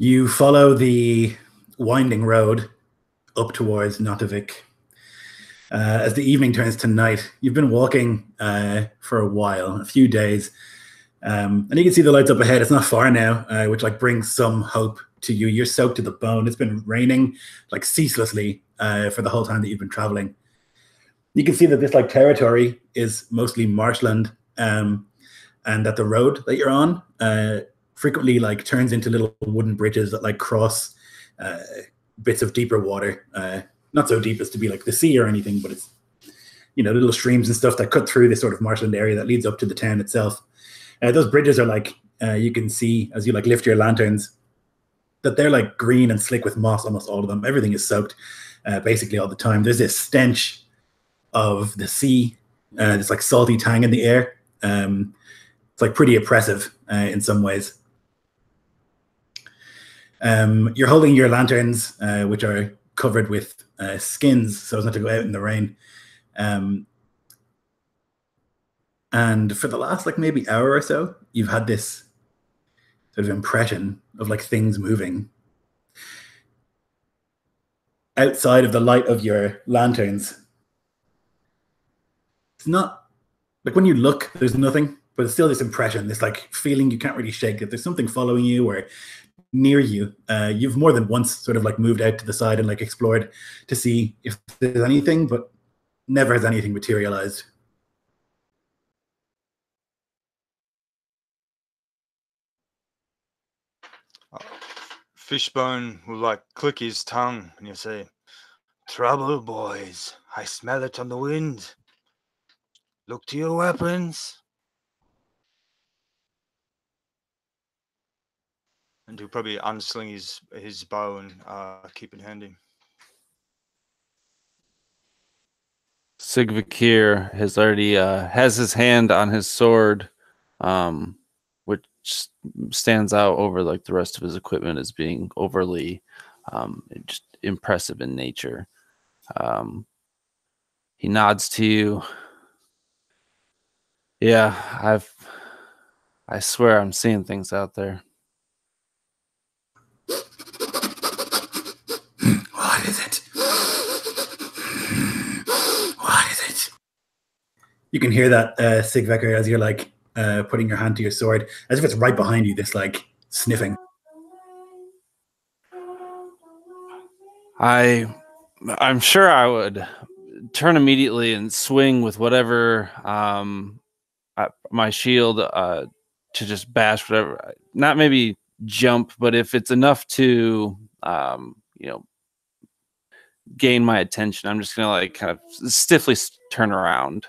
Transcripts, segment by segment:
You follow the winding road up towards Náttavik. As the evening turns to night, you've been walking for a while, a few days, and you can see the lights up ahead. It's not far now, which like brings some hope to you. You're soaked to the bone. It's been raining like ceaselessly for the whole time that you've been traveling. You can see that this like territory is mostly marshland, and that the road that you're on frequently like turns into little wooden bridges that like cross bits of deeper water. Not so deep as to be like the sea or anything, but it's little streams and stuff that cut through this sort of marshland area that leads up to the town itself. Those bridges are like you can see as you like lift your lanterns that they're like green and slick with moss. Almost all of them. Everything is soaked basically all the time. There's this stench of the sea, this like salty tang in the air. It's like pretty oppressive in some ways. You're holding your lanterns, which are covered with skins so as not to go out in the rain. And for the last like maybe hour or so, you've had this sort of impression of like things moving. Outside of the light of your lanterns, it's not like when you look, there's nothing, but it's still this impression, this like feeling you can't really shake that there's something following you or near you. You've more than once sort of like moved out to the side and like explored to see if there's anything, but never has anything materialized. Fishbone will like click his tongue and he'll say, "Trouble, boys. I smell it on the wind. Look to your weapons." And he'll probably unsling his bow and keep it handy. Snjallrverkr has already has his hand on his sword, which stands out over like the rest of his equipment as being overly just impressive in nature. He nods to you. Yeah, I swear I'm seeing things out there. What is it? What is it? You can hear that, Snjallrverkr, as you're like putting your hand to your sword, as if it's right behind you, this like sniffing. I'm sure I would turn immediately and swing with whatever my shield to just bash whatever. Not maybe jump, but if it's enough to gain my attention, I'm just gonna like kind of stiffly turn around.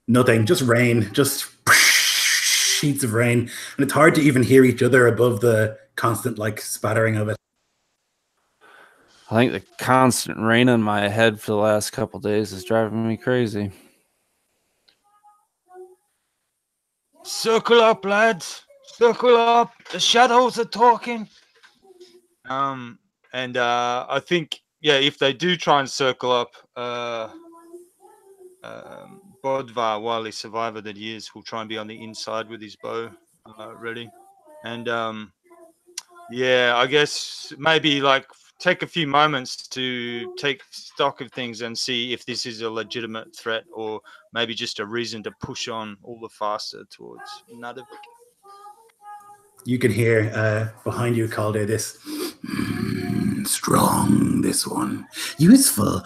Nothing, just rain, just sheets of rain, and it's hard to even hear each other above the constant like spattering of it. I think the constant rain on my head for the last couple days is driving me crazy. Circle up, lads. Circle up. The shadows are talking. And I think, yeah, if they do try and circle up, Bodvar, wily survivor that he is, will try and be on the inside with his bow ready. And yeah, I guess maybe like take a few moments to take stock of things and see if this is a legitimate threat or maybe just a reason to push on all the faster towards Náttavik. You can hear behind you, Calder, this strong, this one. Useful,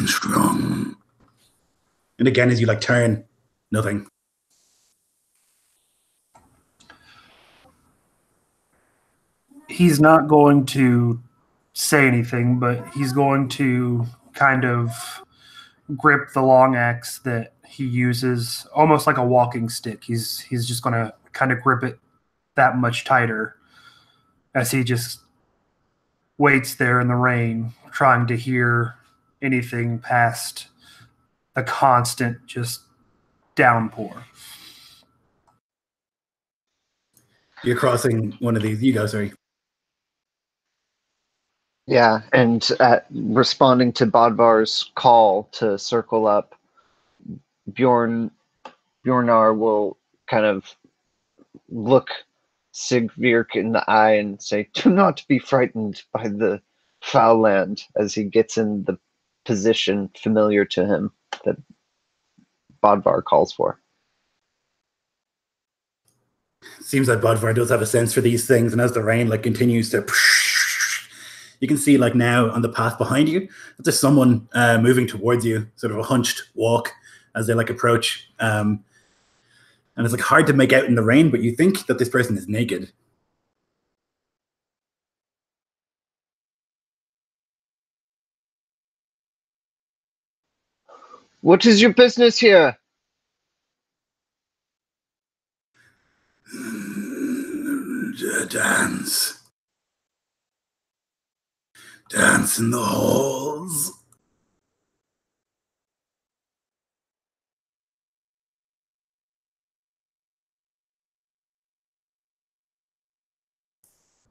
strong. And again, as you like turn, nothing. He's not going to say anything, but he's going to kind of grip the long axe that he uses, almost like a walking stick. He's just going to kind of grip it that much tighter as he just waits there in the rain, trying to hear anything past the constant just downpour. You're crossing one of these. You go, sorry. Yeah, and responding to Bodvar's call to circle up, Bjornar will kind of look Snjallrverkr in the eye and say, "Do not be frightened by the foul land," as he gets in the position familiar to him that Bodvar calls for. Seems like Bodvar does have a sense for these things, and as the rain like continues to, you can see like now on the path behind you that there's someone moving towards you, sort of a hunched walk as they like approach. And it's like hard to make out in the rain, but you think that this person is naked. What is your business here? Dance. Dance in the halls.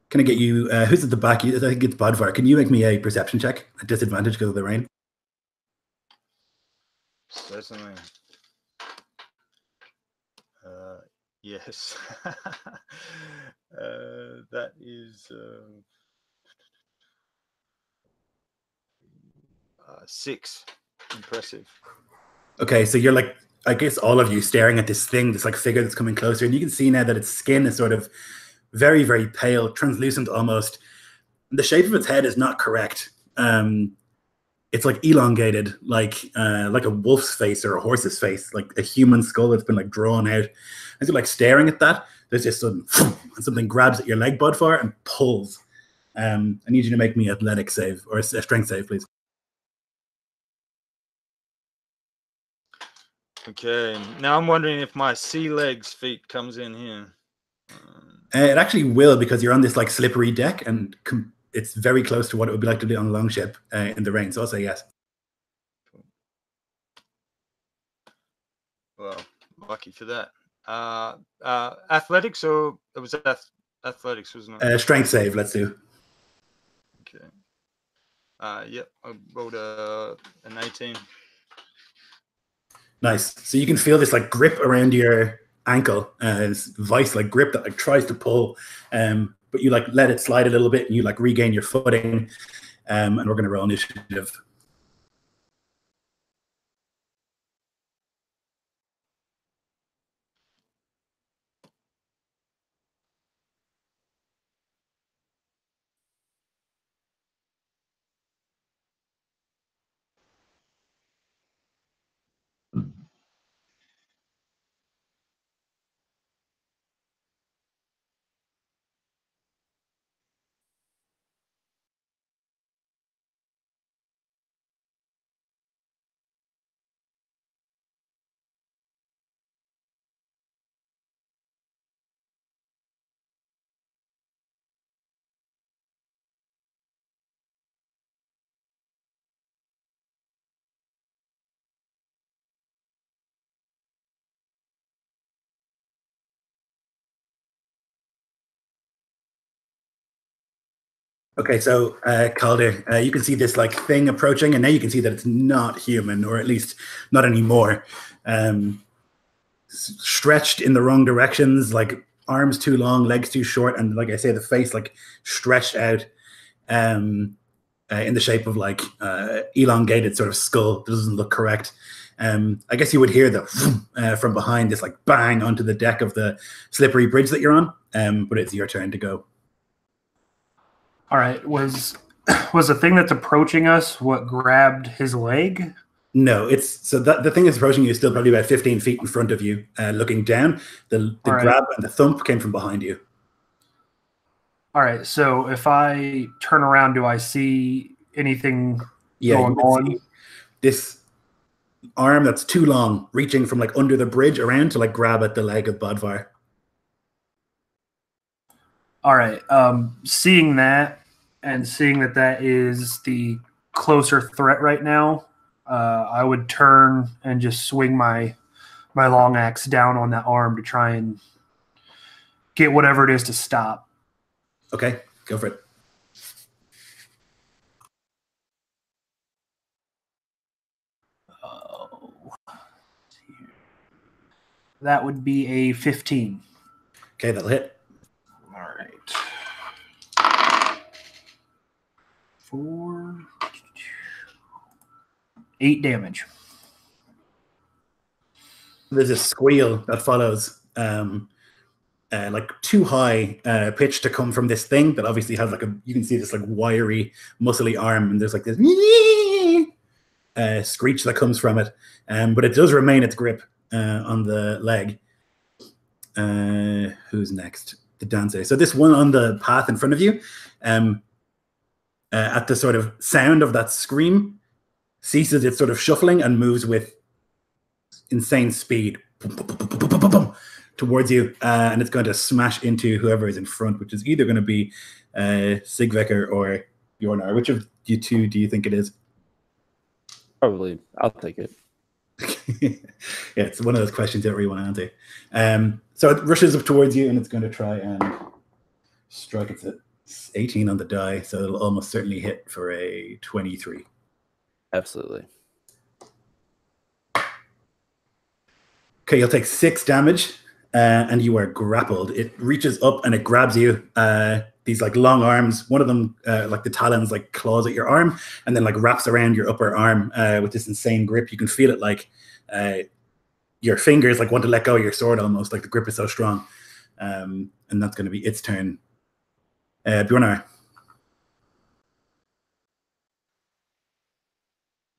Can I get you, who's at the back? I think it's Bodvar. Can you make me a perception check at disadvantage because of the rain? Certainly. Yes. That is 6. Impressive. Okay, so you're like, I guess all of you staring at this thing, this like figure that's coming closer, and you can see now that its skin is sort of very, very pale, translucent almost. The shape of its head is not correct. It's like elongated, like a wolf's face or a horse's face, like a human skull that's been like drawn out. As you're like staring at that, there's just something grabs at your leg, Bodvar, and pulls. I need you to make me an athletic save or a strength save, please. Okay. Now I'm wondering if my sea legs feet comes in here. It actually will, because you're on this like slippery deck, and it's very close to what it would be like to be on a long ship in the rain. So I'll say yes. Well, lucky for that. Athletics, or it was athletics, wasn't it? Strength save, let's do. Okay. Yep, I rolled an 18. Nice. So you can feel this like grip around your ankle, this vice like grip that like tries to pull, but you like let it slide a little bit, and you like regain your footing, and we're going to roll initiative. Okay, so Calder, you can see this like thing approaching, and now you can see that it's not human, or at least not anymore. Stretched in the wrong directions, like arms too long, legs too short, and like I say, the face like stretched out in the shape of like elongated sort of skull. That doesn't look correct. I guess you would hear the from behind this like bang onto the deck of the slippery bridge that you're on, but it's your turn to go. All right. Was the thing that's approaching us what grabbed his leg? No, it's so that the thing that's approaching you is still probably about 15 feet in front of you, looking down. The All right. grab and the thump came from behind you. All right. So if I turn around, do I see anything Yeah, going you would on? see this arm that's too long, reaching from like under the bridge around to like grab at the leg of Bodvar. All right. Seeing that, and seeing that that is the closer threat right now, I would turn and just swing my long axe down on that arm to try and get whatever it is to stop. Okay, go for it. That would be a 15. Okay, that'll hit. All right. 4, 8 damage. There's a squeal that follows, like too high pitch to come from this thing that obviously has like you can see this like wiry, muscly arm, and there's like this screech that comes from it. But it does remain its grip on the leg. Who's next? The dancer. So this one on the path in front of you, at the sort of sound of that scream, ceases its sort of shuffling and moves with insane speed towards you, and it's going to smash into whoever is in front, which is either going to be Snjallrverkr or Bjornar. Which of you two do you think it is? Probably, I'll take it. Yeah, it's one of those questions you don't really want to answer. So it rushes up towards you, and it's going to try and strike. It's at 18 on the die, so it'll almost certainly hit for a 23. Absolutely. Okay, you'll take 6 damage, and you are grappled. It reaches up and it grabs you. These like long arms. One of them, like the talons, like claws at your arm, and then like wraps around your upper arm with this insane grip. You can feel it like your fingers like want to let go of your sword almost. Like the grip is so strong, and that's going to be its turn. Bjornar.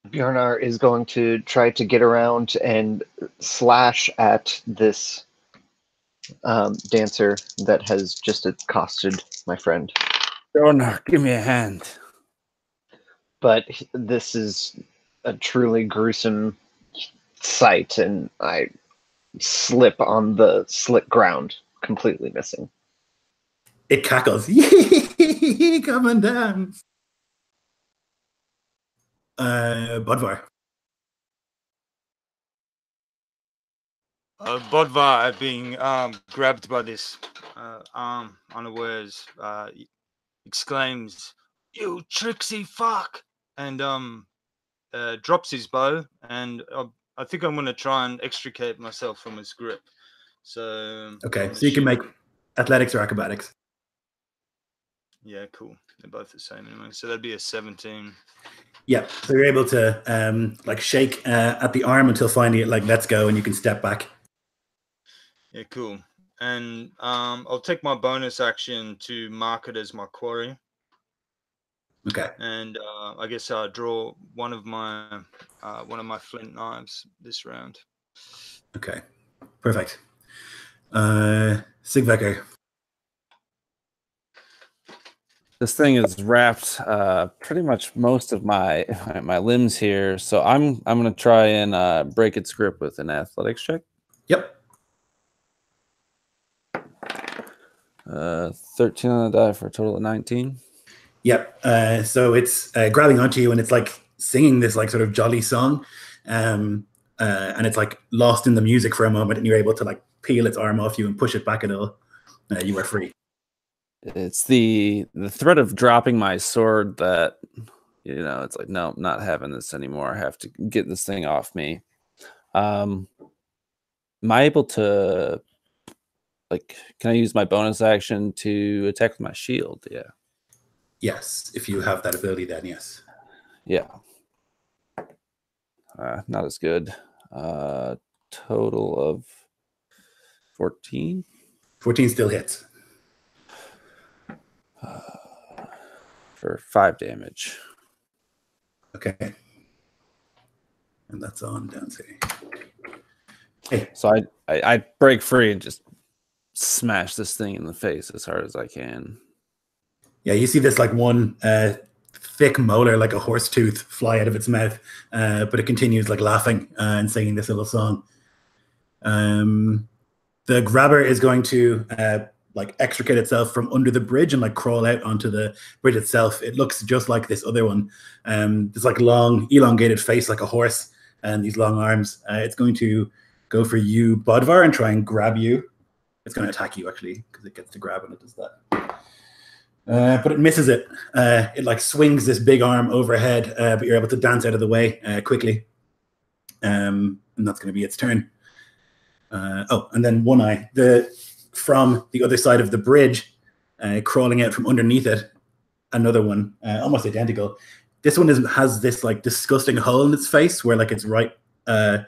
Bjornar is going to try to get around and slash at this dancer that has just accosted my friend. Bjornar, give me a hand. But this is a truly gruesome sight, and I slip on the slick ground, completely missing. It cackles. Coming down. Bodvar. Bodvar being grabbed by this arm unawares, exclaims, "You tricksy fuck!" and drops his bow, and I think I'm going to try and extricate myself from his grip. So okay, so you can make athletics or acrobatics. Yeah, cool. They're both the same anyway. So that'd be a 17. Yeah, so you're able to like shake at the arm until finally it like lets go and you can step back. Yeah, cool. And I'll take my bonus action to mark it as my quarry. Okay. And I guess I'll draw one of my flint knives this round. Okay, perfect. Snjallrverkr. This thing is wrapped pretty much most of my limbs here, so I'm gonna try and break its grip with an athletics check. Yep. 13 on the die for a total of 19. Yep. So it's grabbing onto you and it's like singing this like sort of jolly song, and it's like lost in the music for a moment, and you're able to like peel its arm off you and push it back a little. You are free. It's the threat of dropping my sword that, you know, it's like, no, not having this anymore. I have to get this thing off me. Am I able to, like, can I use my bonus action to attack with my shield? Yeah. Yes, if you have that ability, then yes. Yeah. Not as good. Total of 14. 14 still hits. For 5 damage. Okay. And that's on Dancy. Hey. So I break free and just smash this thing in the face as hard as I can. Yeah, you see this like one thick molar, like a horse tooth, fly out of its mouth, but it continues like laughing and singing this little song. The grabber is going to like extricate itself from under the bridge and like crawl out onto the bridge itself. It looks just like this other one. This like long, elongated face like a horse and these long arms. It's going to go for you, Bodvar, and try and grab you. It's going to attack you actually because it gets to grab and it does that. But it misses it. It like swings this big arm overhead, but you're able to dance out of the way quickly. And that's going to be its turn. And then One Eye. From the other side of the bridge, crawling out from underneath it. Another one, almost identical. This one has this like disgusting hole in its face where like it's right. What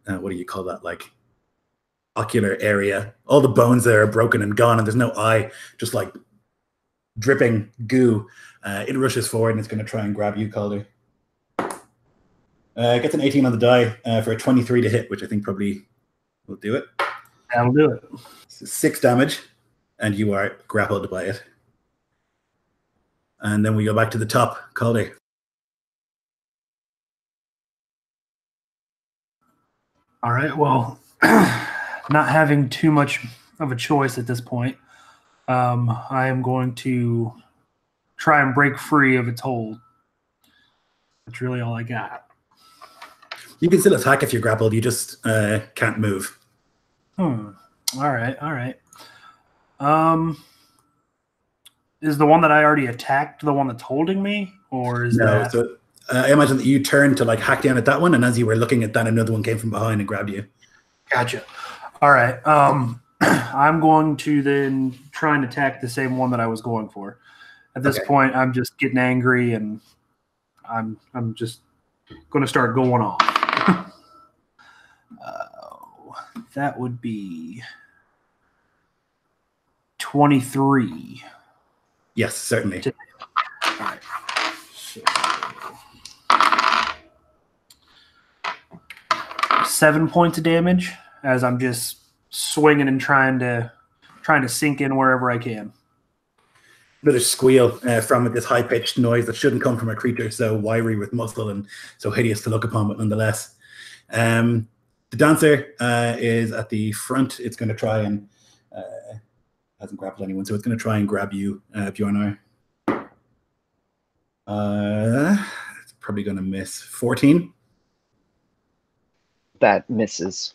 do you call that? Like ocular area. All the bones there are broken and gone, and there's no eye. Just like dripping goo. It rushes forward and it's going to try and grab you, Calder. Gets an 18 on the die for a 23 to hit, which I think probably will do it. That'll do it. So 6 damage, and you are grappled by it. And then we go back to the top, Calder. All right. Well, not having too much of a choice at this point, I am going to try and break free of its hold. That's really all I got. You can still attack if you're grappled. You just can't move. All right. Is the one that I already attacked the one that's holding me, or is that? So I imagine that you turned to like hack down at that one, and as you were looking at that, another one came from behind and grabbed you. Gotcha. All right. I'm going to then try and attack the same one that I was going for. At this point, I'm just getting angry, and I'm just going to start going off. That would be 23. Yes, certainly. All right. So, 7 points of damage as I'm just swinging and trying to sink in wherever I can. Another squeal from it, this high-pitched noise that shouldn't come from a creature so wiry with muscle and so hideous to look upon, but nonetheless. The dancer is at the front. It's going to try and hasn't grappled anyone, so it's going to try and grab you, Bjornar. It's probably going to miss. 14. That misses.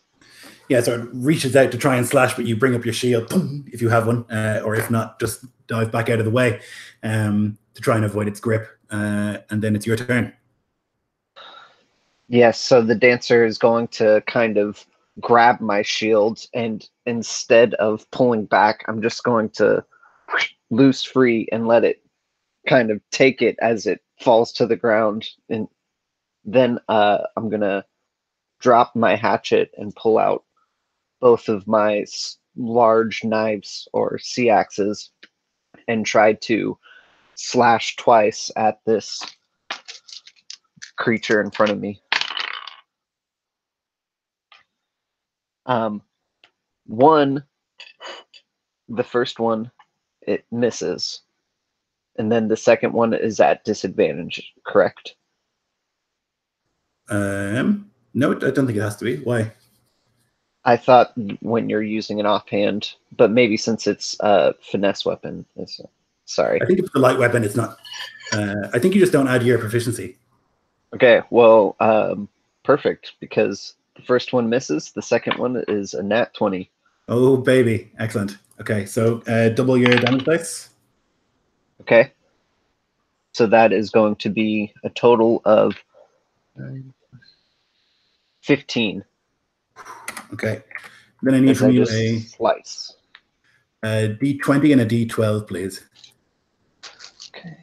Yeah, so it reaches out to try and slash, but you bring up your shield, if you have one, or if not, just dive back out of the way to try and avoid its grip, and then it's your turn. Yes, so the dancer is going to kind of grab my shield, and instead of pulling back, I'm just going to loose free and let it kind of take it as it falls to the ground. And then I'm going to drop my hatchet and pull out both of my large knives or sea axes and try to slash twice at this creature in front of me. The first one, it misses. And then the second one is at disadvantage, correct? No, I don't think it has to be. Why? I thought when you're using an offhand, but maybe since it's a finesse weapon. Sorry. I think if it's a light weapon, it's not. I think you just don't add your proficiency. Okay, well, perfect, because the first one misses. The second one is a nat 20. Oh, baby. Excellent. Okay, so double your damage dice. Okay. So that is going to be a total of 15. Okay. Then I need from you a slice. D20 and a D12, please. Okay.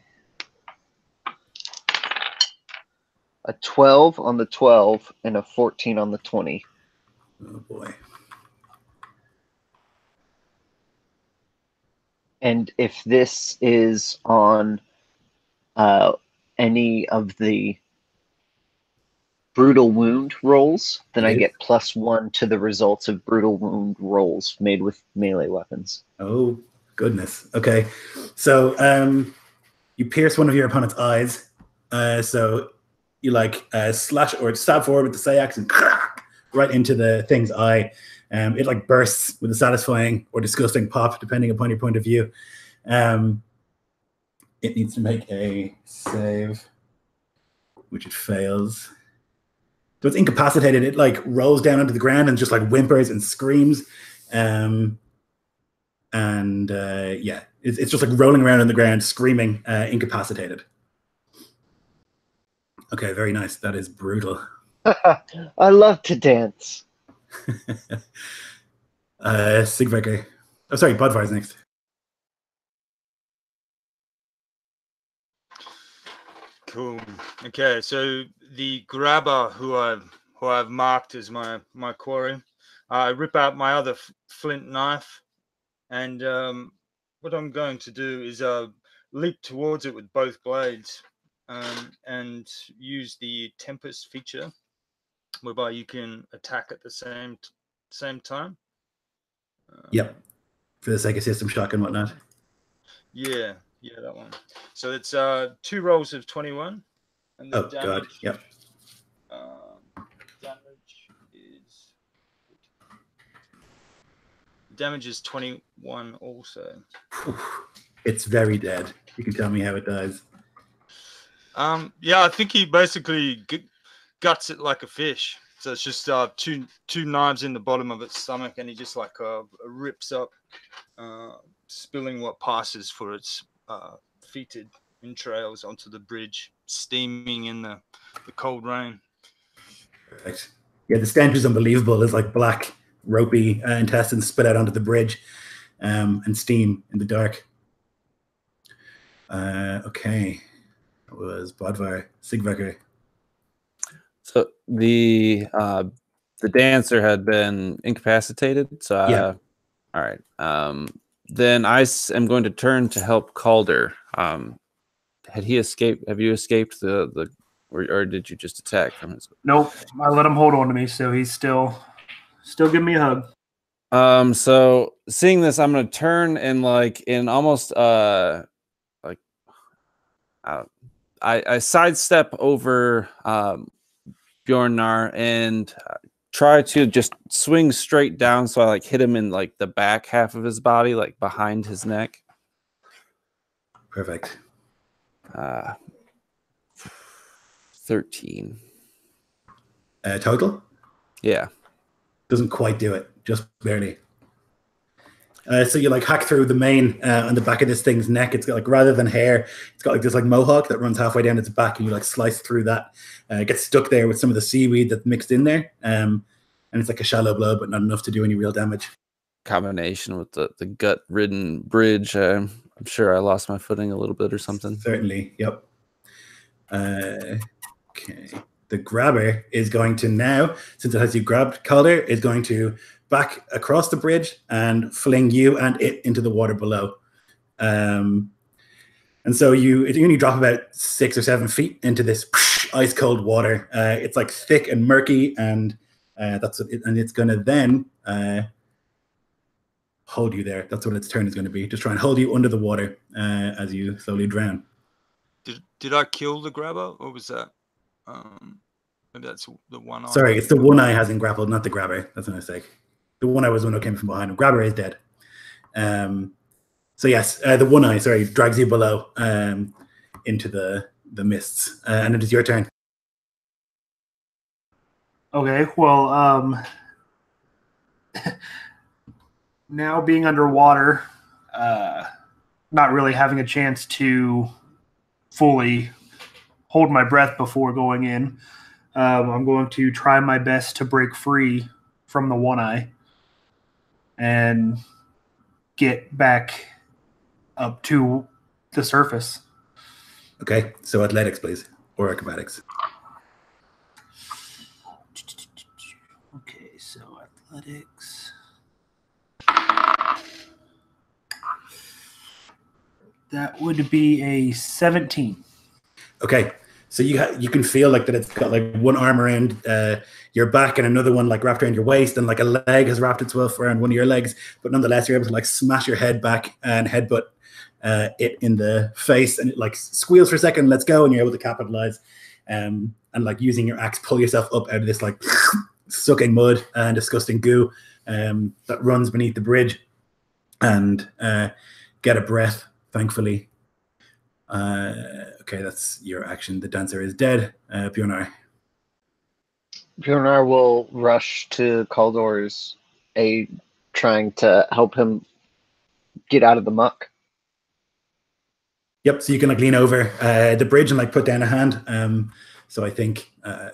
A 12 on the 12 and a 14 on the 20. Oh, boy. And if this is on any of the brutal wound rolls, then I get +1 to the results of brutal wound rolls made with melee weapons. Oh, goodness. Okay. So you pierce one of your opponent's eyes. So you like slash or stab forward with the sayax and right into the thing's eye. It like bursts with a satisfying or disgusting pop, depending upon your point of view. It needs to make a save, which it fails. So it's incapacitated. It like rolls down onto the ground and just like whimpers and screams. Yeah, it's just like rolling around on the ground, screaming, incapacitated. Okay, very nice. That is brutal. I love to dance. Snjallrverkr. Oh, sorry, Bodvar's next. Cool. Okay, so the grabber who I've marked as my quarry, I rip out my other flint knife, and what I'm going to do is leap towards it with both blades, and use the Tempest feature, whereby you can attack at the same time. Yep. For the sake of system shock and whatnot. Yeah, that one. So it's 2 rolls of 21, and the Oh god. Yep. Damage is 21 also. It's very dead. You can tell me how it dies. Yeah, I think he basically guts it like a fish. So it's just two knives in the bottom of its stomach, and he just like rips up, spilling what passes for its fetid entrails onto the bridge, steaming in the cold rain. Perfect. Yeah, the stench is unbelievable. It's like black, ropey intestines spit out onto the bridge, and steam in the dark. Okay. That was Bodvar. Snjallrverkr. So the dancer had been incapacitated. So Yeah. All right. Then I am going to turn to help Calder. Had he escaped? Have you escaped or did you just attack from his? Nope. I let him hold on to me, so he's still giving me a hug. So seeing this, I'm gonna turn and almost I sidestep over Bjornar and try to just swing straight down, so I hit him in the back half of his body, behind his neck. Perfect. 13. Total? Yeah. Doesn't quite do it. Just barely. So you hack through the mane on the back of this thing's neck. It's got rather than hair, it's got this mohawk that runs halfway down its back, and you slice through that. It gets stuck there with some of the seaweed that's mixed in there. And it's a shallow blow, but not enough to do any real damage. Combination with the gut-ridden bridge, I'm sure I lost my footing a little bit or something. Certainly, yep. Okay. The grabber is going to now, since it has you grabbed, Calder is going to back across the bridge and fling you and it into the water below. And so you only drop about 6 or 7 feet into this ice cold water. It's thick and murky, and it's going to then hold you there. That's what its turn is going to be. Just try and hold you under the water as you slowly drown. Did I kill the grabber, or was that? Maybe that's the one. Sorry, it's the one eye hasn't grappled, not the grabber. That's a mistake. The one eye was the one who came from behind him. Grabber is dead. So yes, the one eye, sorry, drags you below into the mists, and it is your turn. Okay, well, now being underwater, not really having a chance to fully hold my breath before going in, I'm going to try my best to break free from the one eye and get back up to the surface. Okay, so athletics, please, or acrobatics. Okay, so athletics. That would be a 17. Okay, so you can feel that it's got one arm around your back and another one wrapped around your waist, and a leg has wrapped itself around one of your legs, but nonetheless you're able to smash your head back and headbutt it in the face, and it squeals for a second, lets go, and you're able to capitalize, and using your axe pull yourself up out of this sucking mud and disgusting goo that runs beneath the bridge, and get a breath, thankfully. Okay, that's your action. The dancer is dead. Bjornar. Bjornar will rush to Caldor's aid, trying to help him get out of the muck. Yep, so you can lean over the bridge and put down a hand. So I think how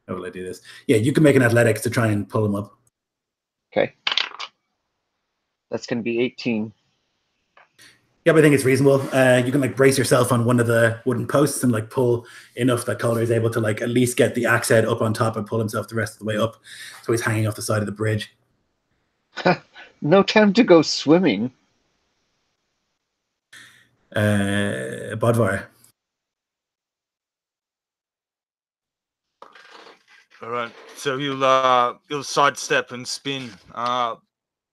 will I do this? Yeah, you can make an athletics to try and pull him up. Okay. That's going to be 18. Yeah, but I think it's reasonable. You can like brace yourself on one of the wooden posts and like pull enough that Calder is able to like at least get the axe head up on top and pull himself the rest of the way up. So he's hanging off the side of the bridge. No time to go swimming. Bodvar. All right. So you'll sidestep and spin,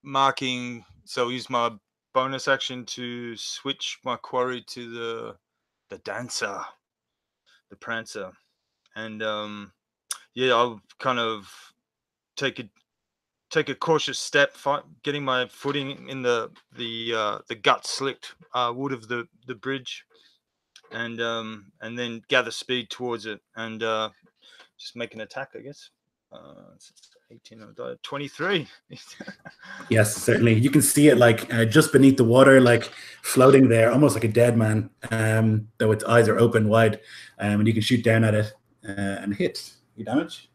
marking. So I'll use my bonus action to switch my quarry to the dancer, the prancer, and yeah, I'll kind of take a cautious step, getting my footing in the gut slicked wood of the bridge, and then gather speed towards it and just make an attack, I guess. 18 or 23. Yes, certainly. You can see it like just beneath the water, like floating there, almost like a dead man, though its eyes are open wide, and you can shoot down at it and hit. You damage?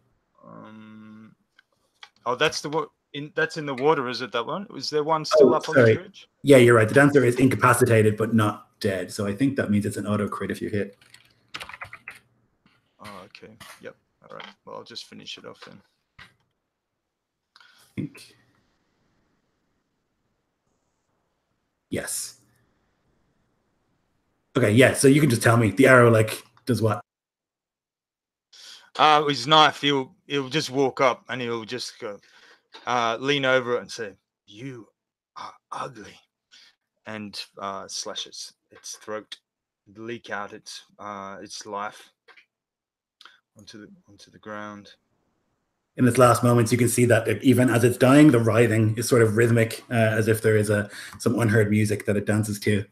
Oh, that's that's in the water, is it, that one? Is there one still up on the bridge? Yeah, you're right. The dancer is incapacitated but not dead, so I think that means it's an auto crit if you hit. Oh, okay. Yep. All right. Well, I'll just finish it off then. I think. Yes. Okay, yeah, so you can just tell me. The arrow, like, does what? His knife, he'll just walk up and he'll just go, lean over it and say, "You are ugly," and slash its throat, leak out its life onto the ground. In its last moments, you can see that even as it's dying, the writhing is sort of rhythmic, as if there is some unheard music that it dances to.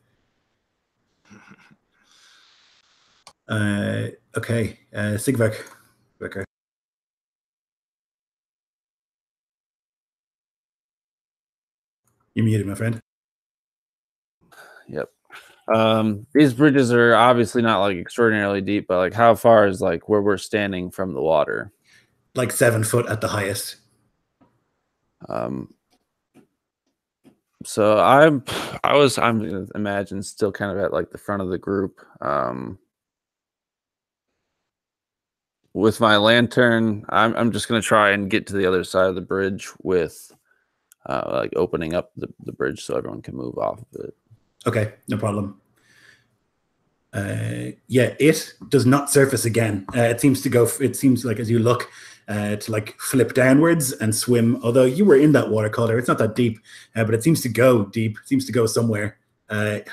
Okay, Snjallrverkr. You're muted, my friend. Yep. These bridges are obviously not like extraordinarily deep, but like how far is like where we're standing from the water? Like 7 foot at the highest. So I'm gonna imagine still kind of at like the front of the group. With my lantern, I'm just gonna try and get to the other side of the bridge with like opening up the bridge so everyone can move off of it. Okay, no problem. Yeah, it does not surface again. It seems like as you look to like flip downwards and swim, although you were in that water color, it's not that deep, but it seems to go deep. It seems to go somewhere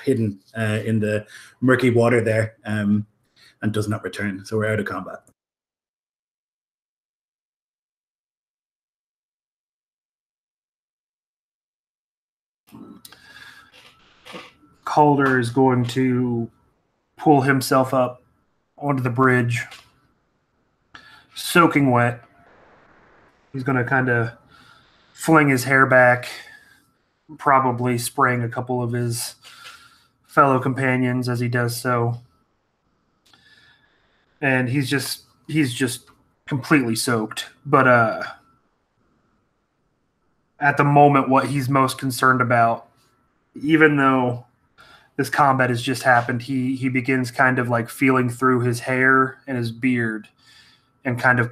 hidden in the murky water there, and does not return. So we're out of combat. Calder is going to pull himself up onto the bridge, soaking wet. He's going to kind of fling his hair back, probably spraying a couple of his fellow companions as he does so. And he's just completely soaked. But at the moment, what he's most concerned about, even though this combat has just happened, he begins kind of like feeling through his hair and his beard and kind of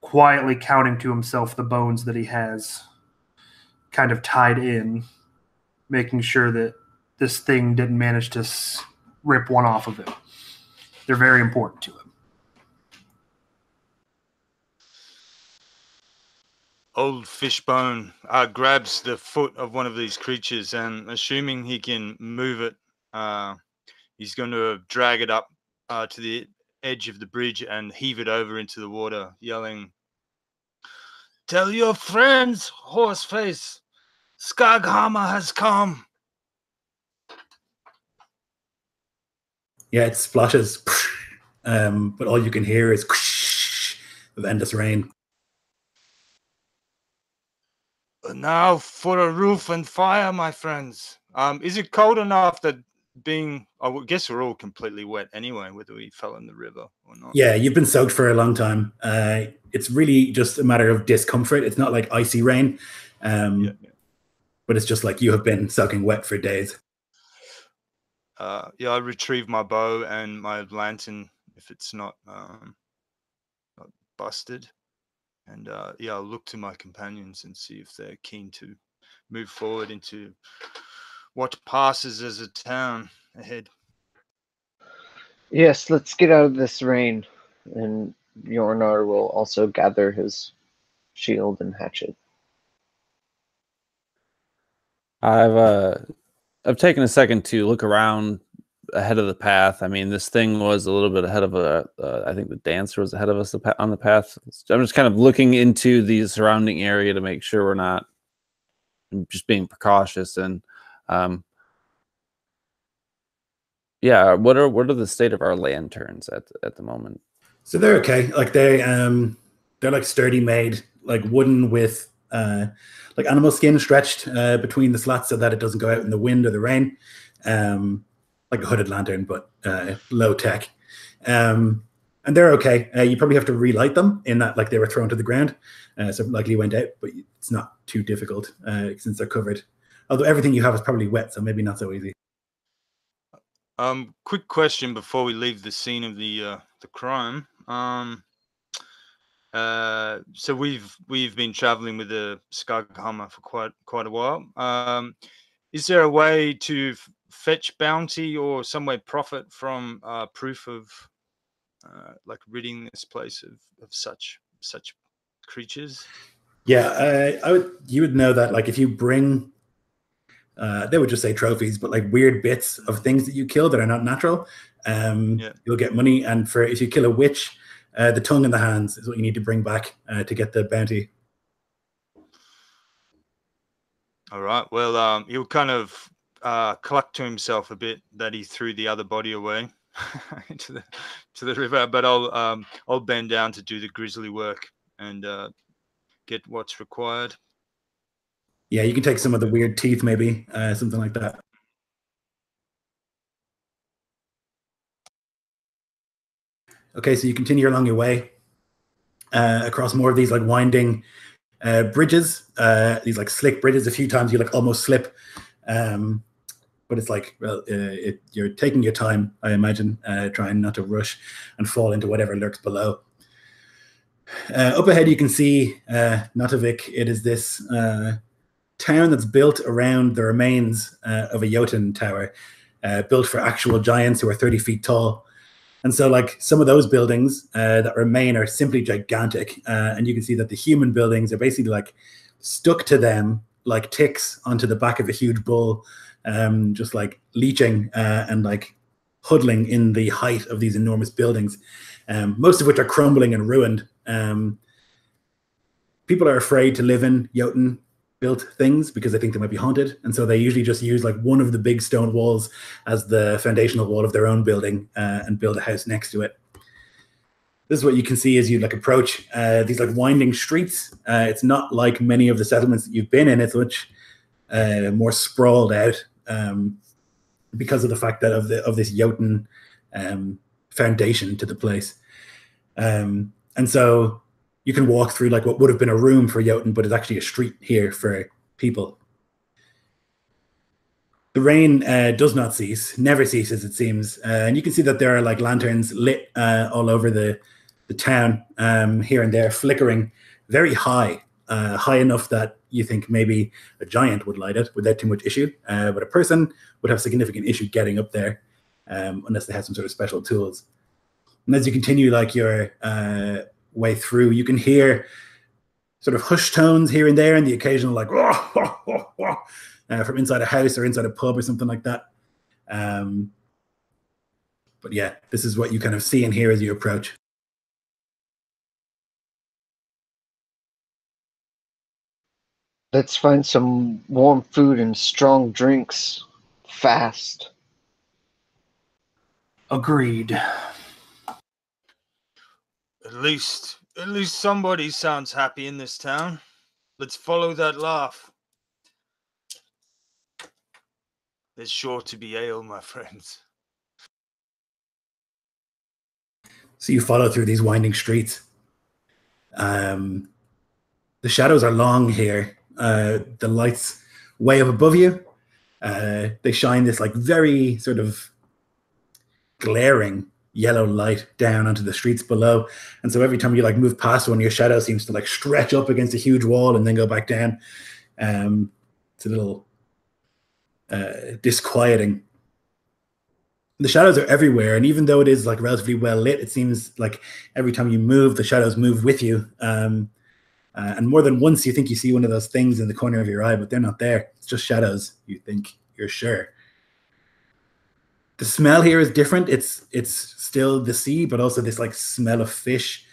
quietly counting to himself the bones that he has kind of tied in, making sure that this thing didn't manage to rip one off of him. They're very important to him. Old Fishbone grabs the foot of one of these creatures and, assuming he can move it, he's going to drag it up to the edge of the bridge and heave it over into the water, yelling, "Tell your friends, Horseface, Skaghamarr has come." Yeah, it splashes, but all you can hear is of endless rain. "Now for a roof and fire, my friends." Is it cold enough that I guess we're all completely wet anyway, whether we fell in the river or not? Yeah, you've been soaked for a long time. It's really just a matter of discomfort. It's not like icy rain, but it's just like you have been soaking wet for days. yeah, I retrieve my bow and my lantern if it's not busted, and yeah, I'll look to my companions and see if they're keen to move forward into what passes as a town ahead. Yes, let's get out of this rain. And Yornar will also gather his shield and hatchet. I've taken a second to look around ahead of the path. I mean, this thing was a little bit ahead of I think the dancer was ahead of us on the path. I'm just kind of looking into the surrounding area to make sure we're not just being precautious. And yeah, what are the state of our lanterns at the moment? So they're okay. Like they're like sturdy made, like wooden with like animal skin stretched between the slats so that it doesn't go out in the wind or the rain. Like a hooded lantern, but low tech. And they're okay. You probably have to relight them in that like they were thrown to the ground. So likely went out, but it's not too difficult since they're covered. Although everything you have is probably wet, so maybe not so easy. Quick question before we leave the scene of the crime. So we've been traveling with the Skaghamarr for quite a while. Is there a way to fetch bounty or some way profit from proof of like ridding this place of such creatures? Yeah, you would know that like if you bring they would just say trophies, but like weird bits of things that you kill that are not natural, you'll get money. And for if you kill a witch, the tongue and the hands is what you need to bring back to get the bounty. All right. Well, he'll kind of cluck to himself a bit that he threw the other body away to the river. But I'll bend down to do the grisly work and get what's required. Yeah, you can take some of the weird teeth, maybe something like that. Okay, so you continue along your way across more of these like winding bridges, these like slick bridges. A few times you like almost slip, but it's like, well, you're taking your time, I imagine, trying not to rush and fall into whatever lurks below. Up ahead, you can see Náttavik. It is this town that's built around the remains of a Jotun tower, built for actual giants who are 30 feet tall. And so like some of those buildings that remain are simply gigantic. And you can see that the human buildings are basically like stuck to them like ticks onto the back of a huge bull, just like leeching and like huddling in the height of these enormous buildings, most of which are crumbling and ruined. People are afraid to live in Jotun built things because they think they might be haunted, and so they usually just use like one of the big stone walls as the foundational wall of their own building and build a house next to it. This is what you can see as you like approach these like winding streets. It's not like many of the settlements that you've been in. It's much more sprawled out because of the fact that of this Jotun foundation to the place, and so you can walk through like what would have been a room for Jotun, but it's actually a street here for people. The rain does not cease, never ceases, it seems. And you can see that there are like lanterns lit all over the town, here and there, flickering very high, high enough that you think maybe a giant would light it without too much issue. But a person would have significant issue getting up there unless they have some sort of special tools. And as you continue like your way through, you can hear sort of hushed tones here and there, and the occasional like from inside a house or inside a pub or something like that. But yeah, this is what you kind of see and hear as you approach. Let's find some warm food and strong drinks fast. Agreed. At least somebody sounds happy in this town. Let's follow that laugh. There's sure to be ale, my friends. So you follow through these winding streets. The shadows are long here. The lights way up above you. They shine this like very sort of glaring yellow light down onto the streets below. And so every time you like move past one, your shadow seems to like stretch up against a huge wall and then go back down. It's a little disquieting. The shadows are everywhere, and even though it is like relatively well lit, it seems like every time you move, the shadows move with you. And more than once, you think you see one of those things in the corner of your eye, but they're not there. It's just shadows. You think you're sure. The smell here is different. It's still the sea, but also this like smell of fish,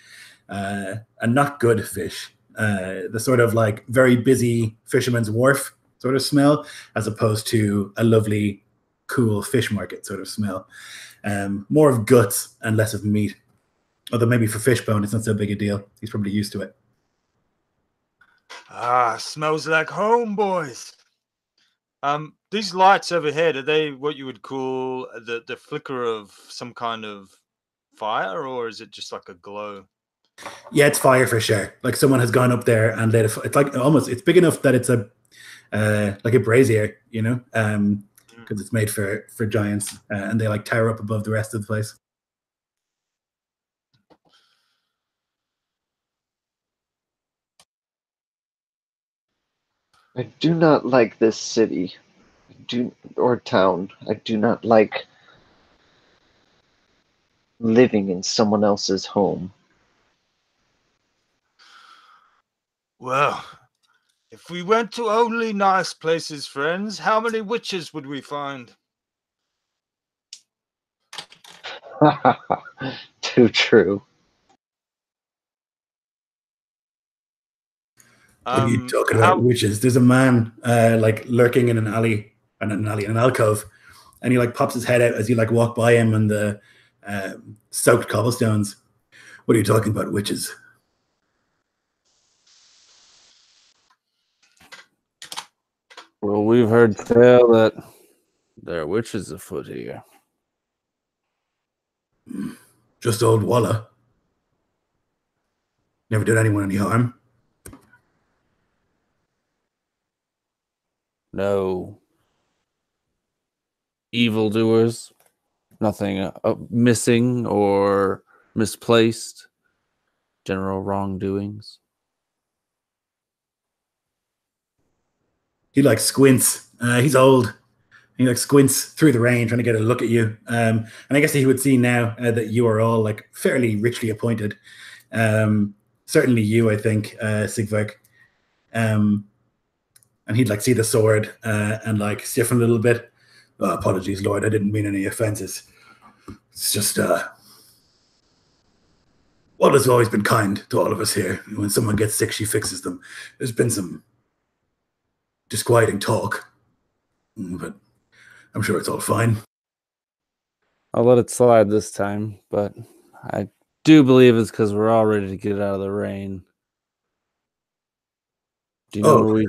and not good fish. The sort of like very busy fisherman's wharf sort of smell, as opposed to a lovely, cool fish market sort of smell. More of guts and less of meat. Although maybe for Fishbone, it's not so big a deal. He's probably used to it. Ah, smells like home, boys. These lights overhead, are they what you would call the flicker of some kind of fire, or is it just like a glow? Yeah, it's fire for sure. Like someone has gone up there and lit it's like almost, it's big enough that it's a like a brazier, you know, because it's made for giants, and they like tower up above the rest of the place. I do not like this city, or town. I do not like living in someone else's home. Well, if we went to only nice places, friends, how many witches would we find? Too true. What are you talking about witches? There's a man like lurking in an alley, an alcove, and he like pops his head out as you like walk by him on the soaked cobblestones. What are you talking about, witches? Well, we've heard tell that there are witches afoot here. Just old Walla. Never did anyone any harm. No evildoers, nothing missing or misplaced, general wrongdoings. He like squints. He's old. He like squints through the rain, trying to get a look at you. And I guess he would see now that you are all like fairly richly appointed. Certainly you, I think, Sigvark. And he'd like see the sword and like stiffen a little bit. Oh, apologies, Lord. I didn't mean any offenses. It's just Walla's always been kind to all of us here. When someone gets sick, she fixes them. There's been some disquieting talk, but I'm sure it's all fine. I'll let it slide this time, but I do believe it's because we're all ready to get out of the rain. Do you know where we...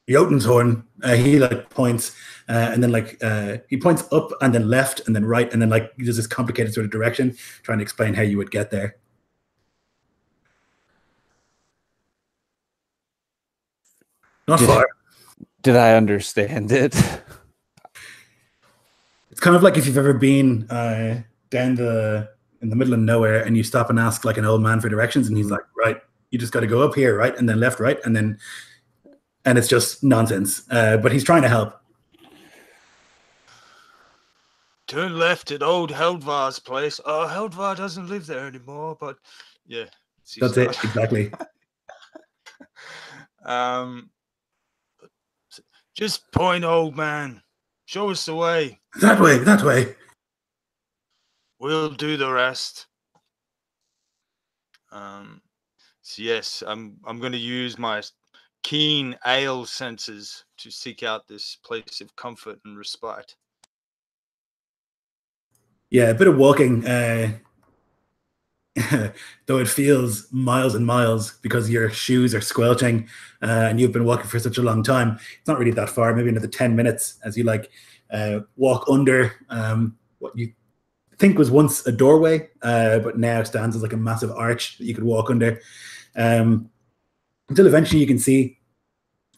Jotun's horn. He like points, and then like he points up and then left and then right and then like he does this complicated sort of direction, trying to explain how you would get there. Not far. Did I understand it? It's kind of like if you've ever been down in the middle of nowhere and you stop and ask like an old man for directions, and he's like, right, you just got to go up here, right, and then left, right, and it's just nonsense. But he's trying to help. Turn left at old Heldvar's place. Oh, Heldvar doesn't live there anymore, but yeah. That's it, exactly. Just point, old man. Show us the way. That way, that way. We'll do the rest. So yes, I'm going to use my keen ale senses to seek out this place of comfort and respite. Yeah, a bit of walking, though it feels miles and miles because your shoes are squelching and you've been walking for such a long time. It's not really that far, maybe another 10 minutes as you like walk under what you think was once a doorway, but now stands as like a massive arch that you could walk under, until eventually you can see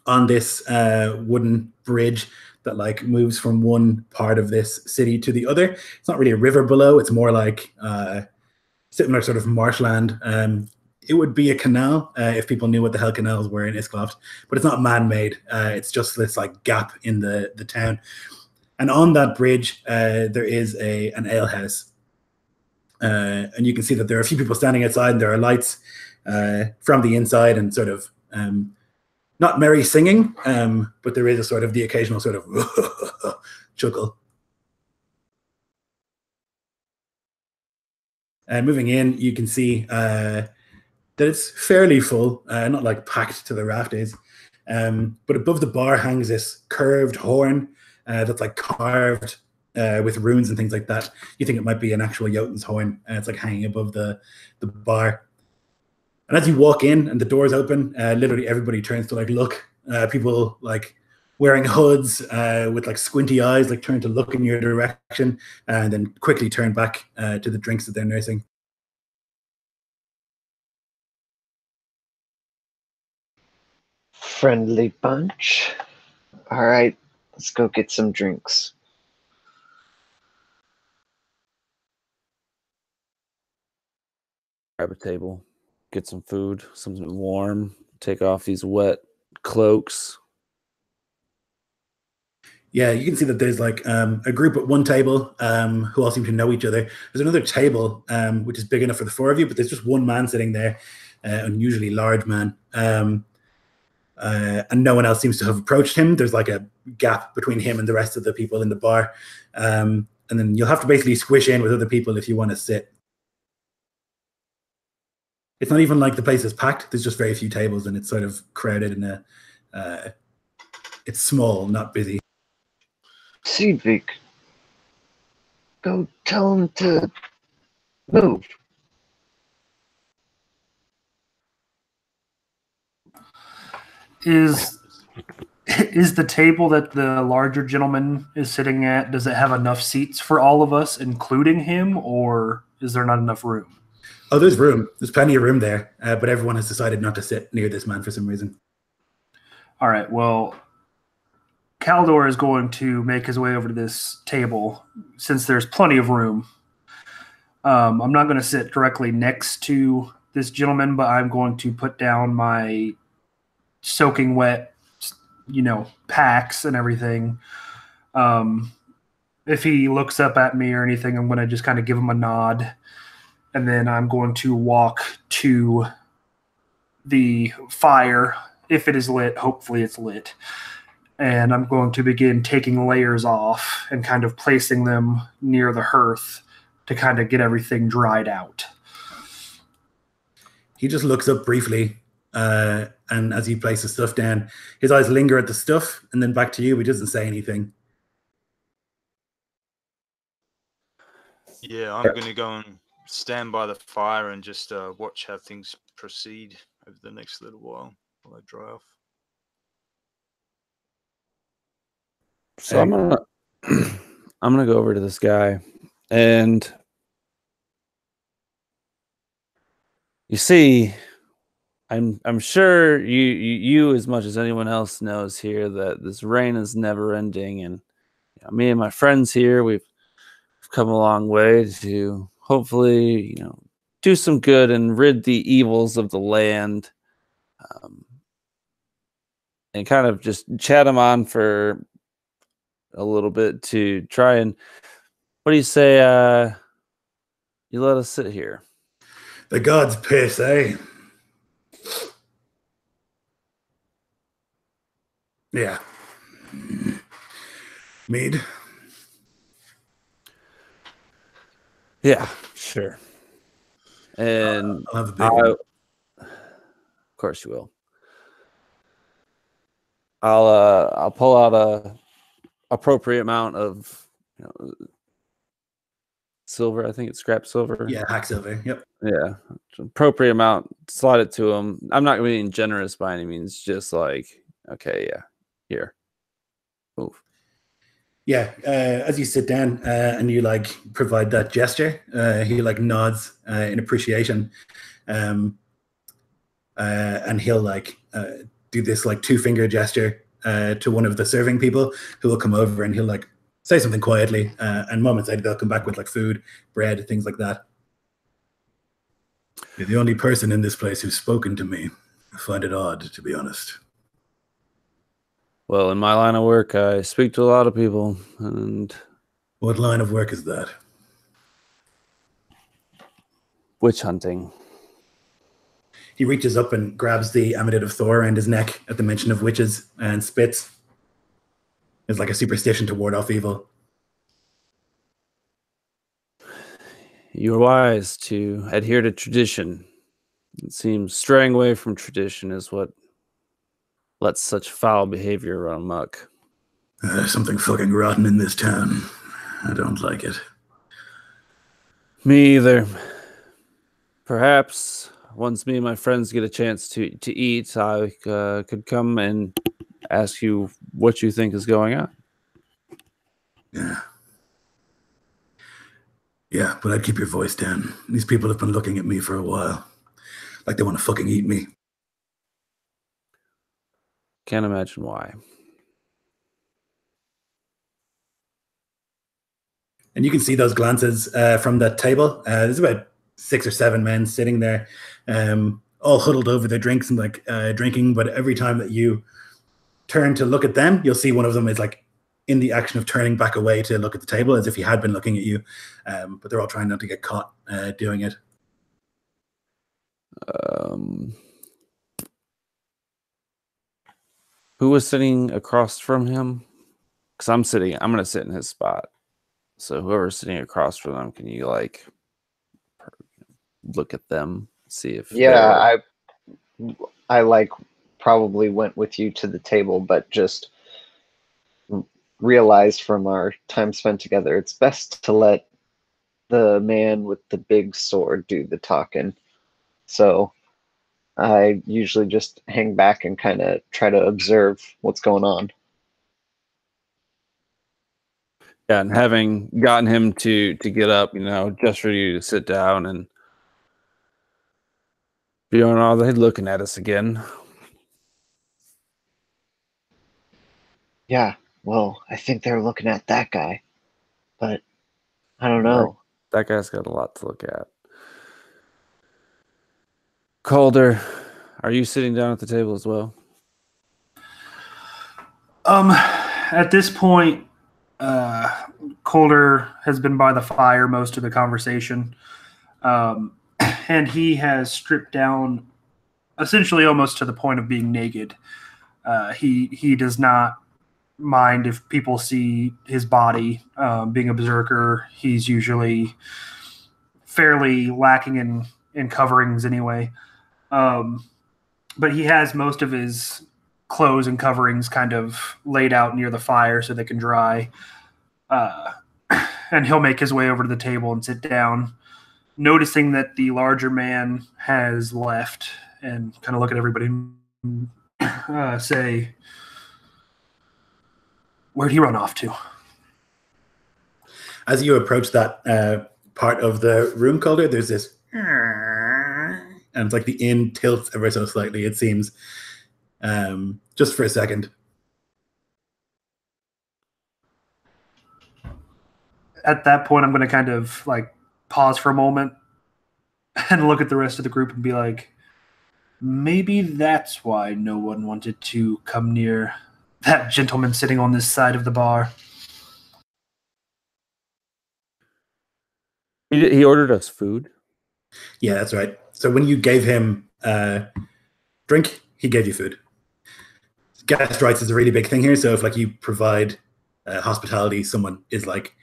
on this wooden bridge that like moves from one part of this city to the other. It's not really a river below. It's more like similar sort of marshland. It would be a canal if people knew what the hell canals were in Iskloft, but it's not man-made. It's just this like gap in the town. And on that bridge, there is an alehouse. And you can see that there are a few people standing outside, and there are lights from the inside, and sort of not merry singing, but there is a sort of the occasional sort of chuckle. And moving in, you can see that it's fairly full, not like packed to the rafters. But above the bar hangs this curved horn that's like carved with runes and things like that. You think it might be an actual Jotun's horn. It's like hanging above the bar. And as you walk in and the doors open, literally everybody turns to like look. People like wearing hoods with like squinty eyes, like turn to look in your direction, and then quickly turn back to the drinks that they're nursing. Friendly bunch. All right, let's go get some drinks. Grab a table, get some food, something warm, take off these wet cloaks. Yeah, you can see that there's like a group at one table who all seem to know each other. There's another table which is big enough for the four of you, but there's just one man sitting there, unusually large man. And no one else seems to have approached him. There's like a gap between him and the rest of the people in the bar. And then you'll have to basically squish in with other people if you want to sit. It's not even like the place is packed. There's just very few tables, and it's sort of crowded and it's small, not busy. Náttavik, go tell him to move. Is the table that the larger gentleman is sitting at, does it have enough seats for all of us, including him, or is there not enough room? Oh, there's room. There's plenty of room there, but everyone has decided not to sit near this man for some reason. All right, well, Kaldor is going to make his way over to this table since there's plenty of room. I'm not going to sit directly next to this gentleman, but I'm going to put down my soaking wet, packs and everything. If he looks up at me or anything, I'm going to just kind of give him a nod. And then I'm going to walk to the fire. If it is lit, hopefully it's lit. And I'm going to begin taking layers off and kind of placing them near the hearth to kind of get everything dried out. He just looks up briefly, and as he places stuff down, his eyes linger at the stuff and then back to you. He doesn't say anything. Yeah, I'm going to go and stand by the fire and just watch how things proceed over the next little while I dry off. So I'm gonna go over to this guy, and you see, I'm sure you as much as anyone else knows here that this rain is never ending, and me and my friends here, we've come a long way to hopefully do some good and rid the evils of the land, and kind of just chat them on for a little bit to try and, what do you say, you let us sit here? The gods piss, eh? Yeah. Mead? Yeah, sure. And I'll have a big one. of course you will. I'll pull out a appropriate amount of silver. I think it's scrap silver. Yeah, hack silver. Yep. Yeah, appropriate amount. Slide it to him. I'm not being generous by any means. Just like, okay, yeah, here, move. Yeah, as you sit down and you like provide that gesture, he like nods in appreciation, and he'll like do this like 2-finger gesture to one of the serving people, who will come over and he'll like say something quietly, and moments later they'll come back with like food, bread, things like that. You're the only person in this place who's spoken to me. I find it odd, to be honest. Well, in my line of work, I speak to a lot of people, and What line of work is that? witch hunting. He reaches up and grabs the amulet of Thor around his neck at the mention of witches and spits. It's like a superstition to ward off evil. You are wise to adhere to tradition. It seems straying away from tradition is what lets such foul behavior run amok. Something fucking rotten in this town. I don't like it. Me either. Perhaps once me and my friends get a chance to eat, I could come and ask you what you think is going on. Yeah, but I'd keep your voice down. These people have been looking at me for a while. Like they want to fucking eat me. Can't imagine why. And you can see those glances from that table. There's about 6 or 7 men sitting there, all huddled over their drinks and like drinking. But every time that you turn to look at them, you'll see one of them is like in the action of turning back away to look at the table as if he had been looking at you. But they're all trying not to get caught doing it. Who was sitting across from him? Because I'm going to sit in his spot. So whoever's sitting across from them, can you like look at them, see if? Yeah, I like probably went with you to the table, but just realized from our time spent together, it's best to let the man with the big sword do the talking. So I usually just hang back and kind of try to observe what's going on. Yeah, and having gotten him to get up, just for you to sit down and be on all they looking at us again. Yeah, well, I think they're looking at that guy, but I don't know. That guy's got a lot to look at. Calder, are you sitting down at the table as well? At this point, Calder has been by the fire most of the conversation, and he has stripped down essentially almost to the point of being naked. He does not mind if people see his body. Being a berserker, he's usually fairly lacking in coverings anyway. But he has most of his clothes and coverings kind of laid out near the fire so they can dry. And he'll make his way over to the table and sit down, noticing that the larger man has left, and kind of look at everybody and say, "Where'd he run off to?" As you approach that part of the room, Calder, there's this, and it's like the inn tilts ever so slightly, it seems, just for a second. At that point, I'm going to kind of like pause for a moment and look at the rest of the group and be like, maybe that's why no one wanted to come near that gentleman sitting on this side of the bar. He ordered us food. Yeah, that's right. So when you gave him drink, he gave you food. Guest rights is a really big thing here. So if like you provide hospitality, someone is like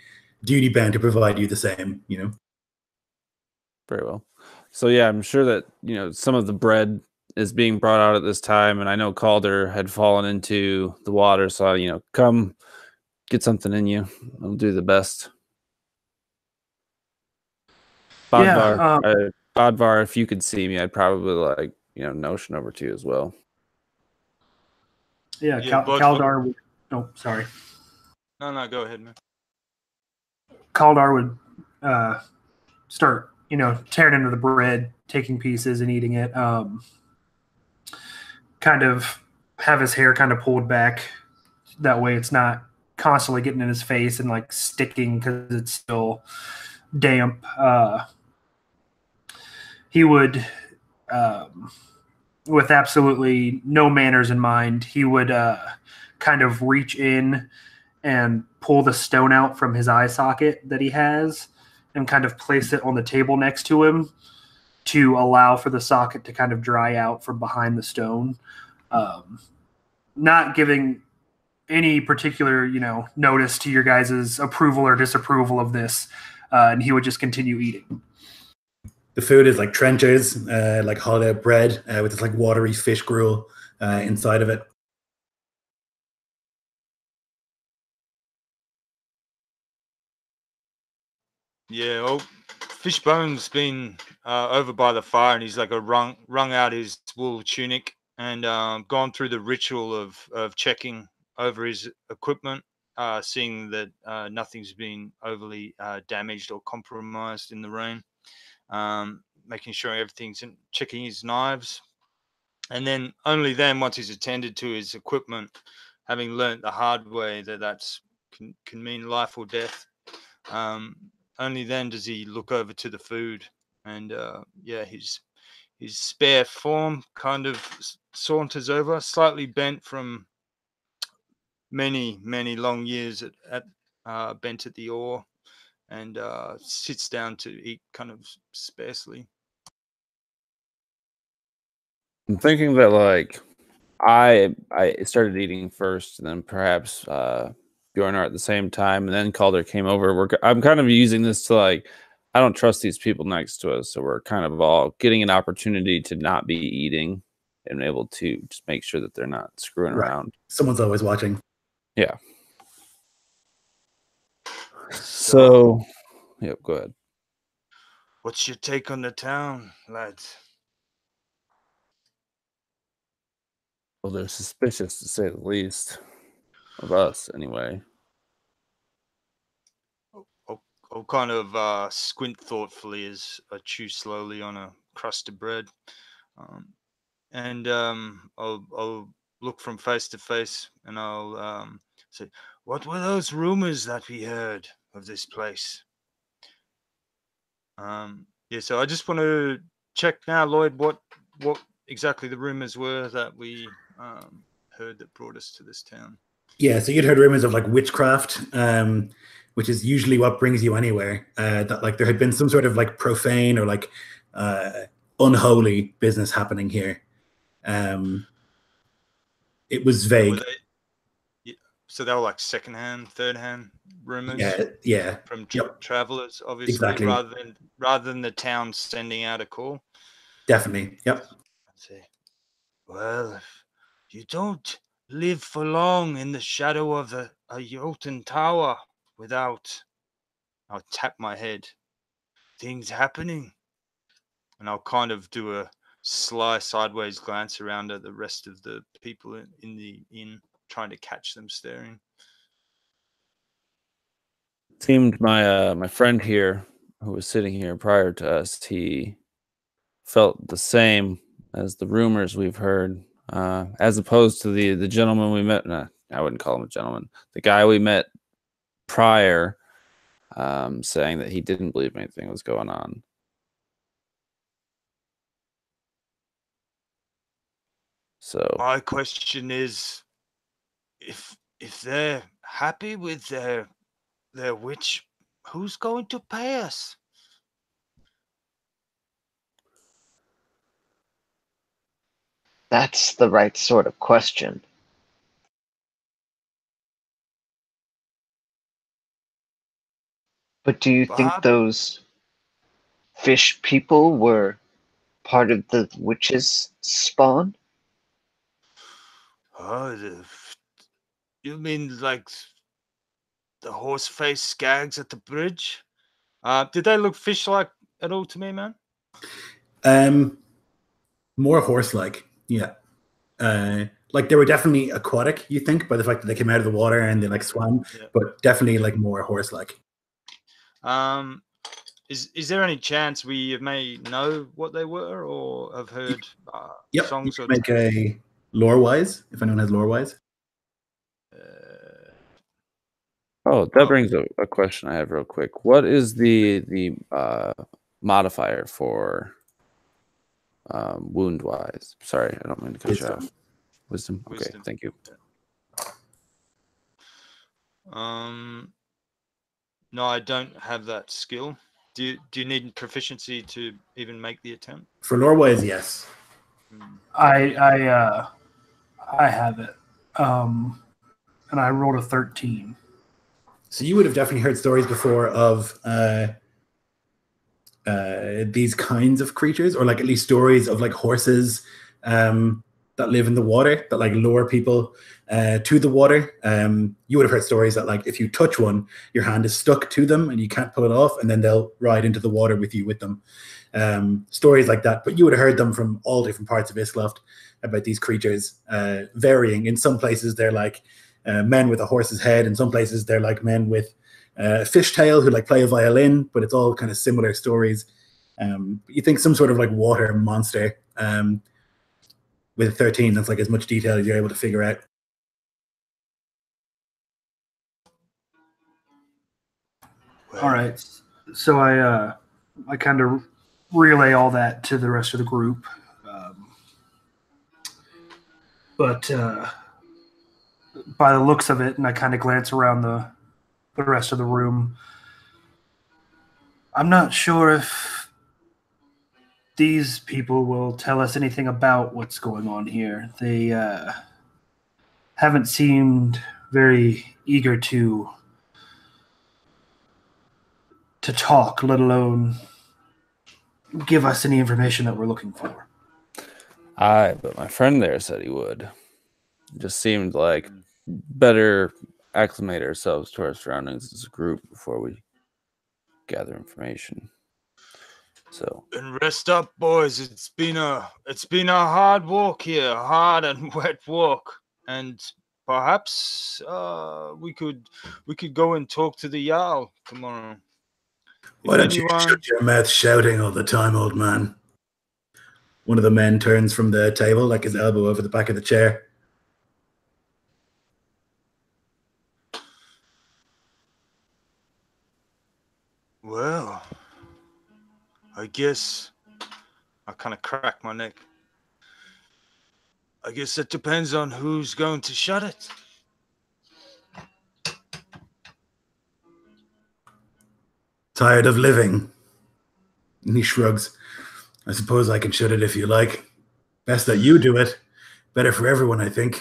duty bound to provide you the same, Very well. So yeah, I'm sure that some of the bread is being brought out at this time, and I know Calder had fallen into the water, so come get something in you. I'll do the best. Bodvar, Bodvar, if you could see me, I'd probably like notion over to you as well. Yeah, Kaldar would. Oh, sorry. No, go ahead, man. Kaldar would start, tearing into the bread, taking pieces and eating it. Kind of have his hair kind of pulled back. That way it's not constantly getting in his face and like sticking because it's still damp. He would, with absolutely no manners in mind, he would kind of reach in and pull the stone out from his eye socket that he has and kind of place it on the table next to him to allow for the socket to kind of dry out from behind the stone. Not giving any particular, notice to your guys' approval or disapproval of this. And he would just continue eating. The food is like trenchers, like hollowed out bread with this like watery fish gruel inside of it. Yeah, well, Fishbone's been over by the fire, and he's like wrung out his wool tunic and gone through the ritual of checking over his equipment, seeing that nothing's been overly damaged or compromised in the rain, making sure everything's in, checking his knives, and then only then, once he's attended to his equipment, having learnt the hard way that that's can mean life or death. Only then does he look over to the food, and his spare form kind of saunters over, slightly bent from many long years at bent at the oar, and sits down to eat kind of sparsely. I'm thinking that like I started eating first, and then perhaps Bjornar at the same time, and then Calder came over. I'm kind of using this to like, I don't trust these people next to us, so we're kind of all getting an opportunity to not be eating and able to just make sure that they're not screwing around. Someone's always watching. Yeah. So, yep, go ahead. What's your take on the town, lads? Well, they're suspicious to say the least of us, anyway. I'll kind of squint thoughtfully as I chew slowly on a crust of bread, and I'll look from face to face, and I'll say, "What were those rumors that we heard of this place?" So I just want to check now, Lloyd, what exactly the rumors were that we heard that brought us to this town. Yeah, so you'd heard rumors of like witchcraft, which is usually what brings you anywhere. That like there had been some sort of like profane or like unholy business happening here. It was vague. So they were like secondhand, third-hand rumors. Yeah, from travelers, obviously, exactly. rather than the town sending out a call. Definitely, yep. I'd say, well, you don't live for long in the shadow of a Jotun tower without, I'll tap my head, things happening. And I'll kind of do a sly sideways glance around at the rest of the people in the inn, trying to catch them staring. It seemed my friend here, who was sitting here prior to us, he felt the same as the rumors we've heard, as opposed to the gentleman we met. Nah, I wouldn't call him a gentleman. The guy we met prior, saying that he didn't believe anything was going on. So my question is, if they're happy with their witch, who's going to pay us? That's the right sort of question. But do you think those fish people were part of the witch's spawn? Oh, you mean like the horse-faced skags at the bridge? Did they look fish-like at all to me, man? More horse-like, yeah. Like they were definitely aquatic, you think, by the fact that they came out of the water and they like swam, but definitely like more horse-like. Is there any chance we may know what they were or have heard songs? Make a lore-wise, if anyone has lore-wise. Oh, that brings up a question I have real quick. What is the modifier for wound-wise? Sorry, I don't mean to cut you off. Wisdom. Okay, Wisdom. thank you. No, I don't have that skill. Do you need proficiency to even make the attempt? For lore-wise, yes. I have it, and I rolled a 13. So you would have definitely heard stories before of these kinds of creatures, or like at least stories of like horses that live in the water that like lure people to the water. You would have heard stories that like if you touch one, your hand is stuck to them and you can't pull it off, and then they'll ride into the water with you with them. Stories like that. But you would have heard them from all different parts of Isloft about these creatures, varying. In some places they're like men with a horse's head. In some places they're like men with a fishtail who like play a violin, but it's all kind of similar stories. You think some sort of like water monster. With 13, that's like as much detail as you're able to figure out. All right, so I kind of relay all that to the rest of the group, but by the looks of it, and I kind of glance around the rest of the room, I'm not sure if these people will tell us anything about what's going on here. They haven't seemed very eager to talk, let alone give us any information that we're looking for. Aye, but my friend there said he would. It just seemed like better acclimate ourselves to our surroundings as a group before we gather information. So And rest up, boys. It's been a hard walk here, hard and wet walk, and perhaps we could go and talk to the Jarl tomorrow. Why don't you shut your mouth shouting all the time, old man? One of the men turns from the table, like his elbow over the back of the chair. Well, I guess I kind of crack my neck. I guess it depends on who's going to shut it. Tired of living? And he shrugs. I suppose I can shut it if you like. Best that you do it. Better for everyone, I think.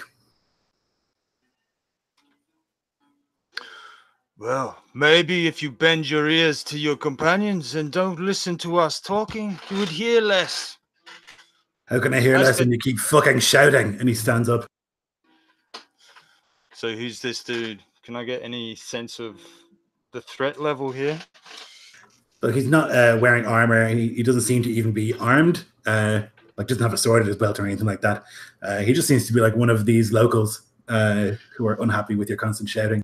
Well, maybe if you bend your ears to your companions and don't listen to us talking, you would hear less. How can I hear less when you keep fucking shouting? And he stands up. So who's this dude? Can I get any sense of the threat level here? Look, he's not wearing armor. He doesn't seem to even be armed. Like doesn't have a sword at his belt or anything like that. He just seems to be like one of these locals who are unhappy with your constant shouting.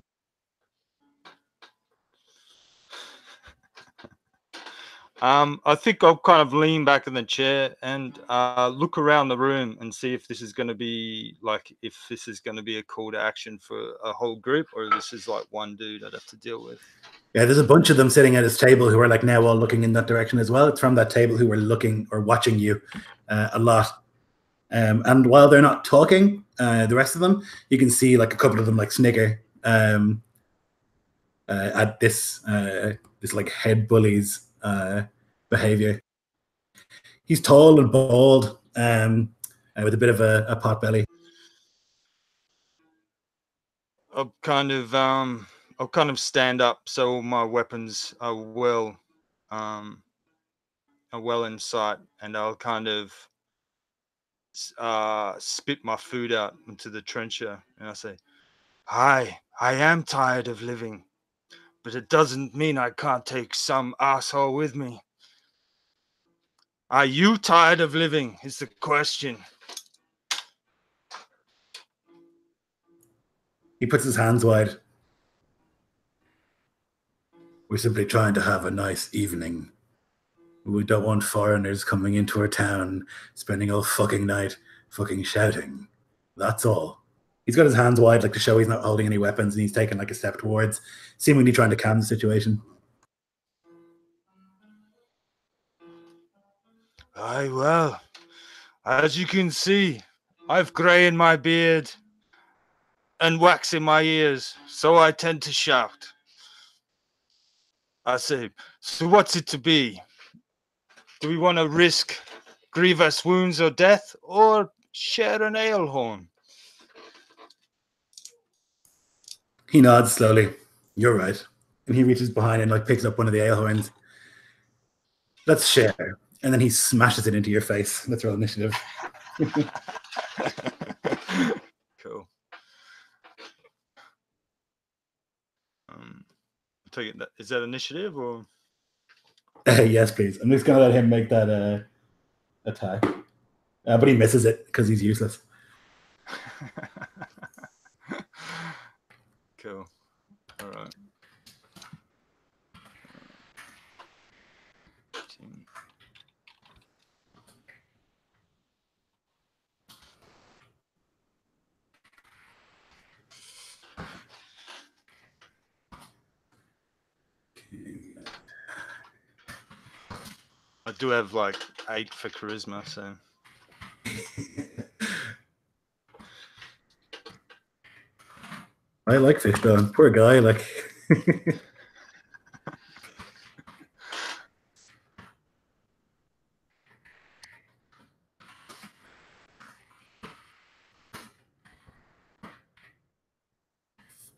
I think I'll kind of lean back in the chair and look around the room and see if this is going to be a call to action for a whole group, or this is like one dude I'd have to deal with. Yeah, there's a bunch of them sitting at his table who are like now all looking in that direction as well. It's from that table who are looking or watching you a lot. And while they're not talking, the rest of them, you can see like a couple of them like snigger at this like head bully's behavior. He's tall and bald with a bit of a pot belly. I'll kind of stand up so my weapons are well in sight, and I'll kind of spit my food out into the trencher, and I say, "Hi, I am tired of living, but it doesn't mean I can't take some asshole with me. Are you tired of living is the question." He puts his hands wide. We're simply trying to have a nice evening. We don't want foreigners coming into our town, spending all fucking night fucking shouting. That's all. He's got his hands wide, like to show he's not holding any weapons, and he's taking like a step towards, seemingly trying to calm the situation. Aye, well, as you can see, I've grey in my beard and wax in my ears, so I tend to shout. I say, so what's it to be? Do we want to risk grievous wounds or death, or share an ale horn? He nods slowly. You're right. And he reaches behind and like picks up one of the ale horns. Let's share. And then he smashes it into your face. Let's roll initiative. Cool. Take it. Is that initiative or? Yes, please. I'm just gonna let him make that attack, but he misses it because he's useless. Cool. All right. I do have like 8 for charisma, so. I like Fishbone. Poor guy. Like.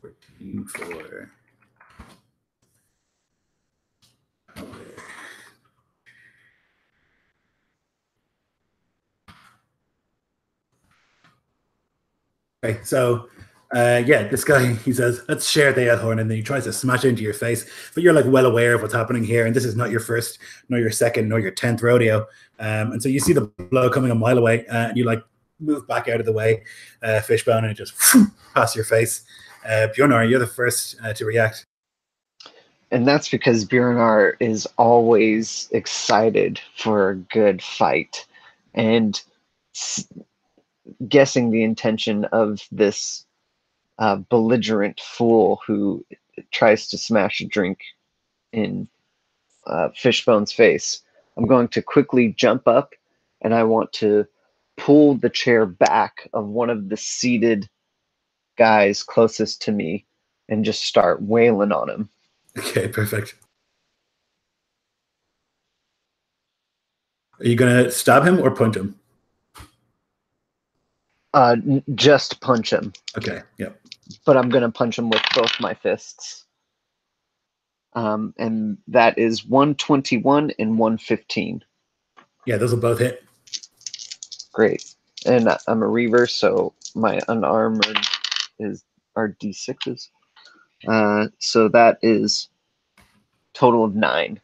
14 for. Okay, so this guy, he says, let's share the ale horn, and then he tries to smash it into your face, but you're like well aware of what's happening here, and this is not your first, nor your second, nor your 10th rodeo, and so you see the blow coming a mile away, and you like move back out of the way, Fishbone, and it just past your face. Bjornar, you're the first to react. And that's because Bjornar is always excited for a good fight, and guessing the intention of this belligerent fool who tries to smash a drink in Fishbone's face. I'm going to quickly jump up, and I want to pull the chair back of one of the seated guys closest to me and just start wailing on him. Okay, perfect. Are you going to stab him or punch him? Just punch him. Okay, yep. But I'm going to punch him with both my fists. And that is 121 and 115. Yeah, those will both hit. Great. And I'm a reaver, so my unarmored are D6s. So that is total of 9.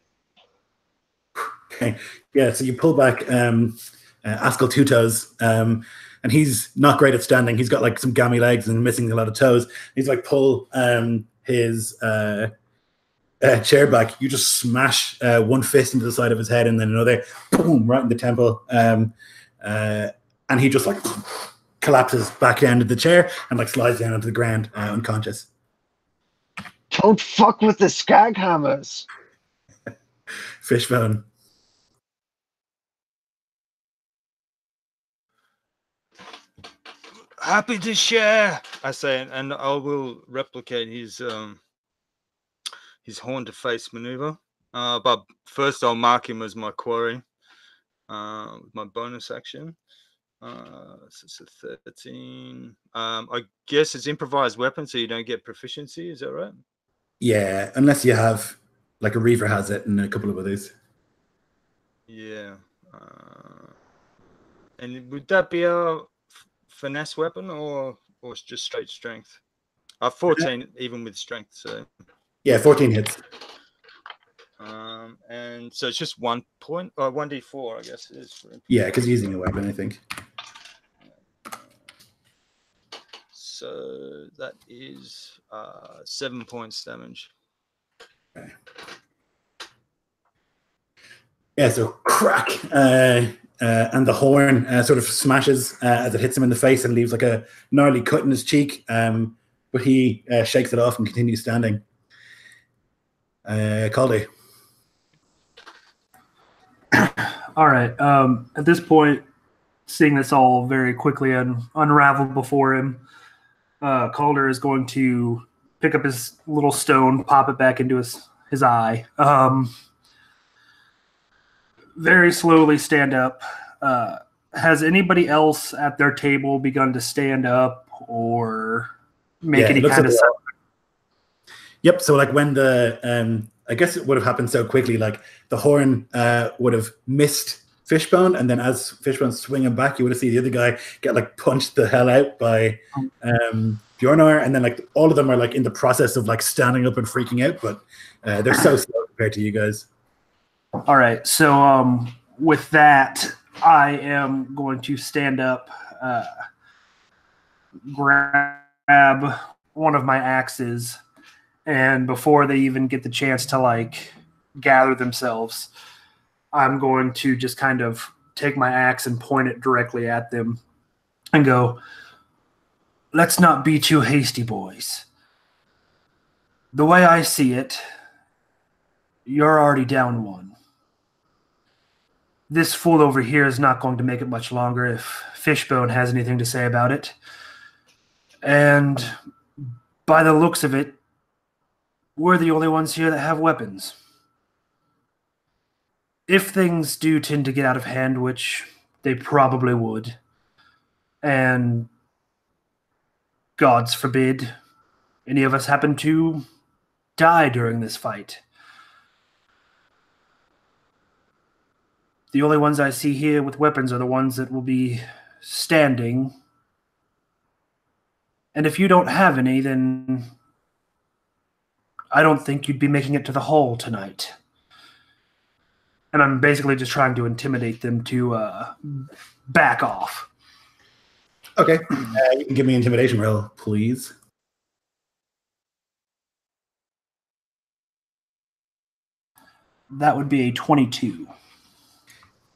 Okay. Yeah, so you pull back Askell Two Toes, and he's not great at standing. He's got like some gammy legs and missing a lot of toes. He's like pull his chair back. You just smash one fist into the side of his head and then another, boom, right in the temple. And he just like collapses back down to the chair and like slides down onto the ground unconscious. Don't fuck with the Skaghamarrs. Fishbone. Happy to share, I say, and I will replicate his horn to face maneuver. But first, I'll mark him as my quarry with my bonus action. It's a 13. I guess it's improvised weapon, so you don't get proficiency. Is that right? Yeah, unless you have like a Reaver has it and a couple of others. Yeah. And would that be a finesse weapon or just straight strength? 14 even with strength, so yeah, 14 hits. And so it's just 1 point or 1d4, I guess it is. Yeah, because using a weapon, I think. So that is 7 points damage. Okay. Yeah, so crack, and the horn sort of smashes as it hits him in the face and leaves like a gnarly cut in his cheek. But he shakes it off and continues standing. Caldy. All right. At this point, seeing this all very quickly unraveled before him, Calder is going to pick up his little stone, pop it back into his eye. Very slowly stand up. Has anybody else at their table begun to stand up or make any kind of sound? Yep. So like when the I guess it would have happened so quickly, like the horn would have missed Fishbone, and then as Fishbone's swinging back, you would have seen the other guy get like punched the hell out by Bjornar, and then like all of them are like in the process of like standing up and freaking out, but they're so slow compared to you guys. All right. So with that, I am going to stand up, grab one of my axes, and before they even get the chance to like gather themselves, I'm going to just kind of take my axe and point it directly at them and go, "Let's not be too hasty, boys. The way I see it, you're already down one. This fool over here is not going to make it much longer if Fishbone has anything to say about it. And by the looks of it, we're the only ones here that have weapons. If things do tend to get out of hand, which they probably would, and gods forbid any of us happen to die during this fight, the only ones I see here with weapons are the ones that will be standing. And if you don't have any, then I don't think you'd be making it to the hall tonight." And I'm basically just trying to intimidate them to back off. Okay. You can give me an intimidation roll, please. That would be a 22.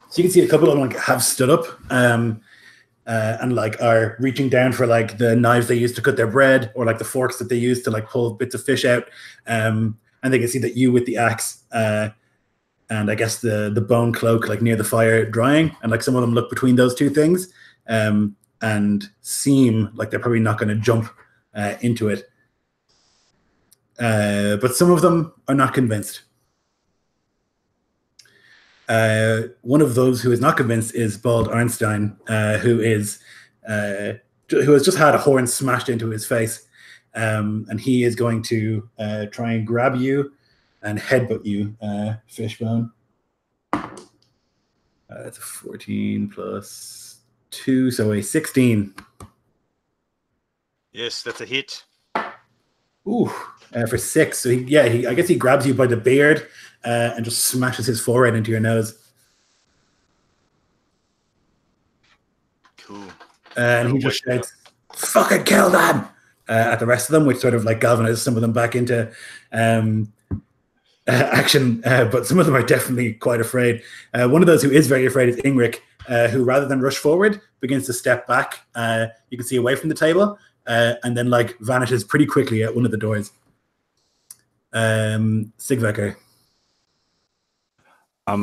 So you can see a couple of them like have stood up and like are reaching down for like the knives they use to cut their bread, or like the forks that they use to like pull bits of fish out. And they can see that you with the axe and I guess the bone cloak like near the fire drying, and like some of them look between those two things and seem like they're probably not going to jump into it. But some of them are not convinced. One of those who is not convinced is Bald Arnstein, who has just had a horn smashed into his face, and he is going to try and grab you and headbutt you, Fishbone. That's a 14 plus 2, so a 16. Yes, that's a hit. Ooh, for 6. So I guess he grabs you by the beard and just smashes his forehead into your nose. Cool. And he just shouts, "Fucking kill them!" At the rest of them, which sort of like galvanizes some of them back into action. But some of them are definitely quite afraid. One of those who is very afraid is Ingric, who rather than rush forward, begins to step back. You can see away from the table, and then like vanishes pretty quickly at one of the doors. Snjallrverkr. I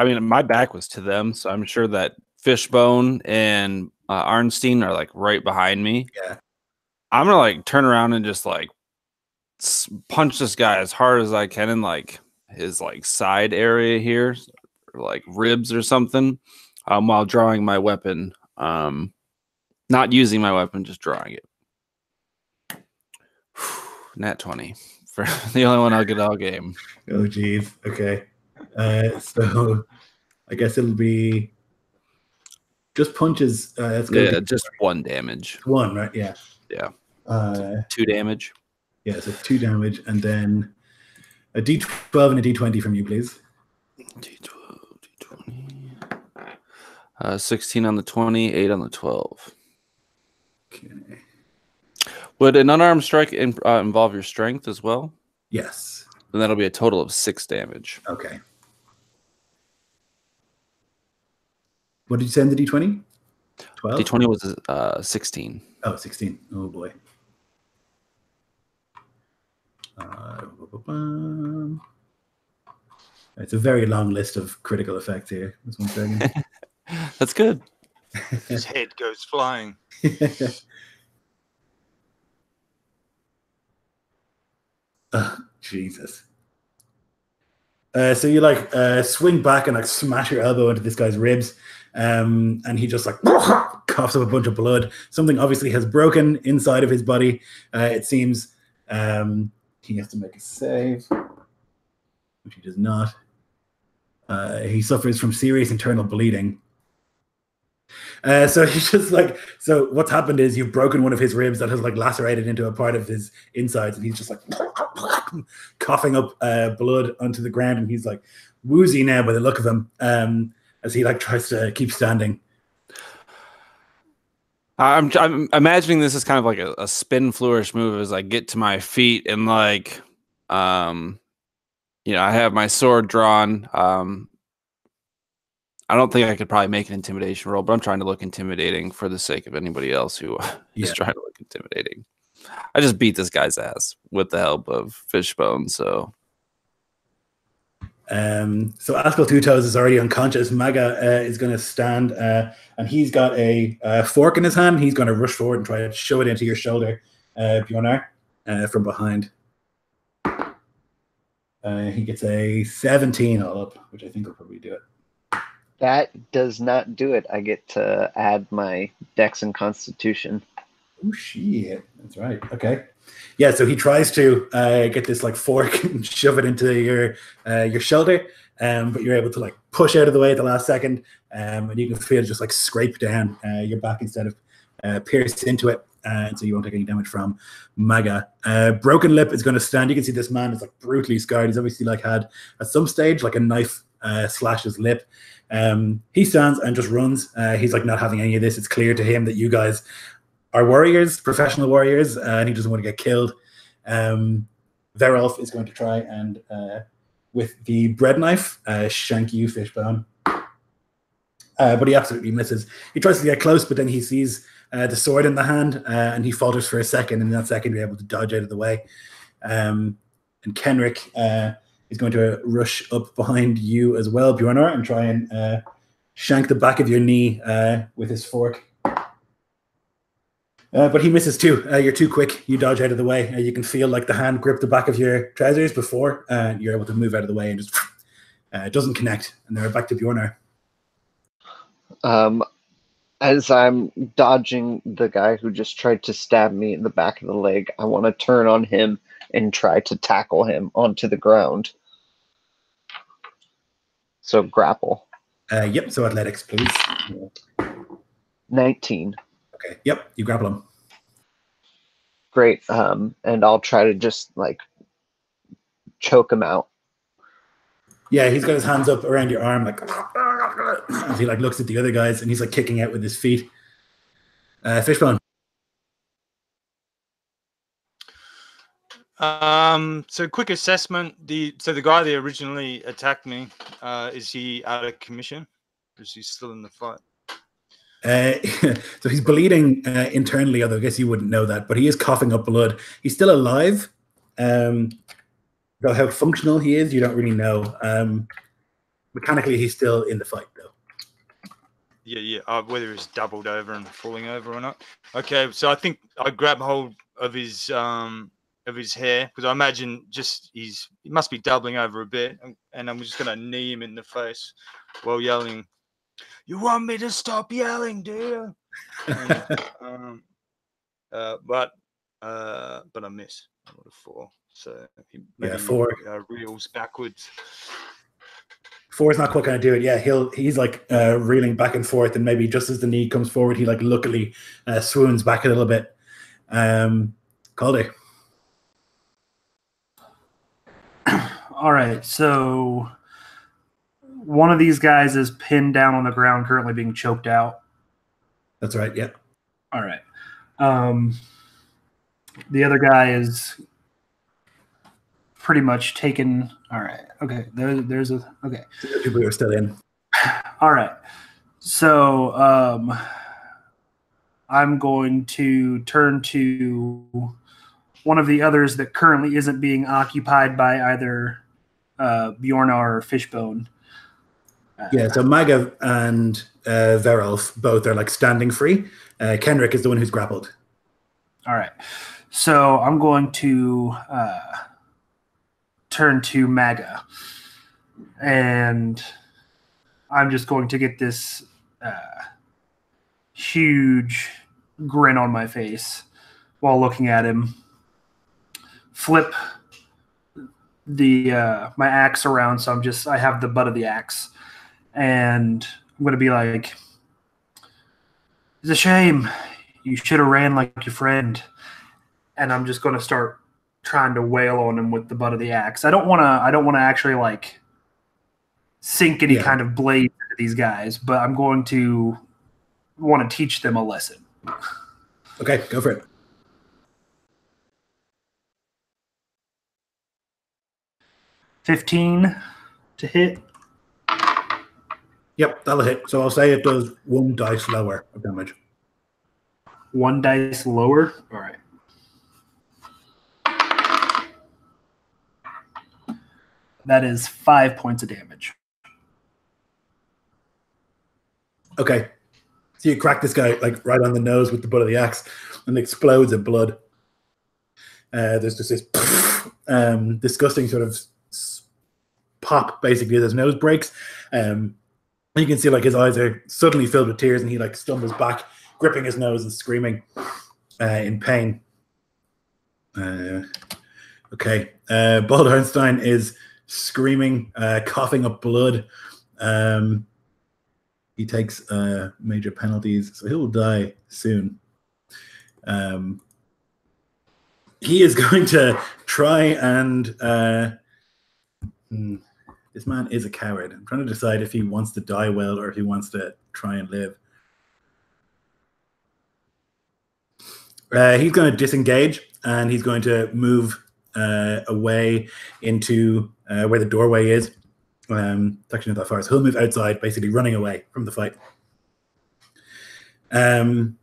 mean, my back was to them, so I'm sure that Fishbone and Arnstein are like right behind me. Yeah. I'm gonna like turn around and just like punch this guy as hard as I can in like his like side area here, or like ribs or something, while drawing my weapon. Not using my weapon, just drawing it. Nat 20 for the only one I'll get all game. Oh geez. Okay. So I guess it'll be just punches. That's Yeah, just 1 damage. 1, right? Yeah. Yeah. 2 damage. Yeah, so 2 damage, and then a D12 and a D20 from you, please. D12, D20. 16 on the 20, 8 on the 12. Okay. Would an unarmed strike involve your strength as well? Yes. Then that'll be a total of 6 damage. Okay. What did you say in the D20? 12? D20 was 16. Oh, 16. Oh, boy. It's a very long list of critical effects here. Just 1 second. That's good. His head goes flying. Oh, Jesus. So you like swing back and like smash your elbow into this guy's ribs, and he just like coughs up a bunch of blood. Something obviously has broken inside of his body. It seems he has to make a save, which he does not. He suffers from serious internal bleeding. So he's just like, so what's happened is you've broken one of his ribs that has like lacerated into a part of his insides, and he's just like coughing up blood onto the ground, and he's like woozy now by the look of him, as he like tries to keep standing. I'm imagining this is kind of like a spin flourish move as I get to my feet and like, you know, I have my sword drawn. I don't think I could probably make an intimidation roll, but I'm trying to look intimidating for the sake of anybody else who is trying to look intimidating. I just beat this guy's ass with the help of Fishbone, so. So Askell Two Toes is already unconscious. Maga is going to stand, and he's got a fork in his hand. He's going to rush forward and try to shove it into your shoulder, Bjornar, from behind. He gets a 17 all up, which I think will probably do it. That does not do it. I get to add my Dex and Constitution. Oh shit! That's right. Okay. Yeah. So he tries to get this like fork and shove it into your shoulder, but you're able to like push out of the way at the last second, and you can feel it just like scrape down your back instead of pierce into it, and so you won't take any damage from Maga. Broken Lip is going to stand. You can see this man is like brutally scarred. He's obviously like had at some stage like a knife slash his lip. He stands and just runs. He's like not having any of this. It's clear to him that you guys are warriors, professional warriors, and he doesn't want to get killed. Verolf is going to try and with the bread knife shank you, Fishbone, but he absolutely misses. He tries to get close, but then he sees the sword in the hand, and he falters for a second. And in that second, you're able to dodge out of the way. And Kenrick is going to rush up behind you as well, Bjornar, and try and shank the back of your knee with his fork. But he misses too. You're too quick. You dodge out of the way. You can feel like the hand grip the back of your trousers before you're able to move out of the way and just doesn't connect. And they're back to Bjornar. As I'm dodging the guy who just tried to stab me in the back of the leg, I want to turn on him and try to tackle him onto the ground. So grapple. Yep, so athletics, please. 19. Okay, yep, you grapple him. Great. And I'll try to just like choke him out. Yeah, he's got his hands up around your arm, like as he like looks at the other guys, and he's like kicking out with his feet. Fishbone. So quick assessment. The guy that originally attacked me, is he out of commission? Or is he still in the fight? So he's bleeding internally, although I guess you wouldn't know that, but he is coughing up blood. He's still alive. Though how functional he is, you don't really know. Mechanically, he's still in the fight, though. Yeah. Whether he's doubled over and falling over or not. Okay, so I think I grab hold of his hair, because I imagine he must be doubling over a bit, and I'm just gonna knee him in the face while yelling, "You want me to stop yelling, do you?" But I miss. I got a 4, so he maybe 4 reels backwards. 4 is not quite going to do it. Yeah, he's like reeling back and forth, and maybe just as the knee comes forward, he like luckily swoons back a little bit. Calder. All right, so one of these guys is pinned down on the ground, currently being choked out. That's right. Yeah. All right. The other guy is pretty much taken. All right. Okay. There's a. Okay. The people are still in. All right. So I'm going to turn to one of the others that currently isn't being occupied by either Bjornar or Fishbone. Yeah, so Maga and Verolf both are like standing free. Kenrick is the one who's grappled. All right. So I'm going to turn to Maga. And I'm just going to get this huge grin on my face while looking at him. Flip the my axe around, so I have the butt of the axe. And I'm going to be like, it's a shame. You should have ran like your friend. And I'm just going to start trying to wail on him with the butt of the axe. I don't want to actually like sink any kind of blade into these guys, but I'm going to want to teach them a lesson. Okay, go for it. $15 to hit. Yep, that'll hit. So I'll say it does 1 dice lower of damage. 1 dice lower? All right. That is 5 points of damage. Okay. So you crack this guy like right on the nose with the butt of the axe and it explodes in blood. There's just this disgusting sort of pop basically as his nose breaks. You can see like his eyes are suddenly filled with tears and he like stumbles back, gripping his nose and screaming in pain. Okay. Baldhornstein is screaming, coughing up blood. He takes major penalties, so he will die soon. He is going to try and... this man is a coward. I'm trying to decide if he wants to die well or if he wants to try and live. He's going to disengage and he's going to move away into where the doorway is. It's actually not that far. So he'll move outside, basically running away from the fight. Skaghamarr.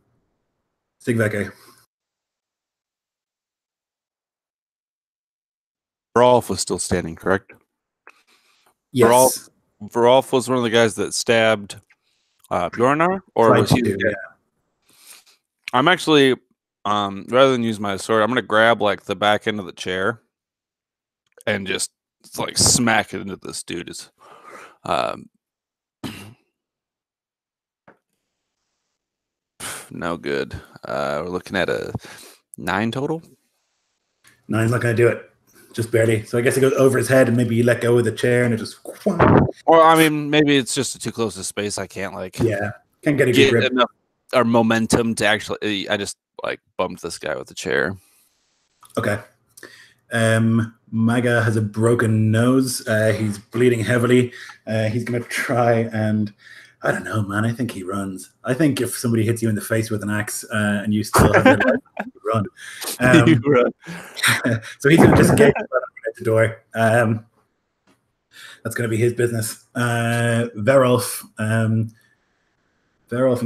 Verolf was still standing, correct? Yes. Verolf was one of the guys that stabbed Bjornar, or was he? Yeah. I'm actually, rather than use my sword, I'm going to grab like the back end of the chair and just like smack it into this dude's. No good. We're looking at a 9 total. 9's not going to do it. Just barely. So I guess it goes over his head and maybe you let go of the chair and it just... Or, I mean, maybe it's just too close to space. I can't like... Yeah. Can't get a good grip. Enough or momentum to actually... I just like bumped this guy with the chair. Okay. Maga has a broken nose. He's bleeding heavily. He's going to try and... I don't know, man. I think he runs. I think if somebody hits you in the face with an axe and you still have your life, you run. You run. So he's going to disengage at the door. That's going to be his business. Verolf and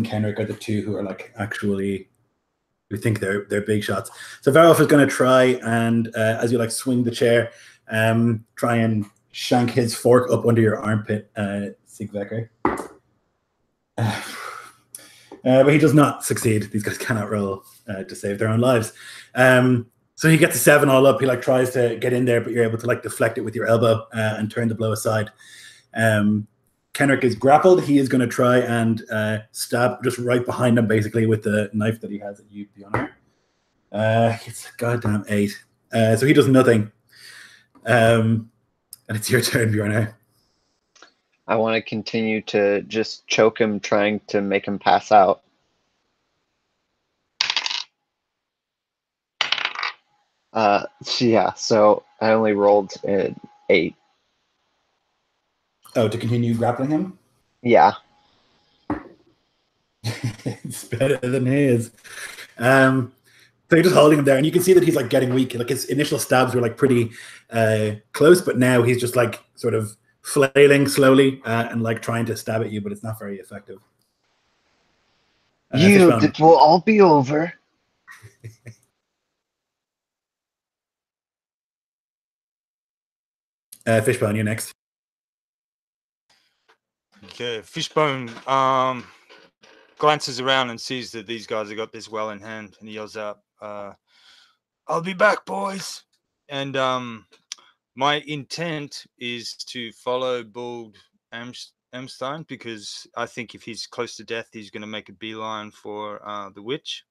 Kenrick are the two who are like actually who think they're big shots. So Verolf is going to try and as you like swing the chair, try and shank his fork up under your armpit, Skaghamarr. But he does not succeed. These guys cannot roll to save their own lives. So he gets a 7 all up. He like tries to get in there, but you're able to like deflect it with your elbow and turn the blow aside. Kenrick is grappled. He is going to try and stab just right behind him, basically with the knife that he has at you, Bjornar. It's a goddamn 8. So he does nothing. And it's your turn, Bjornar. I want to continue to just choke him, trying to make him pass out. Yeah, so I only rolled an 8. Oh, to continue grappling him? Yeah. It's better than his. So you're just holding him there, and you can see that he's like getting weak. Like his initial stabs were like pretty close, but now he's just like sort of flailing slowly and like trying to stab at you, but it's not very effective. Yield, Fishbone, it will all be over. Fishbone, you next. Okay, Fishbone glances around and sees that these guys have got this well in hand, and he yells out, "I'll be back, boys!" And my intent is to follow Bald Amstein, because I think if he's close to death, he's going to make a beeline for the witch,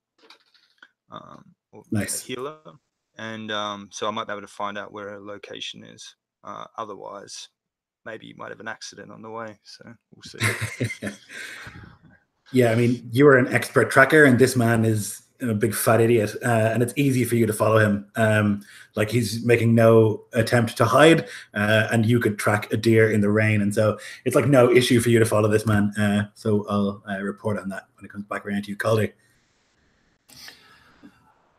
or Nice. a healer, and so I might be able to find out where her location is. Otherwise, maybe you might have an accident on the way, so we'll see. Yeah, I mean, you are an expert tracker, and this man is a big fat idiot, and it's easy for you to follow him. Like, he's making no attempt to hide, and you could track a deer in the rain, and so it's like no issue for you to follow this man. So I'll report on that when it comes back around to you, Calder.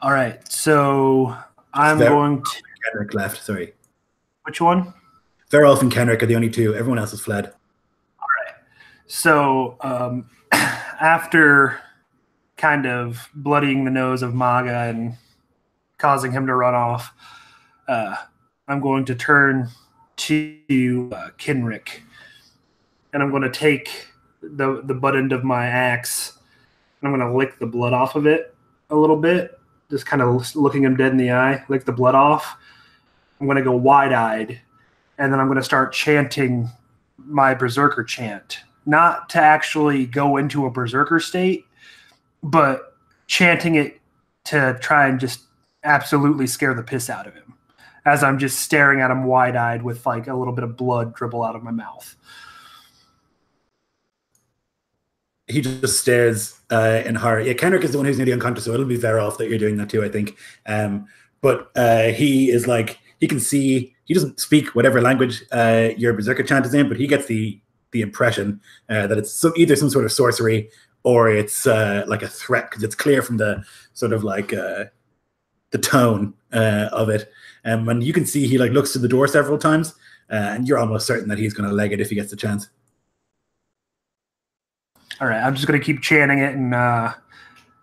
All right, so I'm going to... Kenrick left, sorry. Which one? Verolf and Kenrick are the only two. Everyone else has fled. All right. So after kind of bloodying the nose of Maga and causing him to run off, I'm going to turn to Kenrick, and I'm going to take the butt end of my axe, and I'm going to lick the blood off of it a little bit, just kind of looking him dead in the eye, lick the blood off. I'm going to go wide-eyed, and then I'm going to start chanting my berserker chant. Not to actually go into a berserker state, but chanting it to try and just absolutely scare the piss out of him as I'm just staring at him wide-eyed with like a little bit of blood dribble out of my mouth. He just stares in horror. Yeah, Kenrick is the one who's nearly unconscious, so it'll be Verolf that you're doing that too, I think. But he is like, he can see, he doesn't speak whatever language your berserker chant is in, but he gets the impression that it's either some sort of sorcery or it's like a threat, because it's clear from the sort of like the tone of it. And you can see he like looks to the door several times, and you're almost certain that he's going to leg it if he gets the chance. All right, I'm just going to keep chanting it, and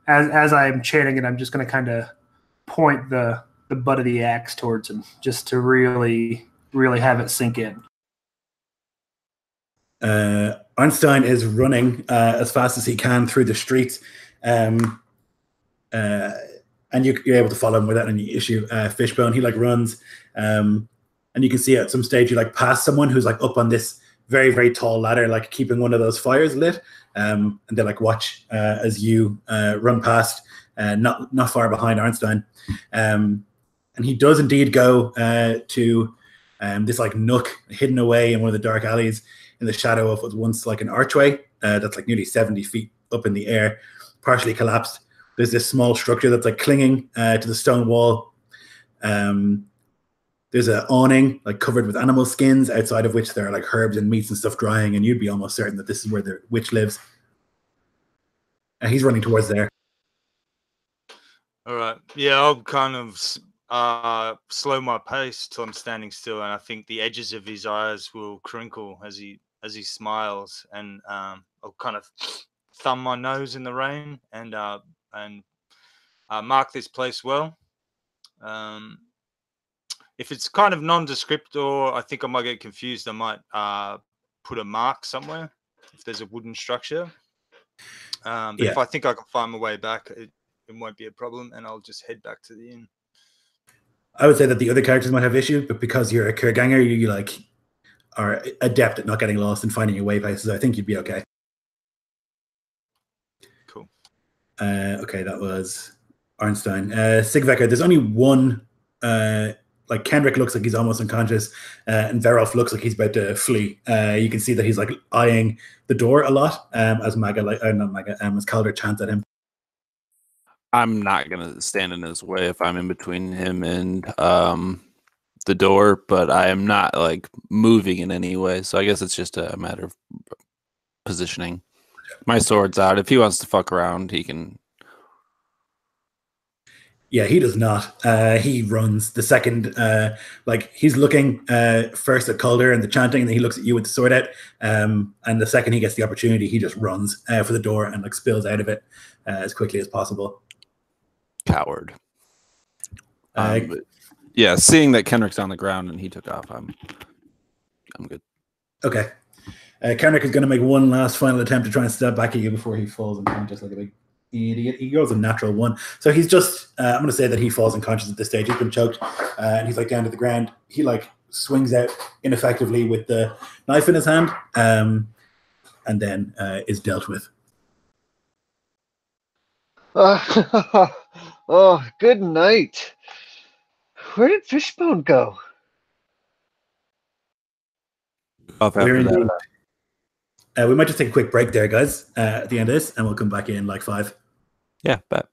as I'm chanting it, I'm just going to kind of point the butt of the axe towards him, just to really, really have it sink in. Einstein is running as fast as he can through the streets, and you're able to follow him without any issue. Fishbone, he like runs, and you can see at some stage you like pass someone who's like up on this very, very tall ladder, like keeping one of those fires lit, and they like watch as you run past, not far behind Einstein, and he does indeed go to this like nook hidden away in one of the dark alleys in the shadow of what was once like an archway that's like nearly 70 feet up in the air, partially collapsed. There's this small structure that's like clinging to the stone wall. There's an awning like covered with animal skins, outside of which there are like herbs and meats and stuff drying, and you'd be almost certain that this is where the witch lives. And he's running towards there. All right. Yeah, I'll kind of slow my pace till I'm standing still, and I think the edges of his eyes will crinkle as he smiles, and I'll kind of thumb my nose in the rain and mark this place well. If it's kind of nondescript, or I think I might get confused, I might put a mark somewhere if there's a wooden structure. But if I think I can find my way back, it won't be a problem, and I'll just head back to the inn. I would say that the other characters might have issue, but because you're a Kurganger, you like are adept at not getting lost and finding your way places. I think you'd be okay. Cool. Okay, that was Arnstein. Skaghamarr, there's only one. Like Kendrick looks like he's almost unconscious, and Verolf looks like he's about to flee. You can see that he's like eyeing the door a lot as as Calder chants at him. I'm not gonna stand in his way if I'm in between him and the door, but I am not like moving in any way. So I guess it's just a matter of positioning. My sword's out. If he wants to fuck around, he can. Yeah, he does not. He runs the second, like he's looking first at Calder and the chanting, and then he looks at you with the sword out. And the second he gets the opportunity, he just runs for the door and like spills out of it as quickly as possible. Coward. Uh, But yeah, seeing that Kenrick's on the ground and he took off, I'm good. Okay. Kenrick is going to make one last final attempt to try and stab back at you before he falls unconscious like a big idiot. He goes a natural 1. So he's just, I'm going to say that he falls unconscious at this stage. He's been choked and he's like down to the ground. He like swings out ineffectively with the knife in his hand and then is dealt with. Oh, good night. Where did Fishbone go? Up We're after indeed. that. We might just take a quick break there, guys, at the end of this, and we'll come back in like 5. Yeah, bet.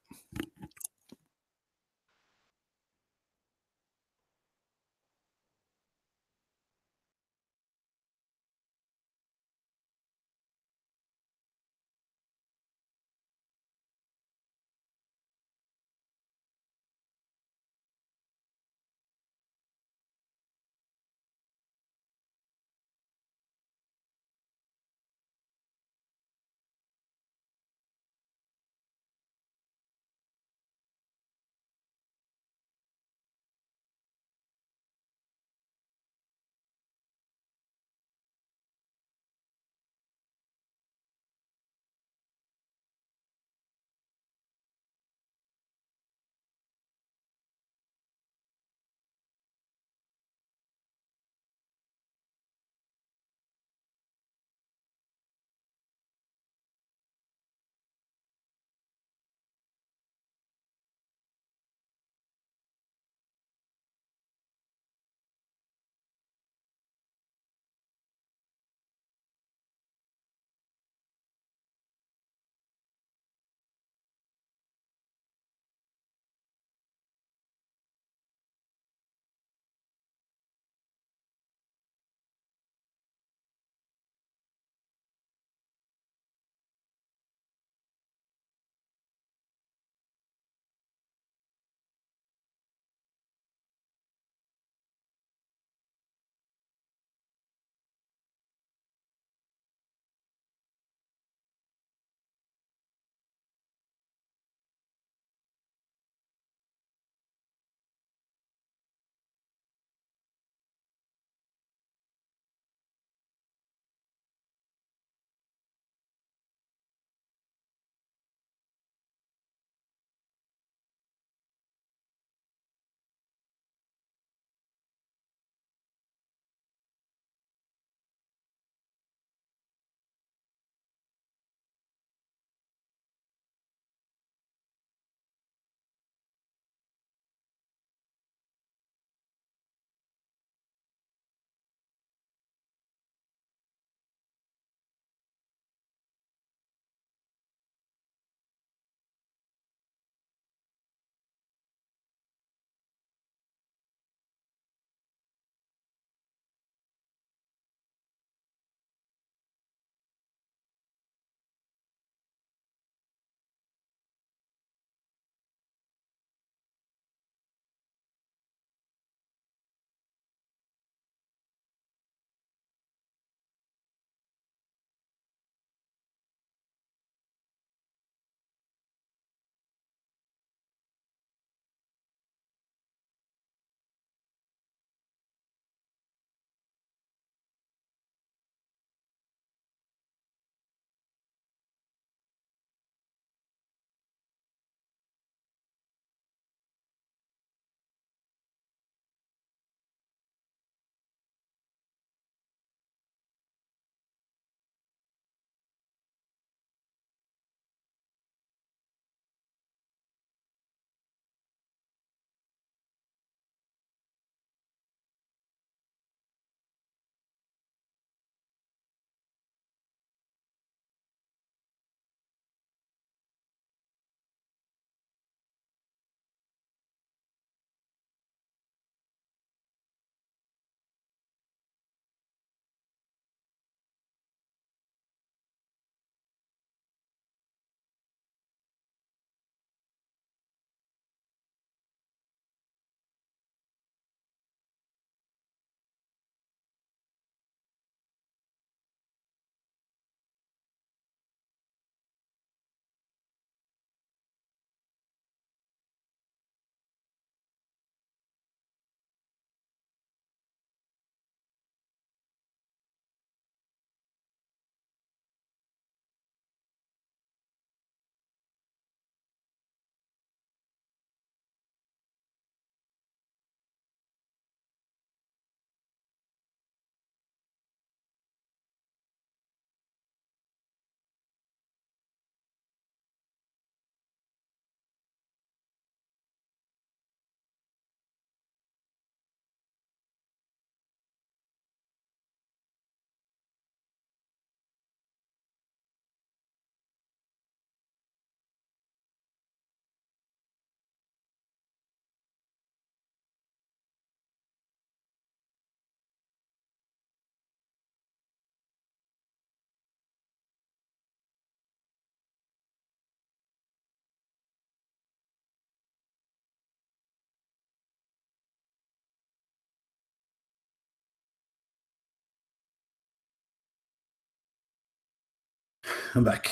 I'm back.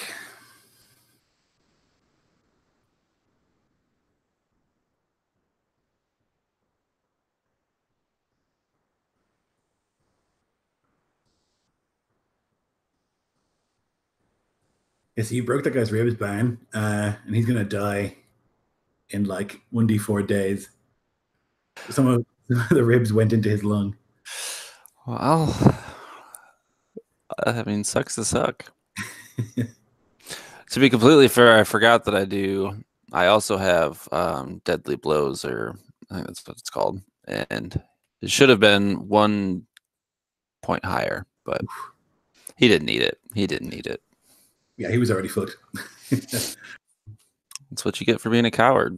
Yeah, so you broke that guy's ribs, Baron, and he's gonna die in like 1d4 days. Some of the ribs went into his lung. Well, I mean, sucks to suck. To be completely fair, I forgot that I also have deadly blows, or I think that's what it's called, and it should have been 1 point higher, but he didn't need it. He didn't need it. Yeah, he was already fucked. That's what you get for being a coward.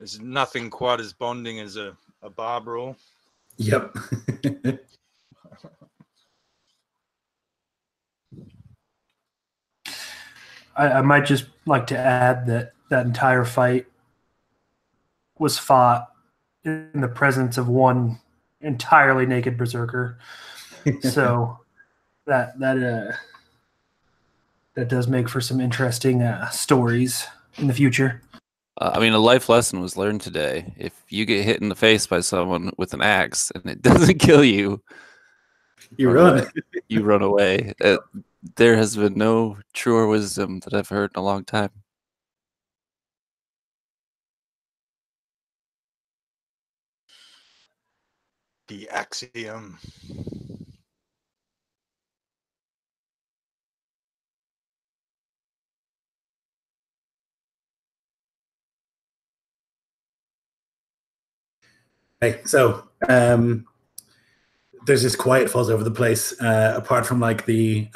There's nothing quite as bonding as a bar brawl. Yep. I might just like to add that that entire fight was fought in the presence of one entirely naked berserker. So that does make for some interesting stories in the future. I mean, a life lesson was learned today. If you get hit in the face by someone with an axe and it doesn't kill you, You run. You run away. There has been no truer wisdom that I've heard in a long time. The axiom. Hey, so there's this quiet falls over the place, apart from like the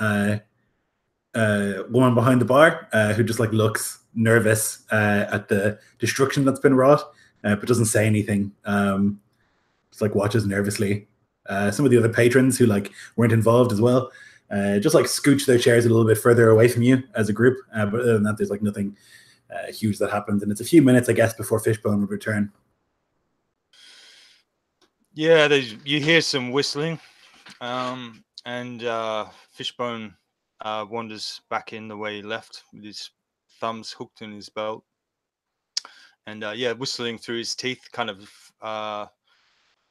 woman behind the bar who just like looks nervous at the destruction that's been wrought, but doesn't say anything. Just like watches nervously. Some of the other patrons who like weren't involved as well, just like scooch their chairs a little bit further away from you as a group. But other than that, there's like nothing huge that happens, and it's a few minutes, I guess, before Fishbone would return. Yeah, you hear some whistling, and Fishbone wanders back in the way he left with his thumbs hooked in his belt, and yeah, whistling through his teeth, kind of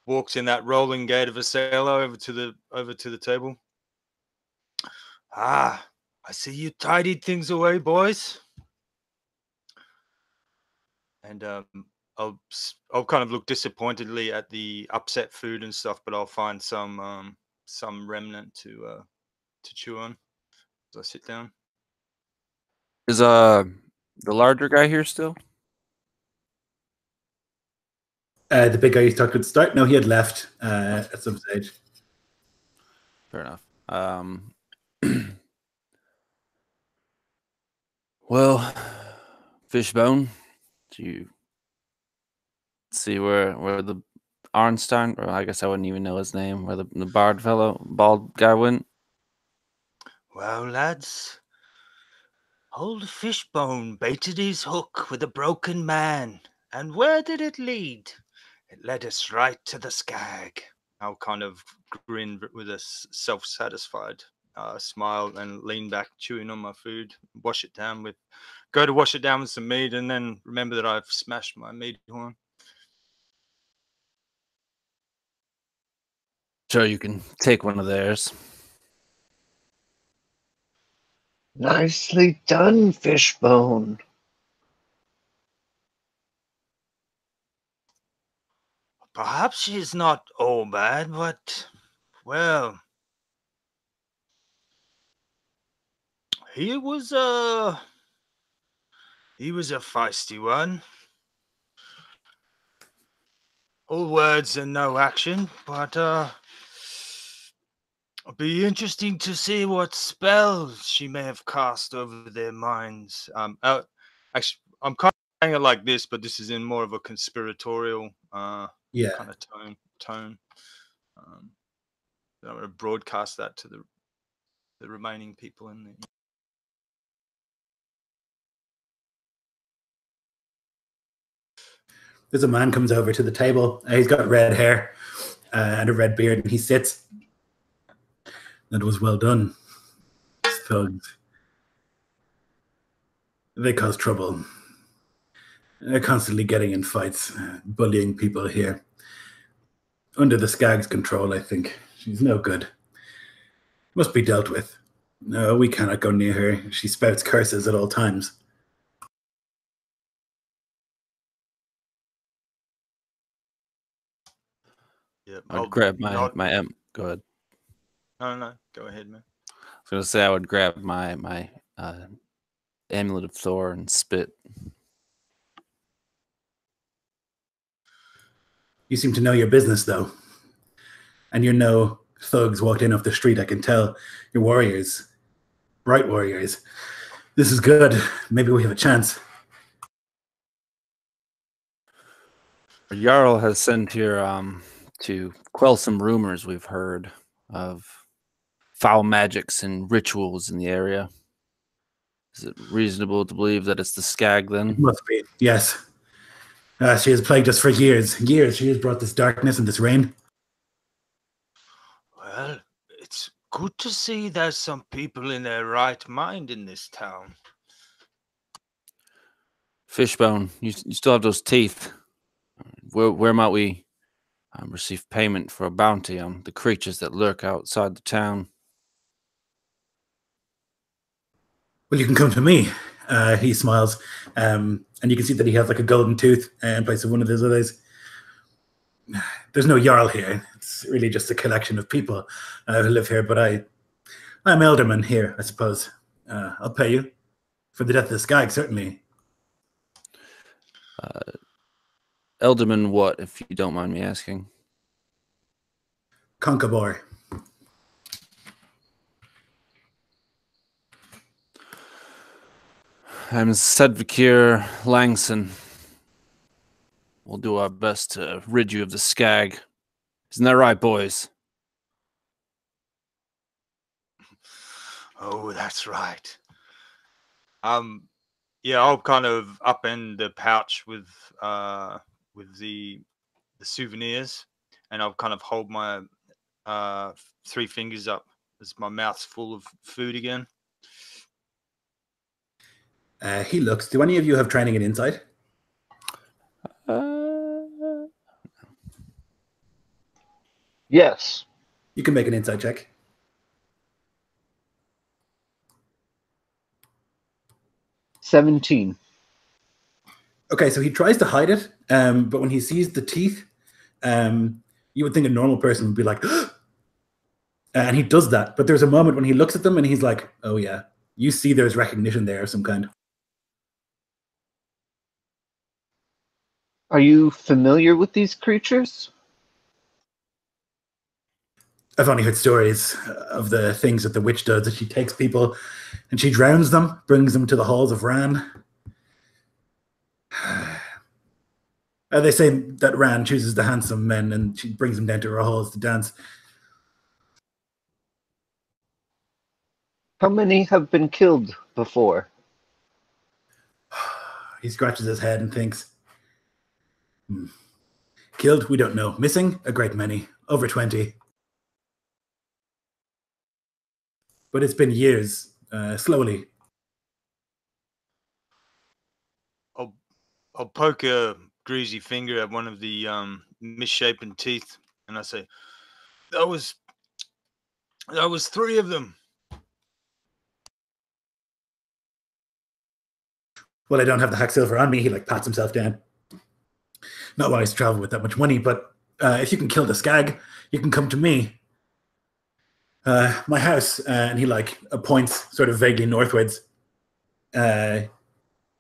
walks in that rolling gait of a sailor over to the table. Ah, I see you tidied things away, boys. And I'll kind of look disappointedly at the upset food and stuff, but I'll find some remnant to chew on as I sit down. Is the larger guy here still? The big guy you talked at the start? No, he had left at some stage. Fair enough. Well, Fishbone, do you see where the Arnstein, or I guess I wouldn't even know his name, where the bald guy went? Well, lads, old Fishbone baited his hook with a broken man, and where did it lead? It led us right to the Skag. I'll kind of grin with a self-satisfied smile and lean back, chewing on my food. Go to wash it down with some meat, and then remember that I've smashed my meat horn. Sure, you can take one of theirs. Nicely done, Fishbone. Perhaps she's not all bad, but, well, he was a feisty one. All words and no action, but it'll be interesting to see what spells she may have cast over their minds. Actually, I'm kind of saying it like this, but this is in more of a conspiratorial Yeah. kind of tone. I'm going to broadcast that to the remaining people in the. There's a man comes over to the table. He's got red hair and a red beard, and he sits. That was well done. Thugs. They cause trouble. They're constantly getting in fights, bullying people here. Under the Skag's control, I think. She's no good. Must be dealt with. No, we cannot go near her. She spouts curses at all times. Yep. I'd grab my Go ahead. No. Go ahead, man. I was gonna say I would grab my amulet of Thor and spit. You seem to know your business, though. And you're no thugs walked in off the street, I can tell. You're warriors. Bright warriors. This is good. Maybe we have a chance. Jarl has sent here to quell some rumors we've heard of foul magics and rituals in the area. Is it reasonable to believe that it's the Skag then? It must be, yes. She has plagued us for years. Years. She has brought this darkness and this rain. Well, it's good to see there's some people in their right mind in this town. Fishbone, you still have those teeth. Where might we receive payment for a bounty on the creatures that lurk outside the town? Well, you can come to me. He smiles. And you can see that he has like a golden tooth in place of one of his others. There's no Jarl here. It's really just a collection of people who live here. But I'm Alderman here, I suppose. I'll pay you for the death of the Skag, certainly. Alderman what, if you don't mind me asking? Concabar. I'm Snjallrverkr Langson. We'll do our best to rid you of the Skag. Isn't that right, boys? Oh, that's right. Yeah, I'll kind of upend the pouch with the souvenirs, and I'll kind of hold my 3 fingers up as my mouth's full of food again. He looks. Do any of you have training in insight? Yes. You can make an insight check. $17. Okay, so he tries to hide it, but when he sees the teeth, you would think a normal person would be like, and he does that. But there's a moment when he looks at them and he's like, oh yeah, you see there's recognition there of some kind. Are you familiar with these creatures? I've only heard stories of the things that the witch does, that she takes people and she drowns them, brings them to the halls of Ran. They say that Ran chooses the handsome men and she brings them down to her halls to dance. How many have been killed before? He scratches his head and thinks, Killed? We don't know. Missing? A great many. Over 20. But it's been years, slowly. I'll poke a greasy finger at one of the misshapen teeth, and I say, that was 3 of them. Well, I don't have the hack silver on me. He like pats himself down. Not wise to travel with that much money, but if you can kill the Skag, you can come to me. My house, and he like points sort of vaguely northwards,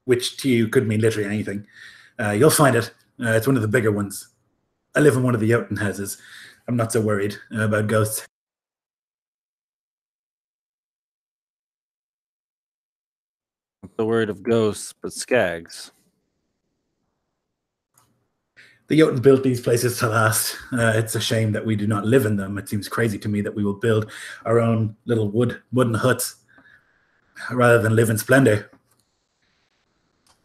which to you could mean literally anything. You'll find it. It's one of the bigger ones. I live in one of the Jotun houses. I'm not so worried about ghosts. Not so worried of ghosts, but Skags. The Jotun built these places to last. It's a shame that we do not live in them. It seems crazy to me that we will build our own little wooden huts rather than live in splendor.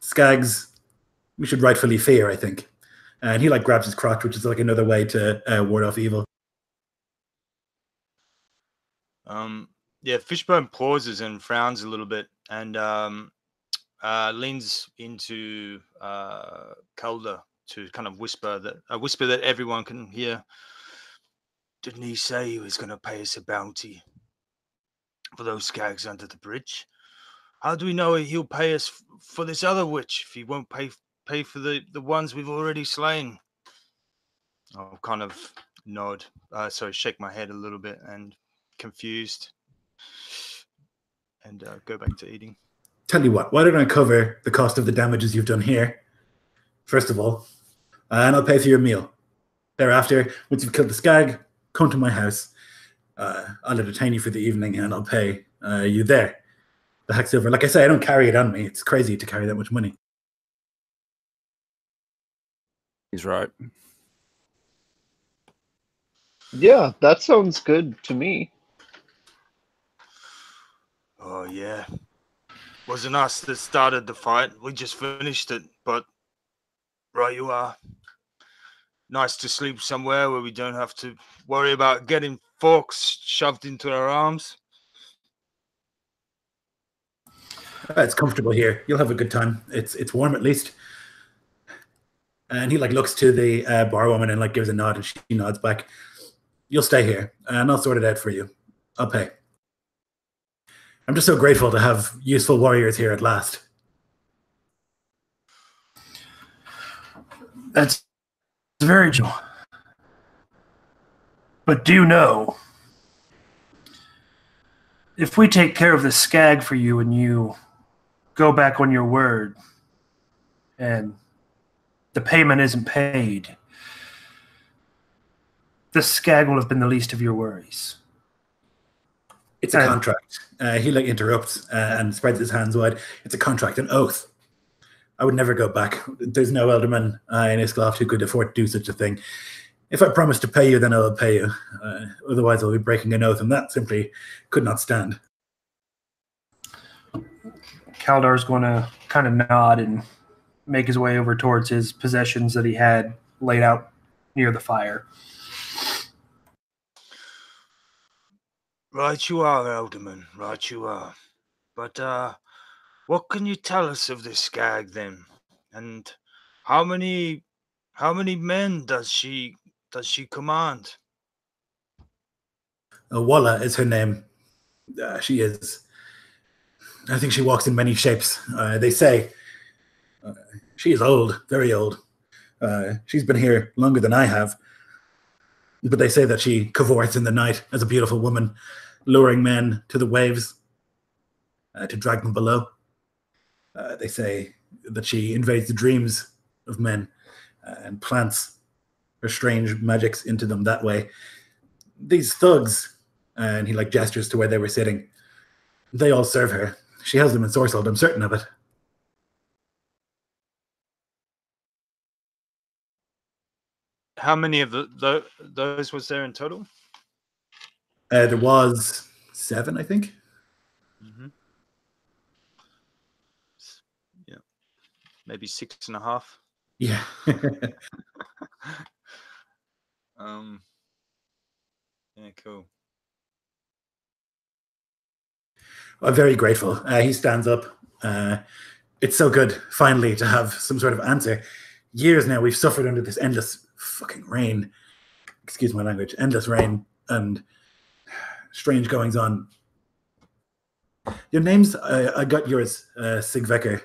Skags, we should rightfully fear, I think. And he like grabs his crotch, which is like another way to ward off evil. Yeah, Fishbone pauses and frowns a little bit and leans into Calder to kind of whisper that everyone can hear. Didn't he say he was going to pay us a bounty for those skags under the bridge? How do we know he'll pay us for this other witch if he won't pay for the ones we've already slain? I'll kind of nod, shake my head a little bit and confused, and go back to eating. Tell you what, why don't I cover the cost of the damages you've done here, first of all, and I'll pay for your meal. Thereafter, once you've killed the skag, come to my house. I'll entertain you for the evening, and I'll pay you there. The hack silver. Like I say, I don't carry it on me. It's crazy to carry that much money. He's right. Yeah, that sounds good to me. Oh, yeah. Wasn't us that started the fight. We just finished it, but right you are. Nice to sleep somewhere where we don't have to worry about getting forks shoved into our arms. It's comfortable here. You'll have a good time. It's warm at least. And he like looks to the bar woman and like gives a nod, and she nods back. You'll stay here, and I'll sort it out for you. I'll pay. I'm just so grateful to have useful warriors here at last. That's very true. But do know, if we take care of the skag for you and you go back on your word and the payment isn't paid, the skag will have been the least of your worries. It's a contract. He like interrupts and spreads his hands wide. It's a contract, an oath. I would never go back. There's no elderman in Iskaloft who could afford to do such a thing. If I promise to pay you, then I will pay you. Otherwise, I'll be breaking an oath, and that simply could not stand. Kaldar's going to kind of nod and make his way over towards his possessions that he had laid out near the fire. Right you are, Alderman. Right you are. But what can you tell us of this skag then? And how many men does she command? Walla is her name. She is. I think she walks in many shapes. They say she is old, very old. She's been here longer than I have. But they say that she cavorts in the night as a beautiful woman, luring men to the waves to drag them below. They say that she invades the dreams of men and plants her strange magics into them that way. These thugs, and he like gestures to where they were sitting, they all serve her. She has them ensorcelled, I'm certain of it. How many of those was there in total? There was 7, I think. Mm-hmm. Yeah, maybe 6.5. Yeah. Yeah, cool. I'm very grateful. He stands up. It's so good, finally, to have some sort of answer. Years now, we've suffered under this endless fucking rain. Excuse my language. Endless rain and strange goings on. Your name's, I got yours, Snjallrverkr.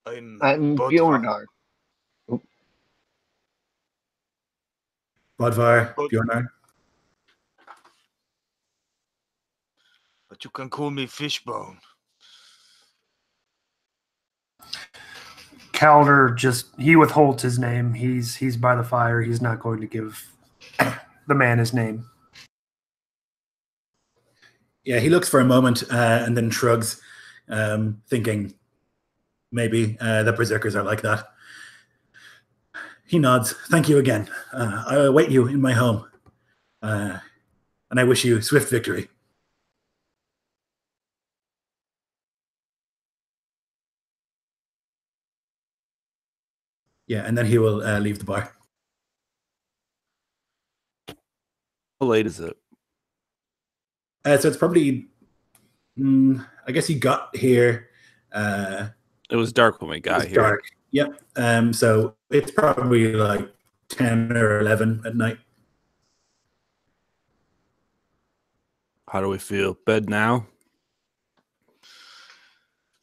I'm Bodvar. Bjornar. Bodvar, Bjornar. But you can call me Fishbone. Calder he withholds his name. He's by the fire. He's not going to give the man his name. Yeah, he looks for a moment and then shrugs, thinking maybe the berserkers are like that. He nods. Thank you again. I await you in my home. And I wish you swift victory. Yeah, and then he will leave the bar. How late is it? So it's probably, I guess you got here. It was dark when we got It's here. dark. Yep. So it's probably like 10 or 11 at night. How do we feel? Bed now?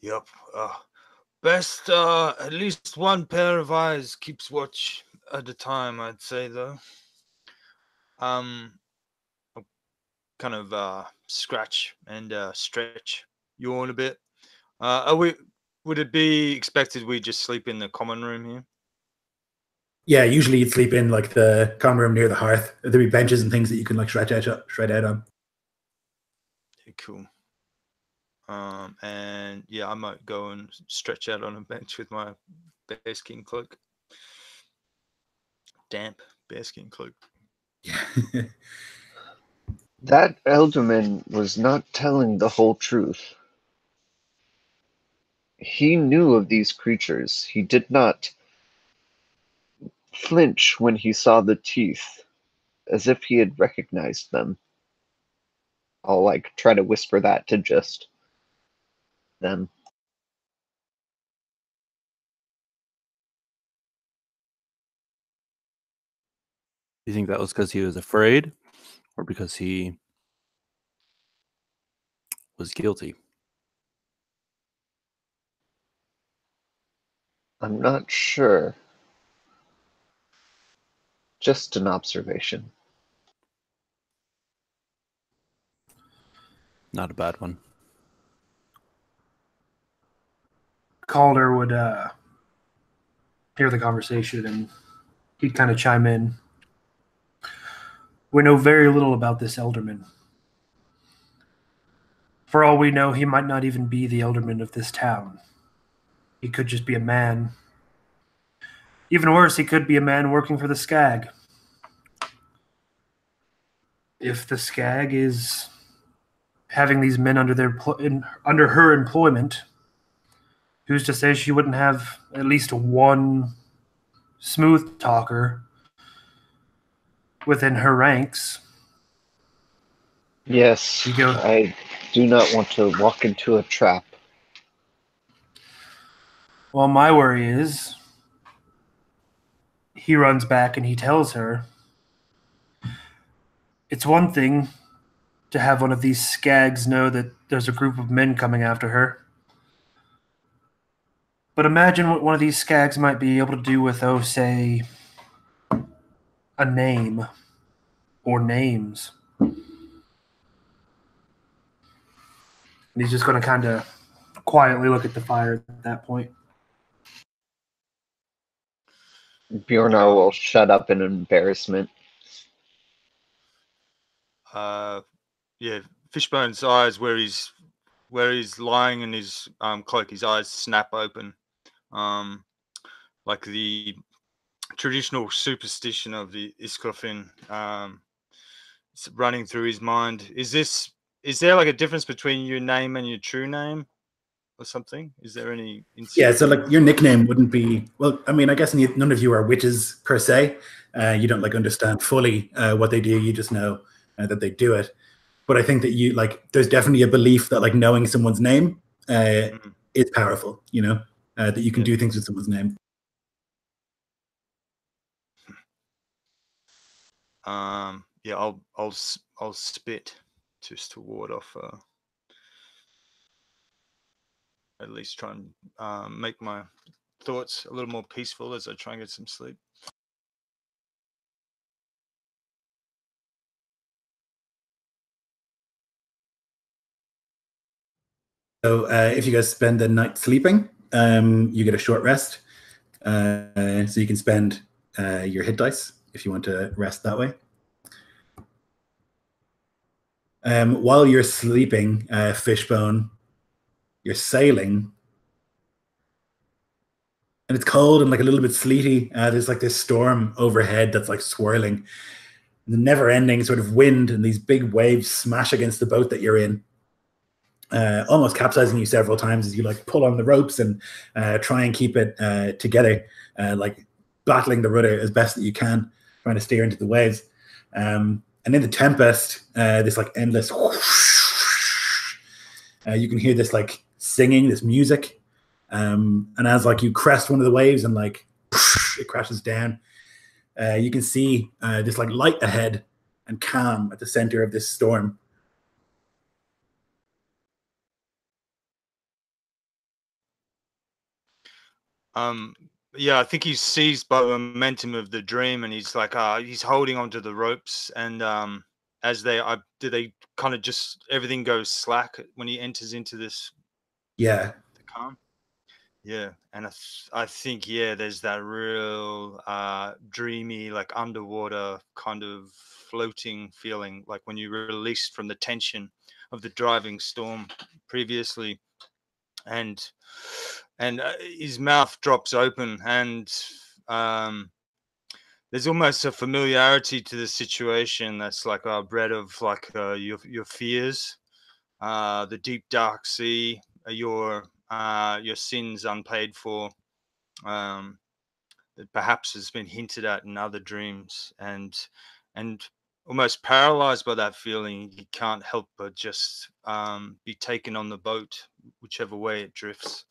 Yep. Best at least one pair of eyes keeps watch at a time, I'd say, though. I'll kind of scratch and stretch, yawn a bit. Would it be expected we just sleep in the common room here? Yeah, usually you'd sleep in like the common room near the hearth. There'd be benches and things that you can like shred out on. Yeah, cool. And yeah, I might go and stretch out on a bench with my bearskin cloak. Damp bearskin cloak. Yeah. That Elderman was not telling the whole truth. He knew of these creatures. He did not flinch when he saw the teeth, as if he had recognized them. I'll like try to whisper that to just them. Do you think that was because he was afraid or because he was guilty? I'm not sure. Just an observation. Not a bad one. Calder would hear the conversation and he'd kind of chime in. We know very little about this Elderman. For all we know, he might not even be the Elderman of this town. He could just be a man. Even worse, he could be a man working for the Skag. If the Skag is having these men under her employment, who's to say she wouldn't have at least one smooth talker within her ranks? Yes, I do not want to walk into a trap. Well, my worry is he runs back and he tells her it's one thing to have one of these skags know that there's a group of men coming after her. But imagine what one of these skags might be able to do with, say, a name or names. And he's just going to kind of quietly look at the fire at that point. Bjornar will shut up in embarrassment. Yeah, Fishbone's eyes, where he's lying in his cloak, his eyes snap open, like the traditional superstition of the Iskofin running through his mind. Is there like a difference between your name and your true name or something? Is there any Yeah, so like your nickname wouldn't be, well, I mean, I guess none of you are witches per se. You don't like understand fully what they do. You just know that they do it. But I think that you like, there's definitely a belief that like knowing someone's name is powerful, you know, that you can do things with someone's name. Yeah, I'll spit just to ward off. At least try and make my thoughts a little more peaceful as I try and get some sleep. So if you guys spend the night sleeping, you get a short rest. So you can spend your hit dice if you want to rest that way. While you're sleeping, Fishbone, you're sailing. And it's cold and like a little bit sleety. There's like this storm overhead that's like swirling. The never-ending sort of wind and these big waves smash against the boat that you're in. Almost capsizing you several times as you like pull on the ropes and try and keep it together. Like battling the rudder as best that you can, trying to steer into the waves. And in the tempest, this like endless whoosh, you can hear this like singing, this music. And as like you crest one of the waves and like it crashes down, you can see this like light ahead and calm at the center of this storm. Yeah, I think he's seized by the momentum of the dream, and he's like, he's holding onto the ropes, and as they kind of just everything goes slack when he enters into this. Yeah, the calm. Yeah, and I think there's that real dreamy, like underwater kind of floating feeling, like when you released from the tension of the driving storm previously, and his mouth drops open, and there's almost a familiarity to the situation that's like bred of like your fears, the deep dark sea, your sins unpaid for, that perhaps has been hinted at in other dreams, and almost paralyzed by that feeling, you can't help but just be taken on the boat, whichever way it drifts,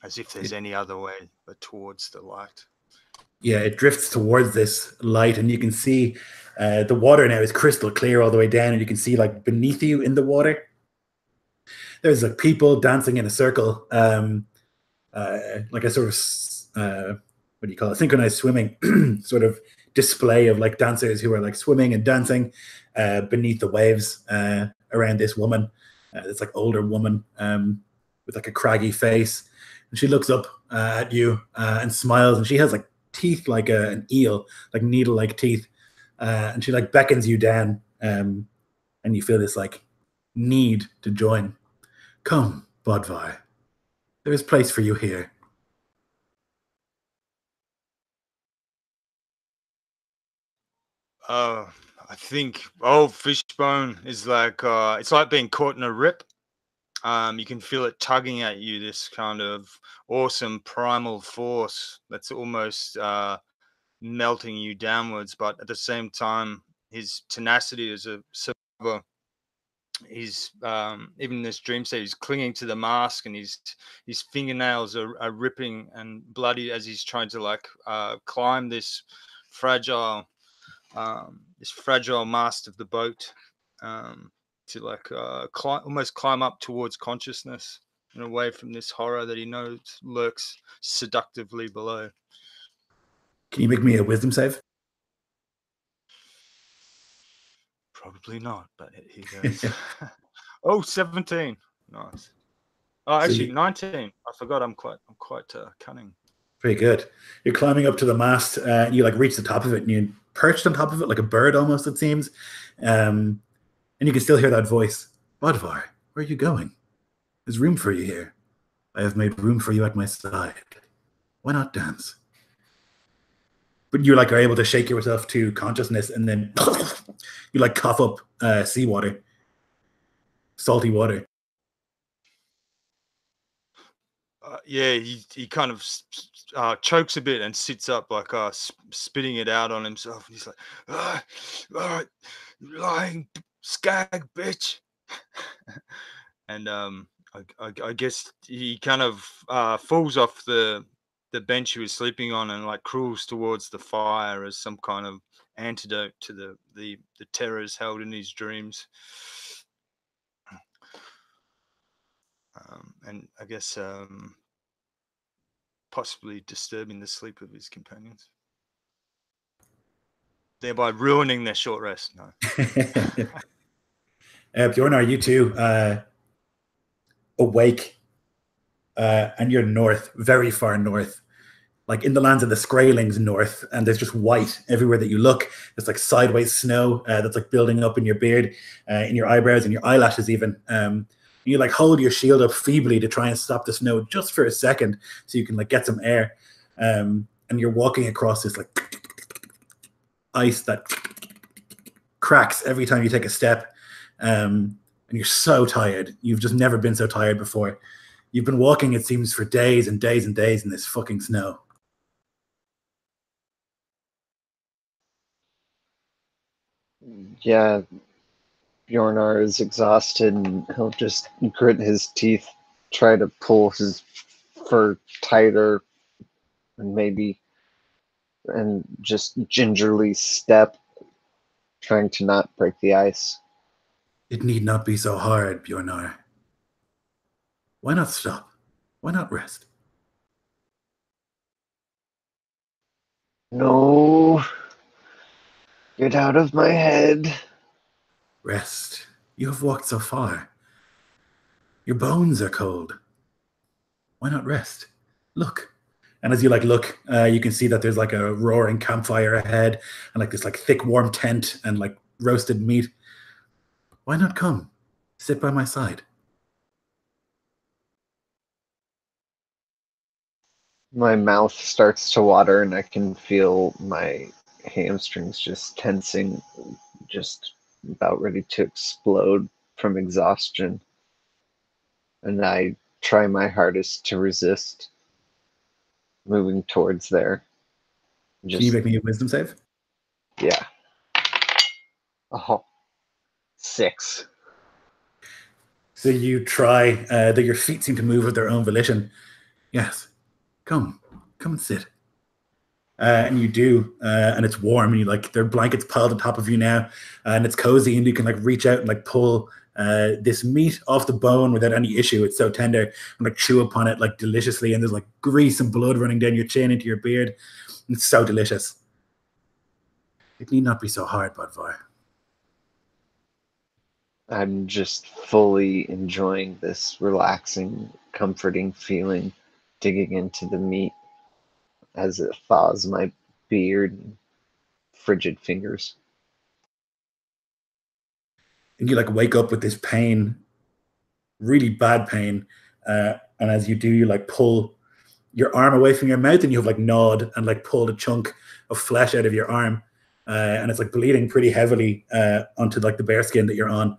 as if there's any other way but towards the light. Yeah, it drifts towards this light, and you can see the water now is crystal clear all the way down, and you can see like beneath you in the water, there's like people dancing in a circle, like a sort of what do you call it? Synchronized swimming sort of display of like dancers who are like swimming and dancing beneath the waves around this woman. It's like older woman with like a craggy face, and she looks up at you and smiles, and she has like teeth like an eel, like needle-like teeth, and she like beckons you down, and you feel this like need to join. Come, Bodvar. There is place for you here. I think old Fishbone is like it's like being caught in a rip. You can feel it tugging at you, this kind of awesome primal force that's almost melting you downwards, but at the same time, his tenacity as a survivor, he's even in this dream state, he's clinging to the mask, and his fingernails are ripping and bloody as he's trying to like climb this fragile mast of the boat, to like almost climb up towards consciousness and away from this horror that he knows lurks seductively below. Can you make me a wisdom save? Probably not, but he goes. Oh, 17. Nice. Oh, actually, 19. I forgot. I'm quite cunning. Very good. You're climbing up to the mast, and you like reach the top of it, and you perched on top of it like a bird almost, it seems. And you can still hear that voice. Bodvar, where are you going? There's room for you here. I have made room for you at my side. Why not dance? But you like are able to shake yourself to consciousness, and then you like cough up seawater, salty water. He kind of chokes a bit and sits up, like spitting it out on himself. And he's like, all right, lying skag bitch. And I guess he kind of falls off the bench he was sleeping on and like crawls towards the fire as some kind of antidote to the terrors held in his dreams. And I guess possibly disturbing the sleep of his companions, thereby ruining their short rest. No. Bjorn, are you two awake? And you're north, very far north, like in the lands of the Skraelings north, and there's just white everywhere that you look. There's like sideways snow that's like building up in your beard, in your eyebrows, and your eyelashes even. You like hold your shield up feebly to try and stop the snow just for a second so you can like get some air. And you're walking across this like ice that cracks every time you take a step. And you're so tired. You've just never been so tired before. You've been walking, it seems, for days and days and days in this fucking snow. Yeah, Bjornar is exhausted and he'll just grit his teeth, try to pull his fur tighter, and just gingerly step, trying to not break the ice. It need not be so hard, Bjornar. Why not stop? Why not rest? No, get out of my head. Rest. You have walked so far. Your bones are cold. Why not rest? Look. And as you look, you can see that there's like a roaring campfire ahead, and like this thick warm tent and like roasted meat. Why not come? Sit by my side. My mouth starts to water and I can feel my hamstrings just tensing, just about ready to explode from exhaustion. And I try my hardest to resist moving towards there. Can you make me a wisdom save? Yeah. Oh, 6. So you try, though your feet seem to move of their own volition. Yes, come and sit. And you do, and it's warm, and there are blankets piled on top of you now, and it's cozy, and you can reach out and pull this meat off the bone without any issue. It's so tender, and chew upon it deliciously, and there's grease and blood running down your chin into your beard. It's so delicious. It need not be so hard, Bodvar. I'm just fully enjoying this relaxing, comforting feeling, digging into the meat as it thaws my beard and frigid fingers. And you wake up with this pain, really bad pain, and as you do, you pull your arm away from your mouth, and you have gnawed and pulled a chunk of flesh out of your arm, and it's bleeding pretty heavily onto the bear skin that you're on,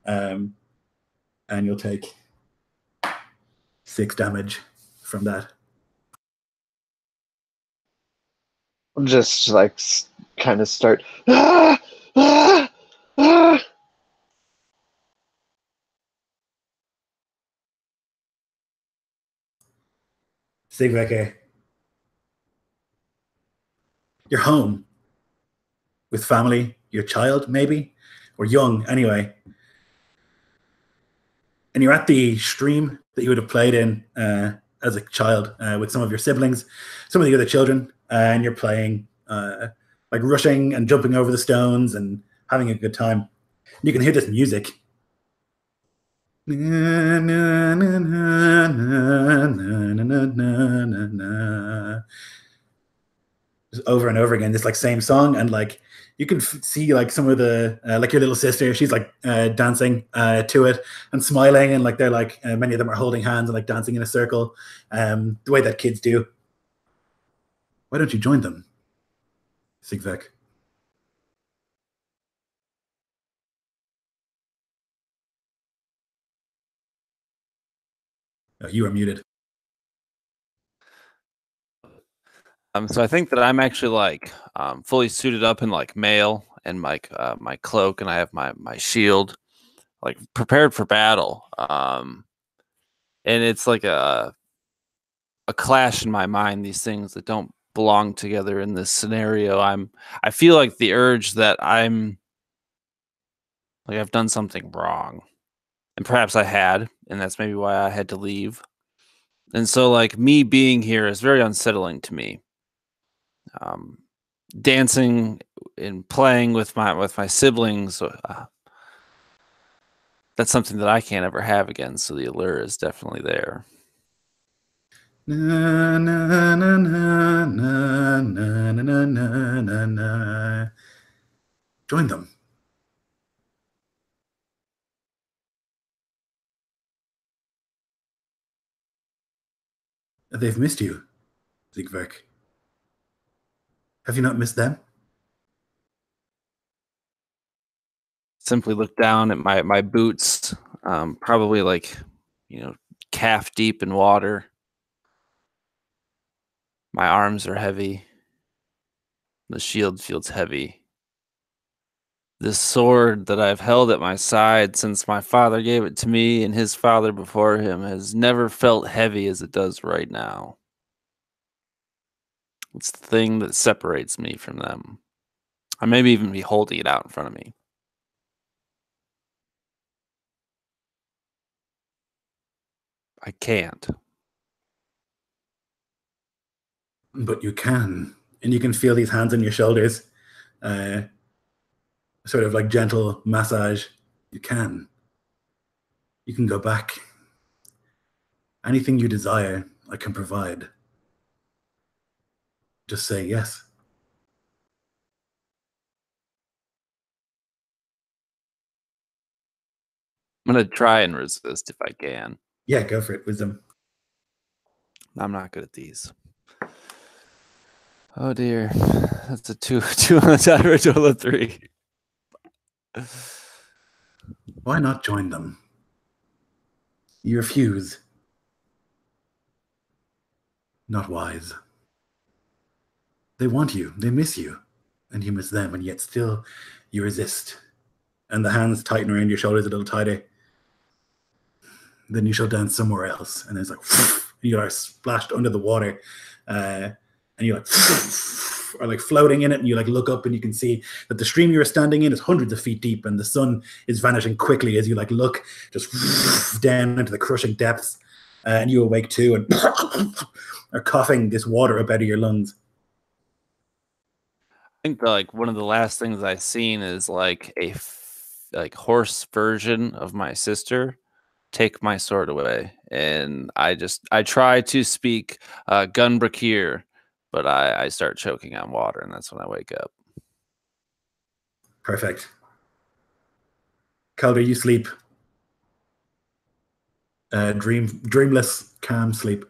and you'll take 6 damage from that. I'll just kind of start. Ah! Ah! Ah! Snjallrverkr, you're home with family, your child maybe, or young anyway, and you're at the stream that you would have played in as a child with some of your siblings, some of the other children, and you're playing rushing and jumping over the stones and having a good time. You can hear this music. Just over and over again, this same song, and you can see some of the your little sister, she's dancing to it and smiling, and they're many of them are holding hands and dancing in a circle, the way that kids do. Why don't you join them, Snjallrverkr? Oh, you are muted. So I think that I'm actually fully suited up in mail and my cloak, and I have my shield, prepared for battle. And it's a clash in my mind, these things that don't belong together in this scenario. I feel the urge that I've done something wrong, and perhaps I had, and that's maybe why I had to leave. And so me being here is very unsettling to me. Dancing and playing with my siblings, that's something that I can't ever have again. So the allure is definitely there. Na, na, na, na, na, na, na, na, na, na. Join them. They've missed you, Snjallrverkr. Have you not missed them? Simply look down at my boots, probably calf deep in water. My arms are heavy. The shield feels heavy. This sword that I've held at my side since my father gave it to me and his father before him has never felt heavy as it does right now. It's the thing that separates me from them. I maybe even be holding it out in front of me. I can't. But you can. And you can feel these hands on your shoulders. Sort of like gentle massage. You can. You can go back. Anything you desire, I can provide. Just say yes. I'm going to try and resist if I can. Yeah, go for it. Wisdom. I'm not good at these. Oh dear. That's a 2 on the side for a total of 3. Why not join them? You refuse. Not wise. They want you. They miss you. And you miss them. And yet still you resist. And the hands tighten around your shoulders a little tighter. Then you shall dance somewhere else. And it's like, you are splashed under the water. And you're like, are like floating in it. And you like look up and you can see that the stream you were standing in is hundreds of feet deep. And the sun is vanishing quickly as you like look just down into the crushing depths. And you awake too and are coughing this water up out of your lungs. I think like one of the last things I've seen is like a horse version of my sister take my sword away, and I try to speak Gunbrakir, but I start choking on water, and that's when I wake up. Perfect. Calder, you sleep. Dreamless, calm sleep.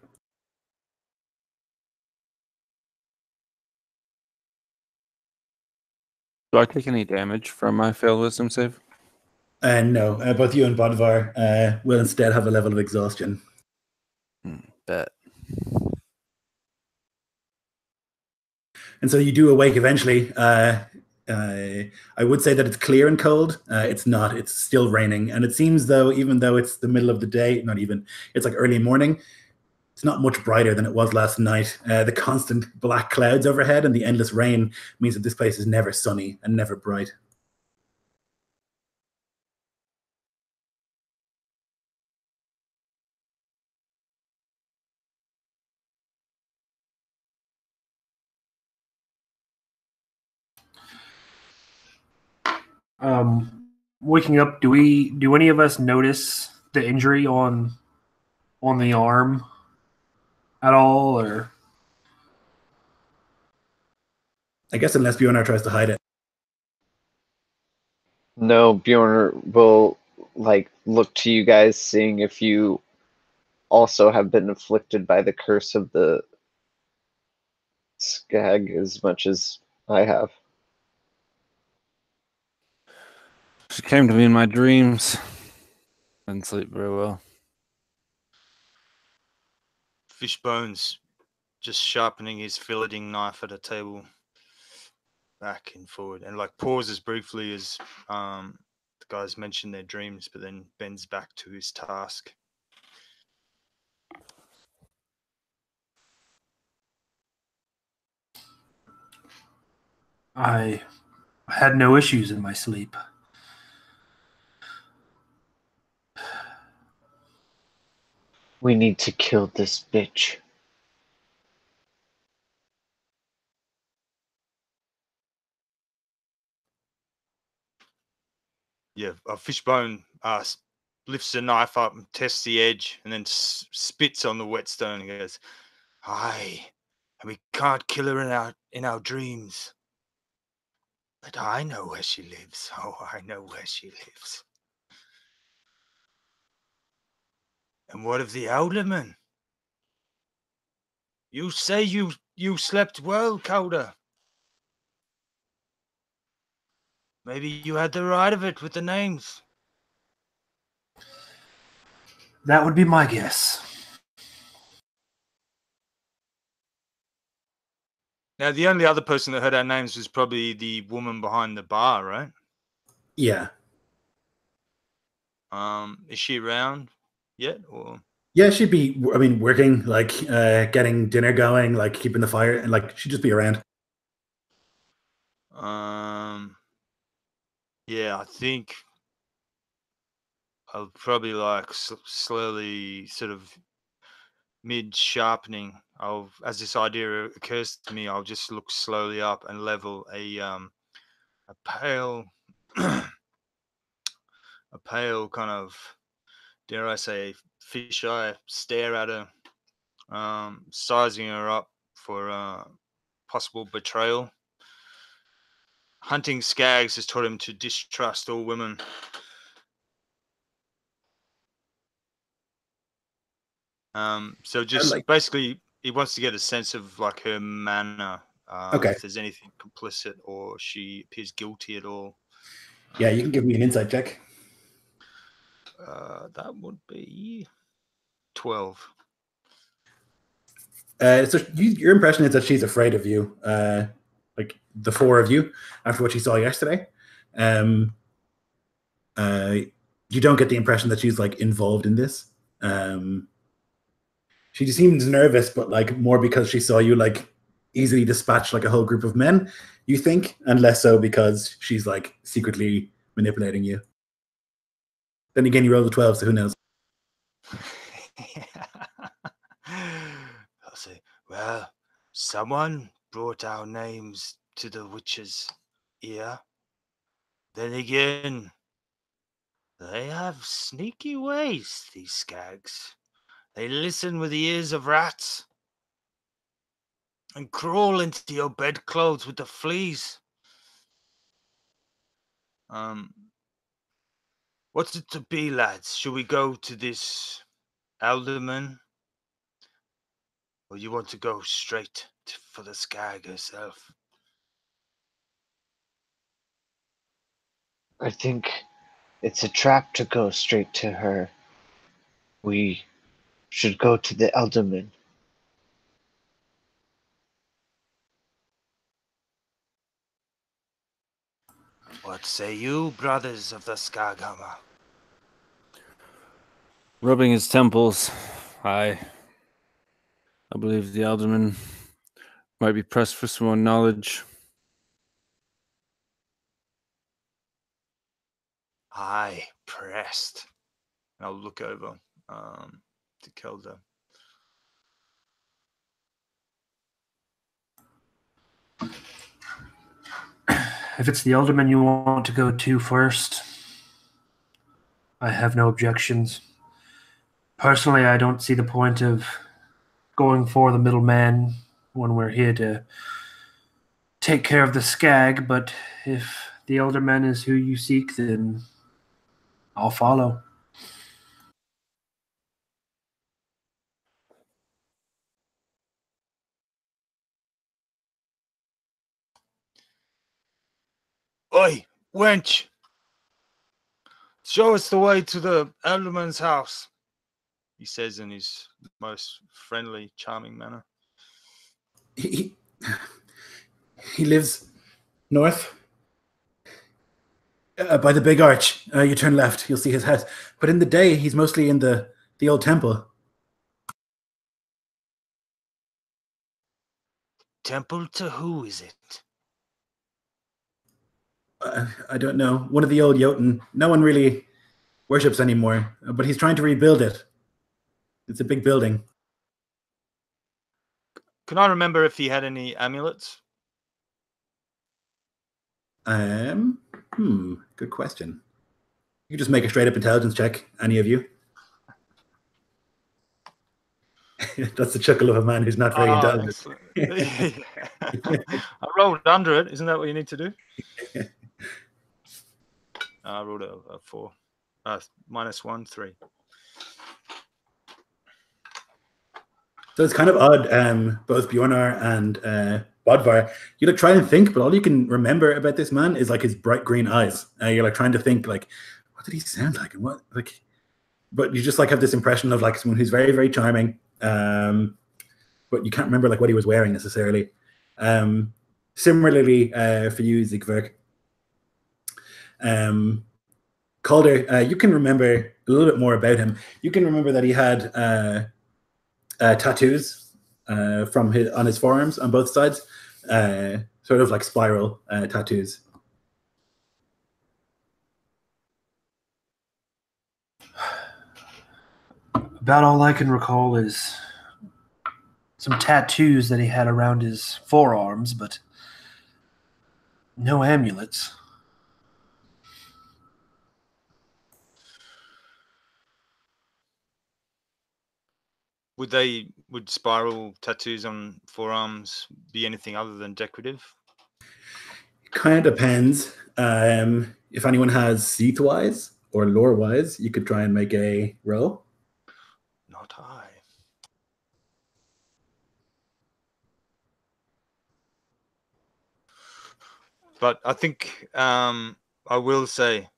Do I take any damage from my failed wisdom save? No, both you and Bodvar will instead have a level of exhaustion. Bet. And so you do awake eventually. I would say that it's clear and cold. It's not. It's still raining. And it seems though, even though it's the middle of the day, not even, it's like early morning, it's not much brighter than it was last night. The constant black clouds overhead and the endless rain means that this place is never sunny and never bright. Waking up, do any of us notice the injury on the arm at all, or I guess unless Bjornar tries to hide it. No, Bjorn will like look to you guys, seeing if you also have been afflicted by the curse of the skag as much as I have. She came to me in my dreams. Didn't sleep very well. Fishbone's just sharpening his filleting knife at a table, back and forward, and like pauses briefly as the guys mention their dreams, but then bends back to his task. I had no issues in my sleep. We need to kill this bitch. Yeah, Fishbone lifts the knife up and tests the edge, and then spits on the whetstone and goes, "Aye, and we can't kill her in our dreams. But I know where she lives. Oh, I know where she lives." "And what of the alderman? You say you slept well, Calder. Maybe you had the right of it with the names." That would be my guess. Now, the only other person that heard our names was probably the woman behind the bar, right? Yeah. Is she around yet, or? Yeah, she'd be, I mean, working, like getting dinner going, like keeping the fire, and like she'd just be around. Yeah, I think I'll probably like slowly, sort of mid sharpening. As this idea occurs to me, I'll just look slowly up and level a pale, a pale kind of, dare I say, fisheye stare at her, sizing her up for possible betrayal. Hunting skags has taught him to distrust all women. So just basically, he wants to get a sense of like her manner, Okay. if there's anything complicit or she appears guilty at all. Yeah, you can give me an insight check. That would be 12. So your impression is that she's afraid of you, like the four of you, after what she saw yesterday. You don't get the impression that she's like involved in this. She just seems nervous, but like more because she saw you like easily dispatch like a whole group of men, you think, and less so because she's like secretly manipulating you. Then again, you roll the 12, so who knows? I'll say, well, someone brought our names to the witch's ear. Then again, they have sneaky ways, these skags. They listen with the ears of rats and crawl into your bedclothes with the fleas. What's it to be, lads? Should we go to this alderman? Or you want to go straight for the skag herself? I think it's a trap to go straight to her. We should go to the alderman. What say you, brothers of the Skaghamarr? Rubbing his temples, I believe the alderman might be pressed for some more knowledge. Aye, pressed. And I'll look over to Kelda. If it's the alderman you want to go to first, I have no objections. Personally, I don't see the point of going for the middleman when we're here to take care of the skag, but if the alderman is who you seek, then I'll follow. Oi, wench! Show us the way to the alderman's house, he says in his most friendly, charming manner. He lives north by the big arch. You turn left, you'll see his house. But in the day, he's mostly in the old temple. Temple to who is it? I don't know. One of the old Jotun. No one really worships anymore, but he's trying to rebuild it. It's a big building. Can I remember if he had any amulets? Good question. You can just make a straight up intelligence check, any of you. That's the chuckle of a man who's not very intelligent. I rolled under it. Isn't that what you need to do? I rolled a 4. -1, 3. So it's kind of odd, both Bjornar and Bodvar. You like try and think, but all you can remember about this man is like his bright green eyes. You're like trying to think like, what did he sound like? And what like, but you just like have this impression of like someone who's very, very charming. But you can't remember like what he was wearing necessarily. Similarly, for you, Zigverk. Calder, you can remember a little bit more about him. You can remember that he had tattoos on his forearms on both sides, sort of like spiral tattoos. About all I can recall is some tattoos that he had around his forearms, but no amulets. Would spiral tattoos on forearms be anything other than decorative? Kind of depends. If anyone has Seathwise or Lorewise, you could try and make a roll. Not I. But I think I will say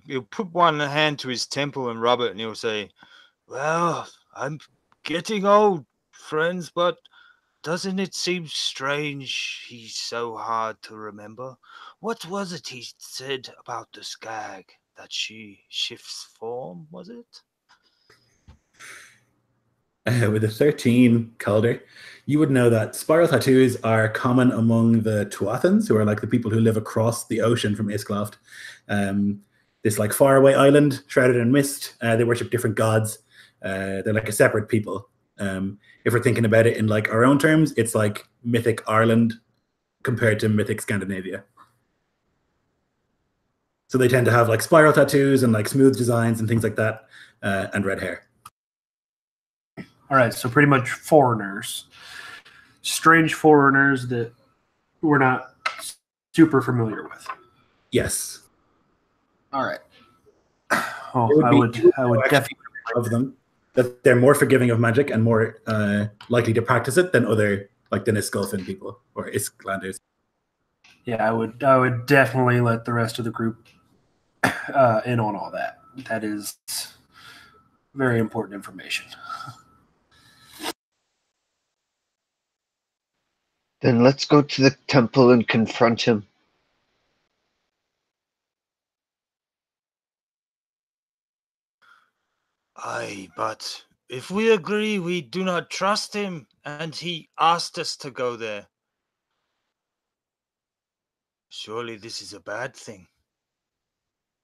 he'll put one hand to his temple and rub it, and he'll say, "Well, I'm getting old, friends, but doesn't it seem strange he's so hard to remember? What was it he said about the skag? That she shifts form, was it?" With a 13 Calder, you would know that spiral tattoos are common among the Tuathans, who are like the people who live across the ocean from Iscloft. This like faraway island shrouded in mist. They worship different gods. They're like a separate people. If we're thinking about it in like our own terms, it's like mythic Ireland compared to mythic Scandinavia. So they tend to have like spiral tattoos and like smooth designs and things like that, and red hair. All right, so pretty much foreigners. Strange foreigners that we're not super familiar with. Yes. All right. Oh, I would definitely of them that they're more forgiving of magic and more likely to practice it than other like the Niskulfin people or Isklanders. Yeah, I would definitely let the rest of the group in on all that. That is very important information. Then let's go to the temple and confront him. Aye, but if we agree we do not trust him, and he asked us to go there, surely this is a bad thing.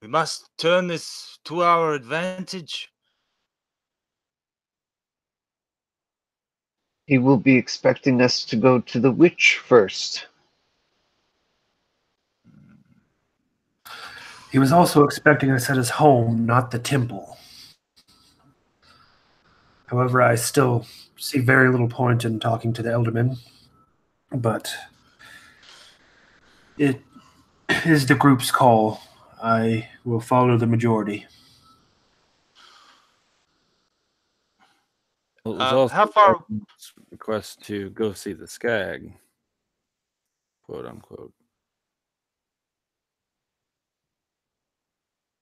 We must turn this to our advantage. He will be expecting us to go to the witch first. He was also expecting us at his home, not the temple. However, I still see very little point in talking to the Elderman, but it is the group's call. I will follow the majority. Well, it was also How far? request to go see the skag, quote unquote.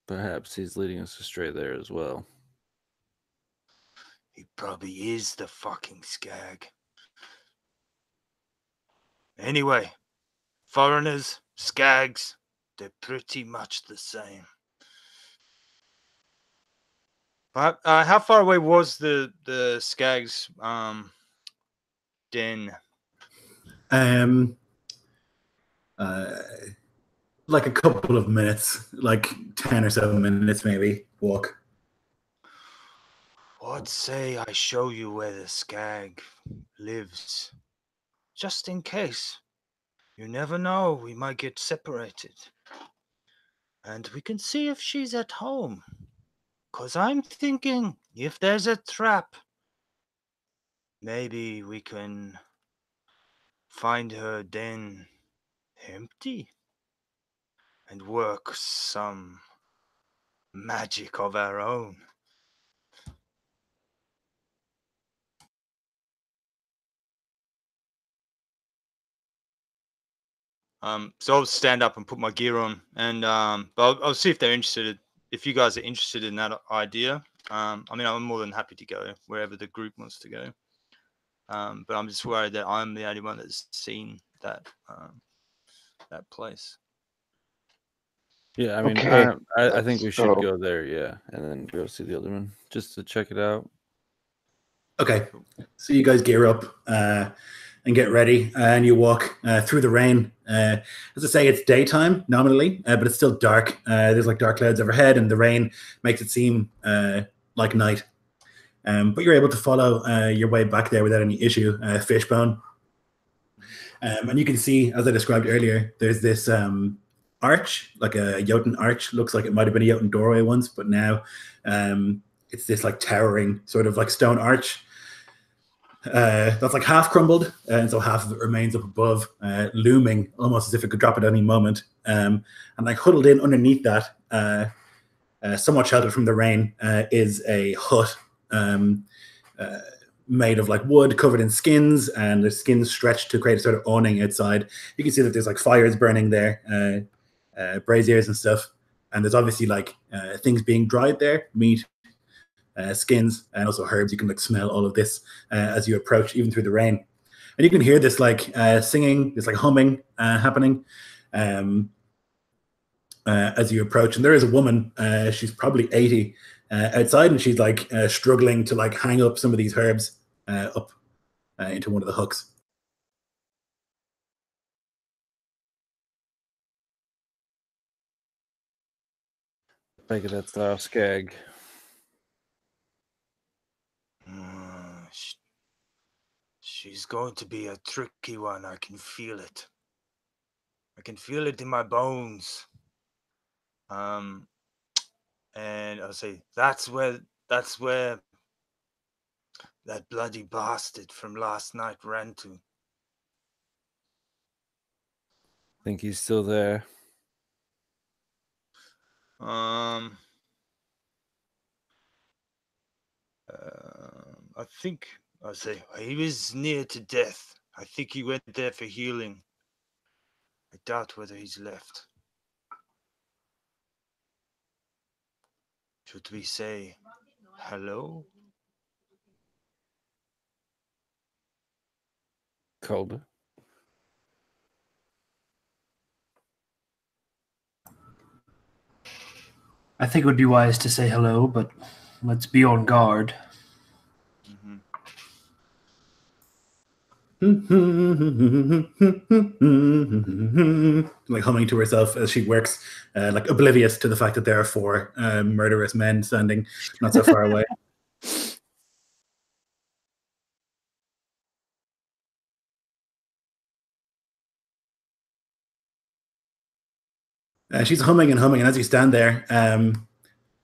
Perhaps he's leading us astray there as well. He probably is the fucking skag. Anyway, foreigners, skags, they're pretty much the same. But how far away was the skags den? Like a couple of minutes, like 10 or so minutes maybe walk. What say I show you where the skag lives? Just in case. You never know, we might get separated. And we can see if she's at home. 'Cause I'm thinking, if there's a trap, maybe we can find her den empty and work some magic of our own. So I'll stand up and put my gear on, and but I'll see if they're interested. If you guys are interested in that idea, I mean, I'm more than happy to go wherever the group wants to go. But I'm just worried that I'm the only one that's seen that that place. Yeah, I mean, Okay, I think we let's should go. go there, yeah, and then go see the alderman just to check it out. Okay, so you guys gear up and get ready, and you walk through the rain. As I say, it's daytime nominally, but it's still dark. There's like dark clouds overhead, and the rain makes it seem like night. But you're able to follow your way back there without any issue. Fishbone, and you can see, as I described earlier, there's this arch, like a Jotun arch. Looks like it might have been a Jotun doorway once, but now it's this like towering sort of like stone arch that's like half crumbled, and so half of it remains up above, looming almost as if it could drop at any moment. And like huddled in underneath that, somewhat sheltered from the rain, is a hut made of like wood covered in skins, and the skins stretched to create a sort of awning outside. You can see that there's like fires burning there, braziers and stuff, and there's obviously like things being dried there, meat, skins, and also herbs. You can like smell all of this as you approach, even through the rain, and you can hear this like singing, this like humming happening as you approach. And there is a woman, she's probably 80, outside, and she's like struggling to like hang up some of these herbs up into one of the hooks. Make it that's our skag. She's going to be a tricky one. I can feel it. I can feel it in my bones. And I'll say that's where that bloody bastard from last night ran to. Think he's still there. I think I'll say he was near to death. I think he went there for healing. I doubt whether he's left. Should we say hello? Cold. I think it would be wise to say hello, but let's be on guard. Like humming to herself as she works, like oblivious to the fact that there are four murderous men standing not so far away. She's humming and humming, and as you stand there,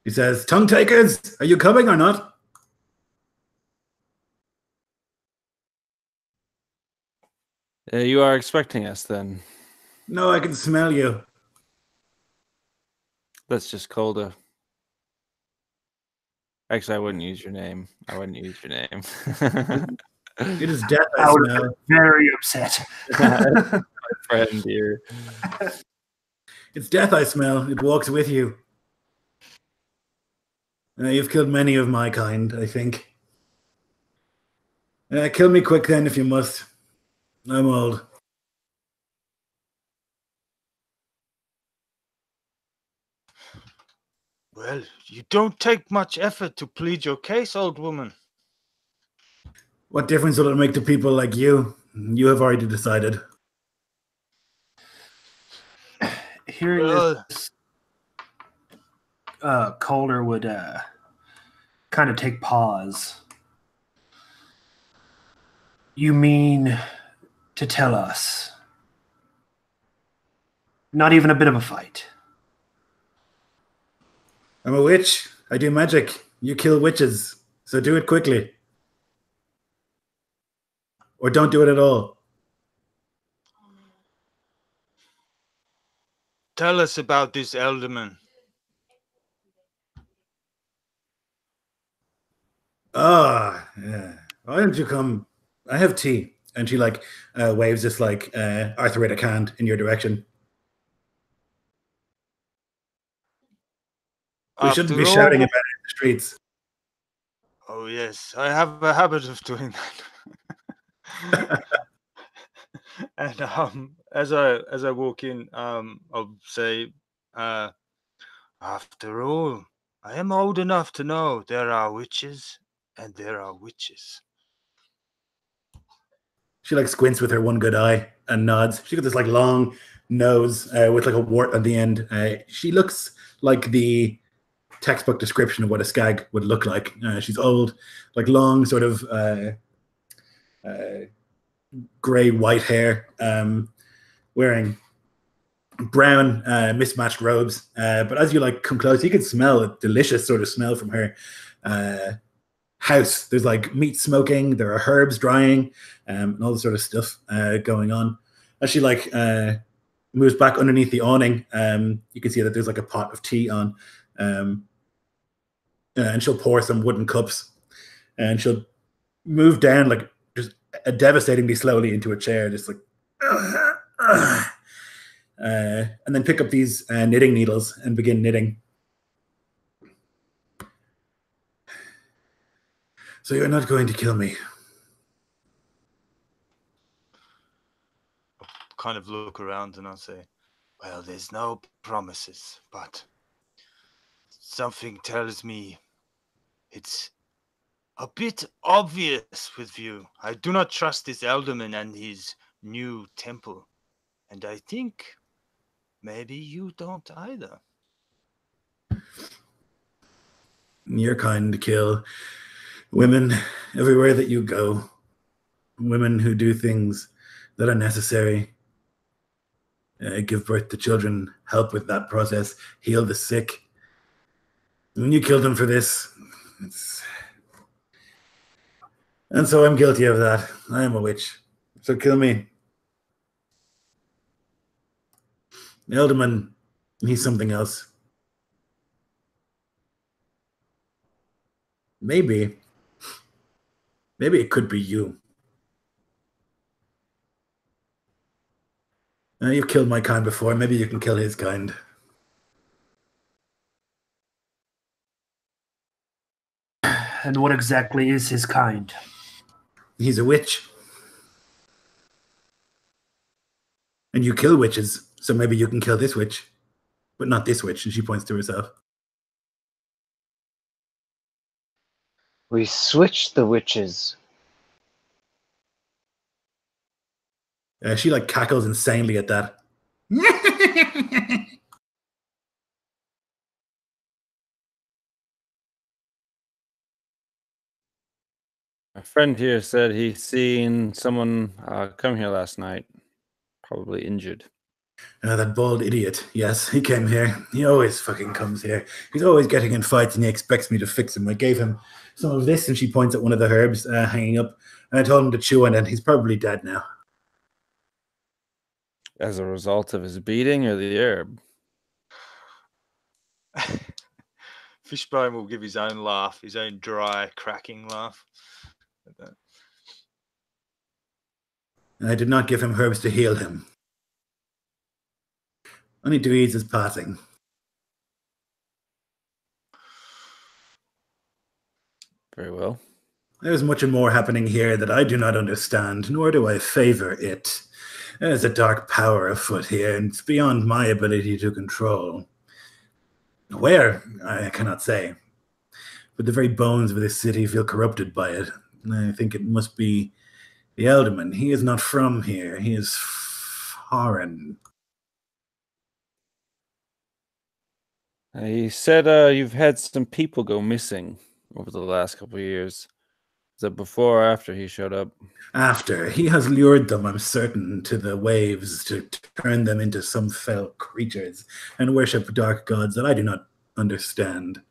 he says, "Tongue takers, are you coming or not?" You are expecting us then. No, I can smell you. That's just Colda. Actually, I wouldn't use your name. It is death I I would smell. have been very upset. My friend here. It's death I smell. It walks with you. You've killed many of my kind, I think. Kill me quick then if you must. I'm old. Well, you don't take much effort to plead your case, old woman. What difference will it make to people like you? You have already decided. Hearing this, Calder would kind of take pause. You mean to tell us? Not even a bit of a fight. I'm a witch. I do magic. You kill witches. So do it quickly. Or don't do it at all. Tell us about this elderman. Yeah. Why don't you come? I have tea. And she like waves this like arthritic hand in your direction. We shouldn't be shouting about it in the streets. Oh yes, I have a habit of doing that. And as I walk in, I'll say, After all, I am old enough to know there are witches and there are witches. She like squints with her one good eye and nods. She got this like long nose with like a wart on the end. She looks like the textbook description of what a skag would look like. She's old, like long sort of gray white hair, wearing brown mismatched robes. But as you like come close, you can smell a delicious sort of smell from her house. There's like meat smoking, there are herbs drying, and all this sort of stuff going on. As she like moves back underneath the awning, you can see that there's like a pot of tea on, and she'll pour some wooden cups, and she'll move down like just devastatingly slowly into a chair, just like, and then pick up these knitting needles and begin knitting. So you're not going to kill me? I kind of look around and I say, well, there's no promises, but something tells me it's a bit obvious with you. I do not trust this alderman and his new temple. And I think maybe you don't either. Your kind kill women everywhere that you go. Women who do things that are necessary. Give birth to children, help with that process, heal the sick. When you kill them for this, and so I'm guilty of that. I am a witch. So kill me. The Elderman, he's something else. Maybe it could be you. You've killed my kind before. Maybe you can kill his kind. And what exactly is his kind? He's a witch. And you kill witches, so maybe you can kill this witch. But not this witch, and she points to herself. We switched the witches. She like cackles insanely at that. My friend here said he's seen someone come here last night, probably injured. That bald idiot. Yes, he came here. He always fucking comes here. He's always getting in fights and he expects me to fix him. I gave him some of this and she points at one of the herbs hanging up. And I told him to chew on it. He's probably dead now. As a result of his beating or the herb? Fishbone will give his own laugh, his own dry, cracking laugh. Like that. I did not give him herbs to heal him. Only to ease his passing. Very well. There's much more happening here that I do not understand, nor do I favor it. There's a dark power afoot here, and it's beyond my ability to control. Where? I cannot say. But the very bones of this city feel corrupted by it. I think it must be the Alderman. He is not from here. He is foreign. He said you've had some people go missing over the last couple of years. Is that before or after he showed up? After. He has lured them, I'm certain, to the waves to turn them into some fell creatures and worship dark gods that I do not understand.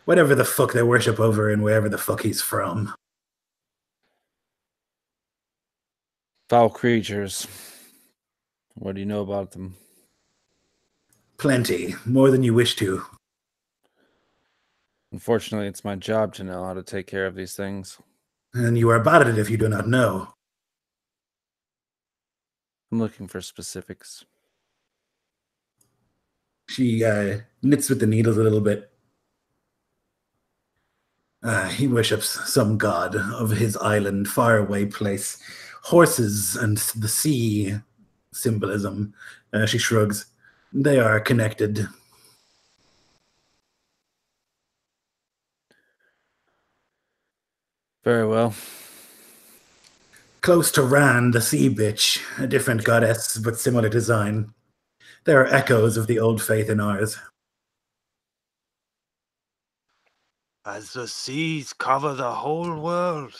Whatever the fuck they worship over and wherever the fuck he's from. Foul creatures. What do you know about them? Plenty. More than you wish to. Unfortunately, it's my job to know how to take care of these things. And you are bad at it if you do not know. I'm looking for specifics. She knits with the needles a little bit. He worships some god of his island, faraway place. Horses and the sea symbolism. She shrugs. They are connected. Very well. Close to Ran, the sea bitch, a different goddess, but similar design. There are echoes of the old faith in ours. As the seas cover the whole world,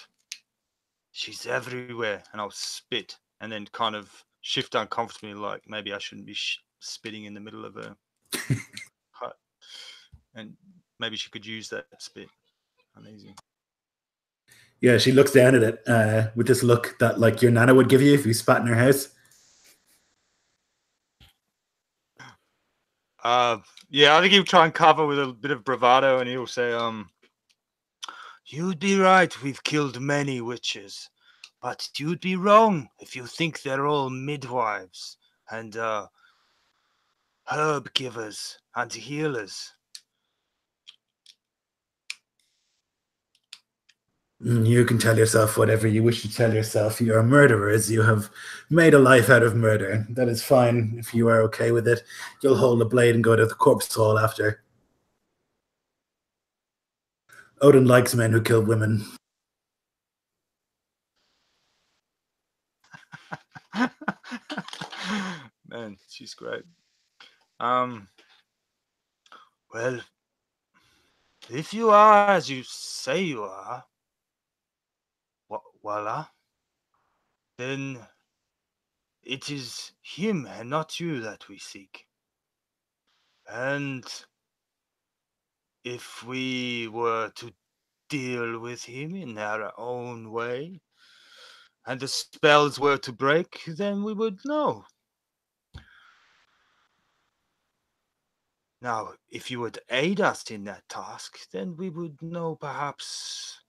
she's everywhere. And I'll spit and then kind of shift uncomfortably, like maybe I shouldn't be spitting in the middle of a hut. And maybe she could use that spit. Uneasy. Yeah, she looks down at it with this look that like your nana would give you if you spat in her house. Yeah, I think he'll try and cover with a bit of bravado, and he'll say, "You'd be right. We've killed many witches, but you'd be wrong if you think they're all midwives and herb givers and healers." You can tell yourself whatever you wish to tell yourself. You are murderers. You have made a life out of murder. That is fine if you are okay with it. You'll hold a blade and go to the corpse hall after. Odin likes men who kill women. Man, she's great. Well, if you are as you say you are, voila, then it is him and not you that we seek. And if we were to deal with him in our own way, and the spells were to break, then we would know. Now, if you would aid us in that task, then we would know perhaps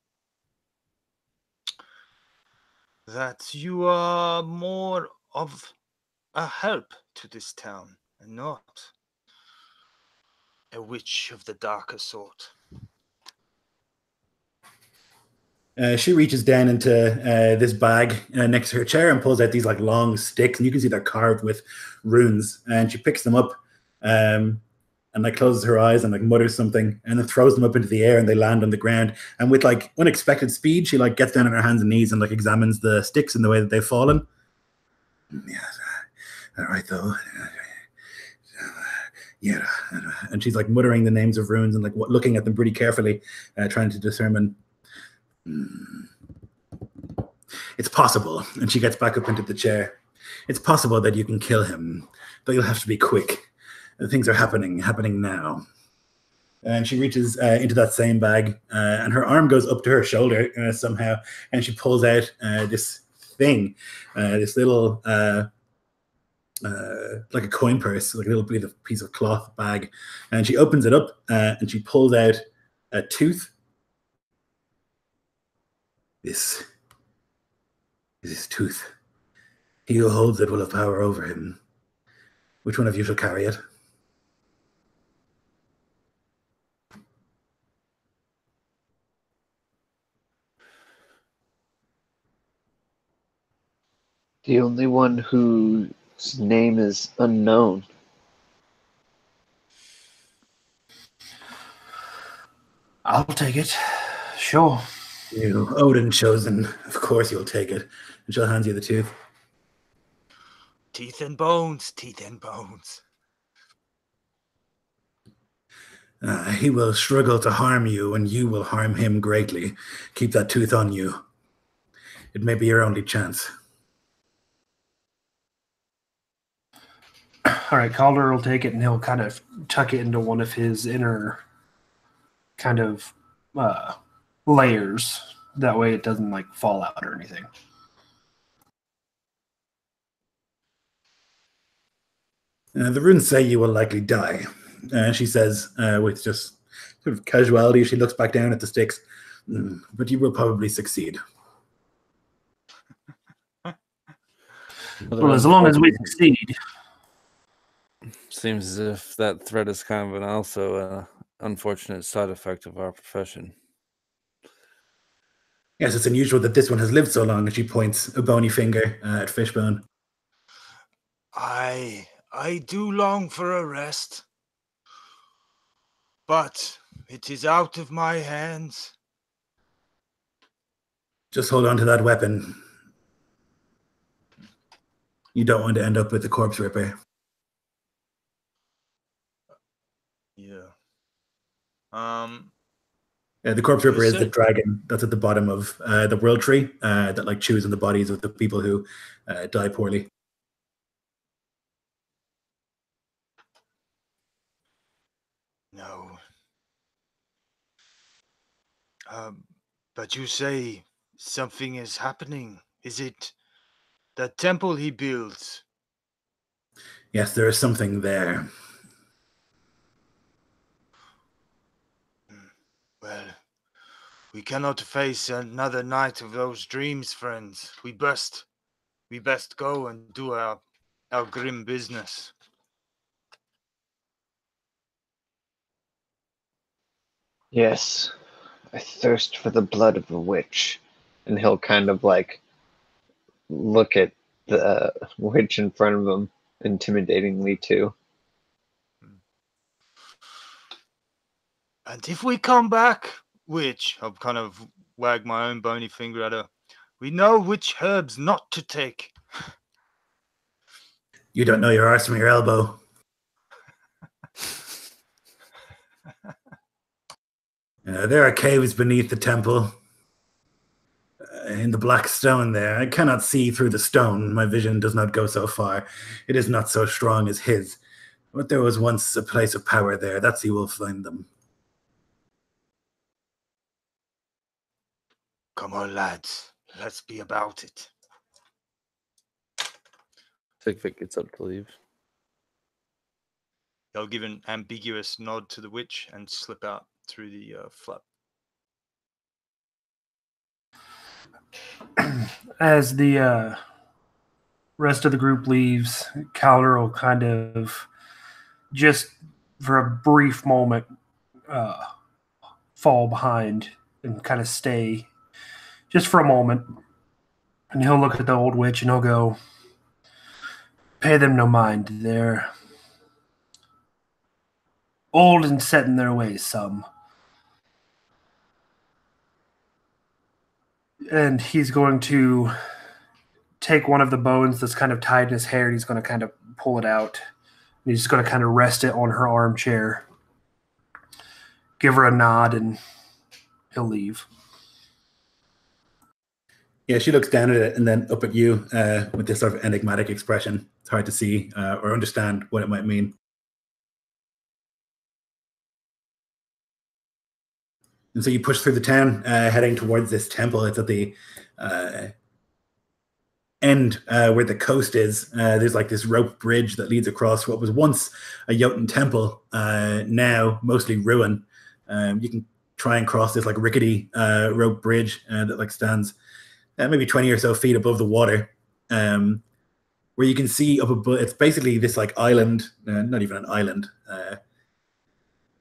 that you are more of a help to this town and not a witch of the darker sort. She reaches down into this bag next to her chair and pulls out these like long sticks, and you can see they're carved with runes. And she picks them up and like closes her eyes and like mutters something, and then throws them up into the air, and they land on the ground. And with like unexpected speed, she like gets down on her hands and knees and like examines the sticks in the way that they've fallen. Yeah, all right though. Yeah, and she's like muttering the names of runes and like looking at them pretty carefully, trying to determine. It's possible, and she gets back up into the chair. It's possible that you can kill him, but you'll have to be quick. Things are happening now. And she reaches into that same bag, and her arm goes up to her shoulder somehow, and she pulls out this thing, this little, like a coin purse, like a little piece of cloth bag. And she opens it up, and she pulls out a tooth. This is his tooth. He who holds it will have power over him. Which one of you shall carry it? The only one whose name is unknown. I'll take it. Sure. You, Odin chosen. Of course you'll take it. And she'll hand you the tooth. Teeth and bones, teeth and bones. He will struggle to harm you, and you will harm him greatly. Keep that tooth on you. It may be your only chance. All right, Calder will take it, and he'll kind of tuck it into one of his inner kind of layers. That way it doesn't like fall out or anything. The runes say you will likely die. She says with just sort of casuality. She looks back down at the sticks. But you will probably succeed. Well, as long as we succeed. Seems as if that threat is kind of also unfortunate side effect of our profession. Yes, it's unusual that this one has lived so long, and she points a bony finger at Fishbone. I do long for a rest, but it is out of my hands. Just hold on to that weapon. You don't want to end up with the corpse ripper. Yeah. The corpse ripper is the said- dragon that's at the bottom of the world tree that like chews on the bodies of the people who die poorly. No. But you say something is happening. Is it the temple he builds? Yes, there is something there. Well, we cannot face another night of those dreams, friends. We best go and do our grim business. Yes, I thirst for the blood of a witch. And he'll kind of like look at the witch in front of him intimidatingly too. And if we come back, which I'll kind of wag my own bony finger at her, we know which herbs not to take. You don't know your arse from your elbow. There are caves beneath the temple. In the black stone there. I cannot see through the stone. My vision does not go so far. It is not so strong as his. But there was once a place of power there. That's you will find them. Come on, lads. Let's be about it. Sigvik gets up to leave. They'll give an ambiguous nod to the witch and slip out through the flap. As the rest of the group leaves, Calder will kind of just for a brief moment fall behind and kind of stay just for a moment. And he'll look at the old witch and he'll go, pay them no mind. They're old and set in their ways, some. And he's going to take one of the bones that's kind of tied in his hair, and he's going to kind of pull it out. And he's just going to kind of rest it on her armchair, give her a nod, and he'll leave. Yeah, she looks down at it and then up at you with this sort of enigmatic expression. It's hard to see or understand what it might mean. And so you push through the town, heading towards this temple. It's at the end where the coast is. There's like this rope bridge that leads across what was once a Jotun temple, now mostly ruin. You can try and cross this like rickety rope bridge that like stands maybe 20 or so feet above the water, where you can see up above. It's basically this like island, not even an island.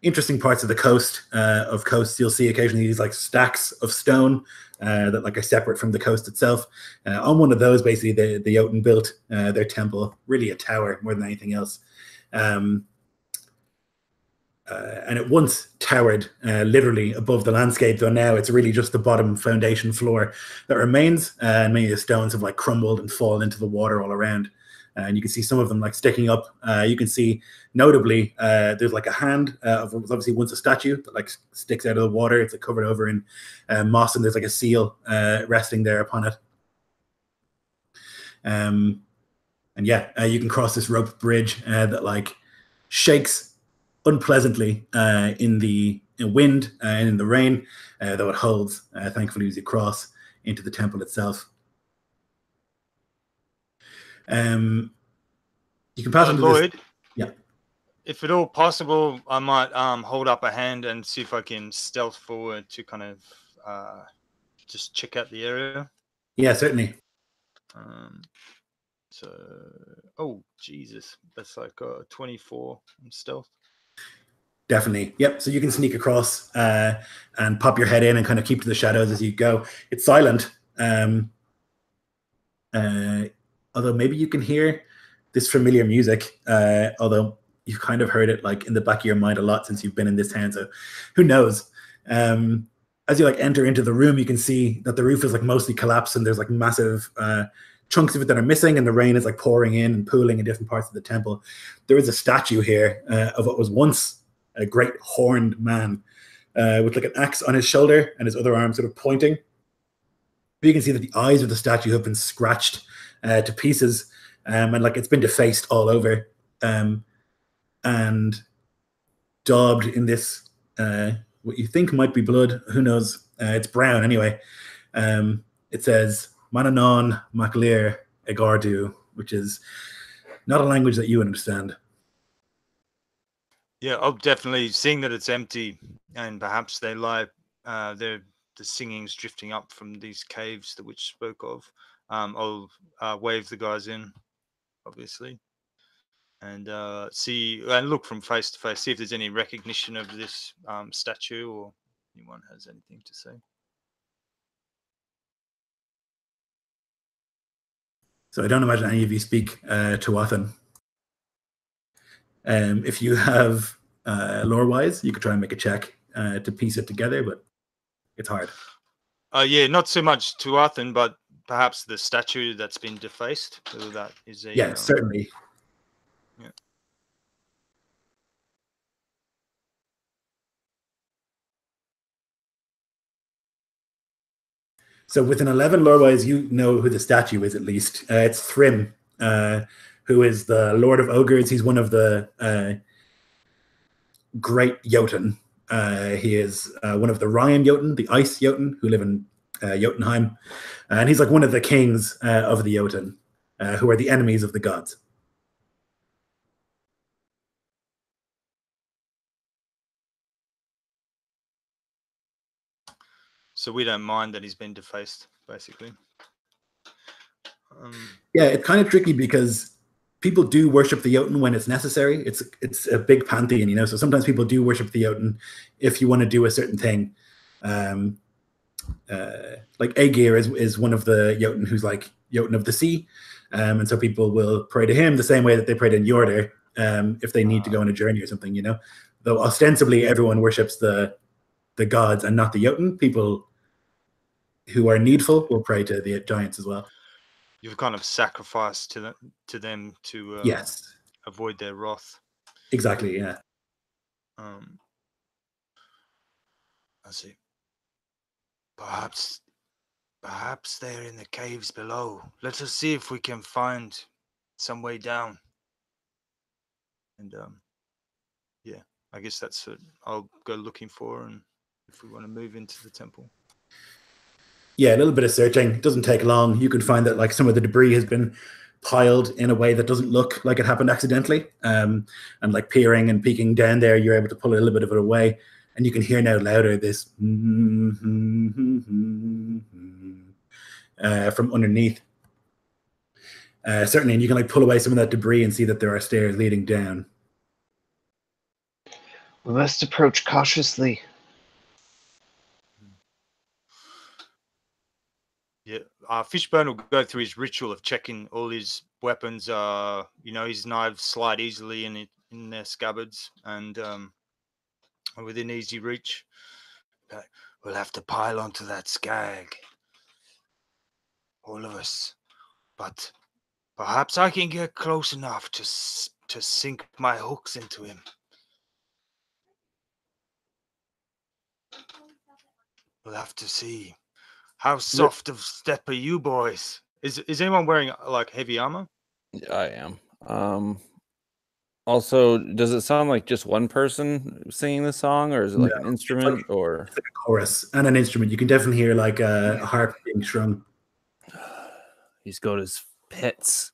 Interesting parts of the coast. Of coasts, you'll see occasionally these like stacks of stone that like are separate from the coast itself. On one of those, basically, the Jotun built their temple, really a tower more than anything else. And it once towered literally above the landscape, though now it's really just the bottom foundation floor that remains, and many of the stones have like crumbled and fallen into the water all around. And you can see some of them like sticking up. You can see notably there's like a hand of what was obviously once a statue that like sticks out of the water. It's like covered over in moss, and there's like a seal resting there upon it. And yeah, you can cross this rope bridge that like shakes unpleasantly in the wind and in the rain, though it holds, thankfully, as you cross into the temple itself. You can pass into Lloyd, this. Yeah. If at all possible, I might hold up a hand and see if I can stealth forward to kind of just check out the area. Yeah, certainly. Oh Jesus, that's like 24 on stealth. Definitely. Yep. So you can sneak across and pop your head in and kind of keep to the shadows as you go. It's silent. Although maybe you can hear this familiar music, although you've kind of heard it like in the back of your mind a lot since you've been in this town. So who knows? as you like enter into the room, you can see that the roof is like mostly collapsed, and there's like massive chunks of it that are missing, and the rain is like pouring in and pooling in different parts of the temple. There is a statue here of what was once a great horned man with like an axe on his shoulder and his other arm sort of pointing. But you can see that the eyes of the statue have been scratched to pieces, and like it's been defaced all over, and daubed in this what you think might be blood. Who knows? It's brown anyway. It says Mananon Maclir Egardu, which is not a language that you understand. Yeah, I'm definitely seeing that it's empty, and perhaps they lie. The singing's drifting up from these caves that witch spoke of. I'll wave the guys in, obviously, and see and look from face to face, see if there's any recognition of this statue or anyone has anything to say. So I don't imagine any of you speak Tuathan. If you have lore-wise, you could try and make a check to piece it together, but it's hard. Yeah, not so much Tuathan, but perhaps the statue that's been defaced. Whether that is a Yeah, certainly. Yeah. So with an 11 lore-wise, you know who the statue is at least. It's Thrym, who is the Lord of Ogres. He's one of the great Jotun. He is one of the Ryan Jotun, the Ice Jotun, who live in Jotunheim. And he's like one of the kings of the Jotun, who are the enemies of the gods. So we don't mind that he's been defaced, basically. Yeah, it's kind of tricky because people do worship the Jotun when it's necessary. It's a big pantheon, you know. So sometimes people do worship the Jotun if you want to do a certain thing. Like Aegir is one of the Jotun who's like Jotun of the sea, and so people will pray to him the same way that they pray to Njordr if they need to go on a journey or something, you know. Though ostensibly everyone worships the gods and not the Jotun. People who are needful will pray to the giants as well. You've kind of sacrificed to them to Yes, avoid their wrath. exactly. Yeah. I see. Perhaps they're in the caves below. Let us see if we can find some way down. And yeah, I guess that's what I'll go looking for, and if we want to move into the temple. Yeah, a little bit of searching. It doesn't take long. You can find that like some of the debris has been piled in a way that doesn't look like it happened accidentally. And like peering and peeking down there, you're able to pull a little bit of it away. And you can hear now louder this from underneath. Certainly, and you can like pull away some of that debris and see that there are stairs leading down. We must approach cautiously. Yeah, Fishbone will go through his ritual of checking all his weapons. You know, his knives slide easily in their scabbards and within easy reach. We'll have to pile onto that skag, all of us. But perhaps I can get close enough to sink my hooks into him. We'll have to see. How soft of step are you boys? Is anyone wearing like heavy armor? I am. Also, does it sound like just one person singing the song, or is it like an instrument, or it's like a chorus and an instrument? You can definitely hear like a harp being strung. He's got his pits.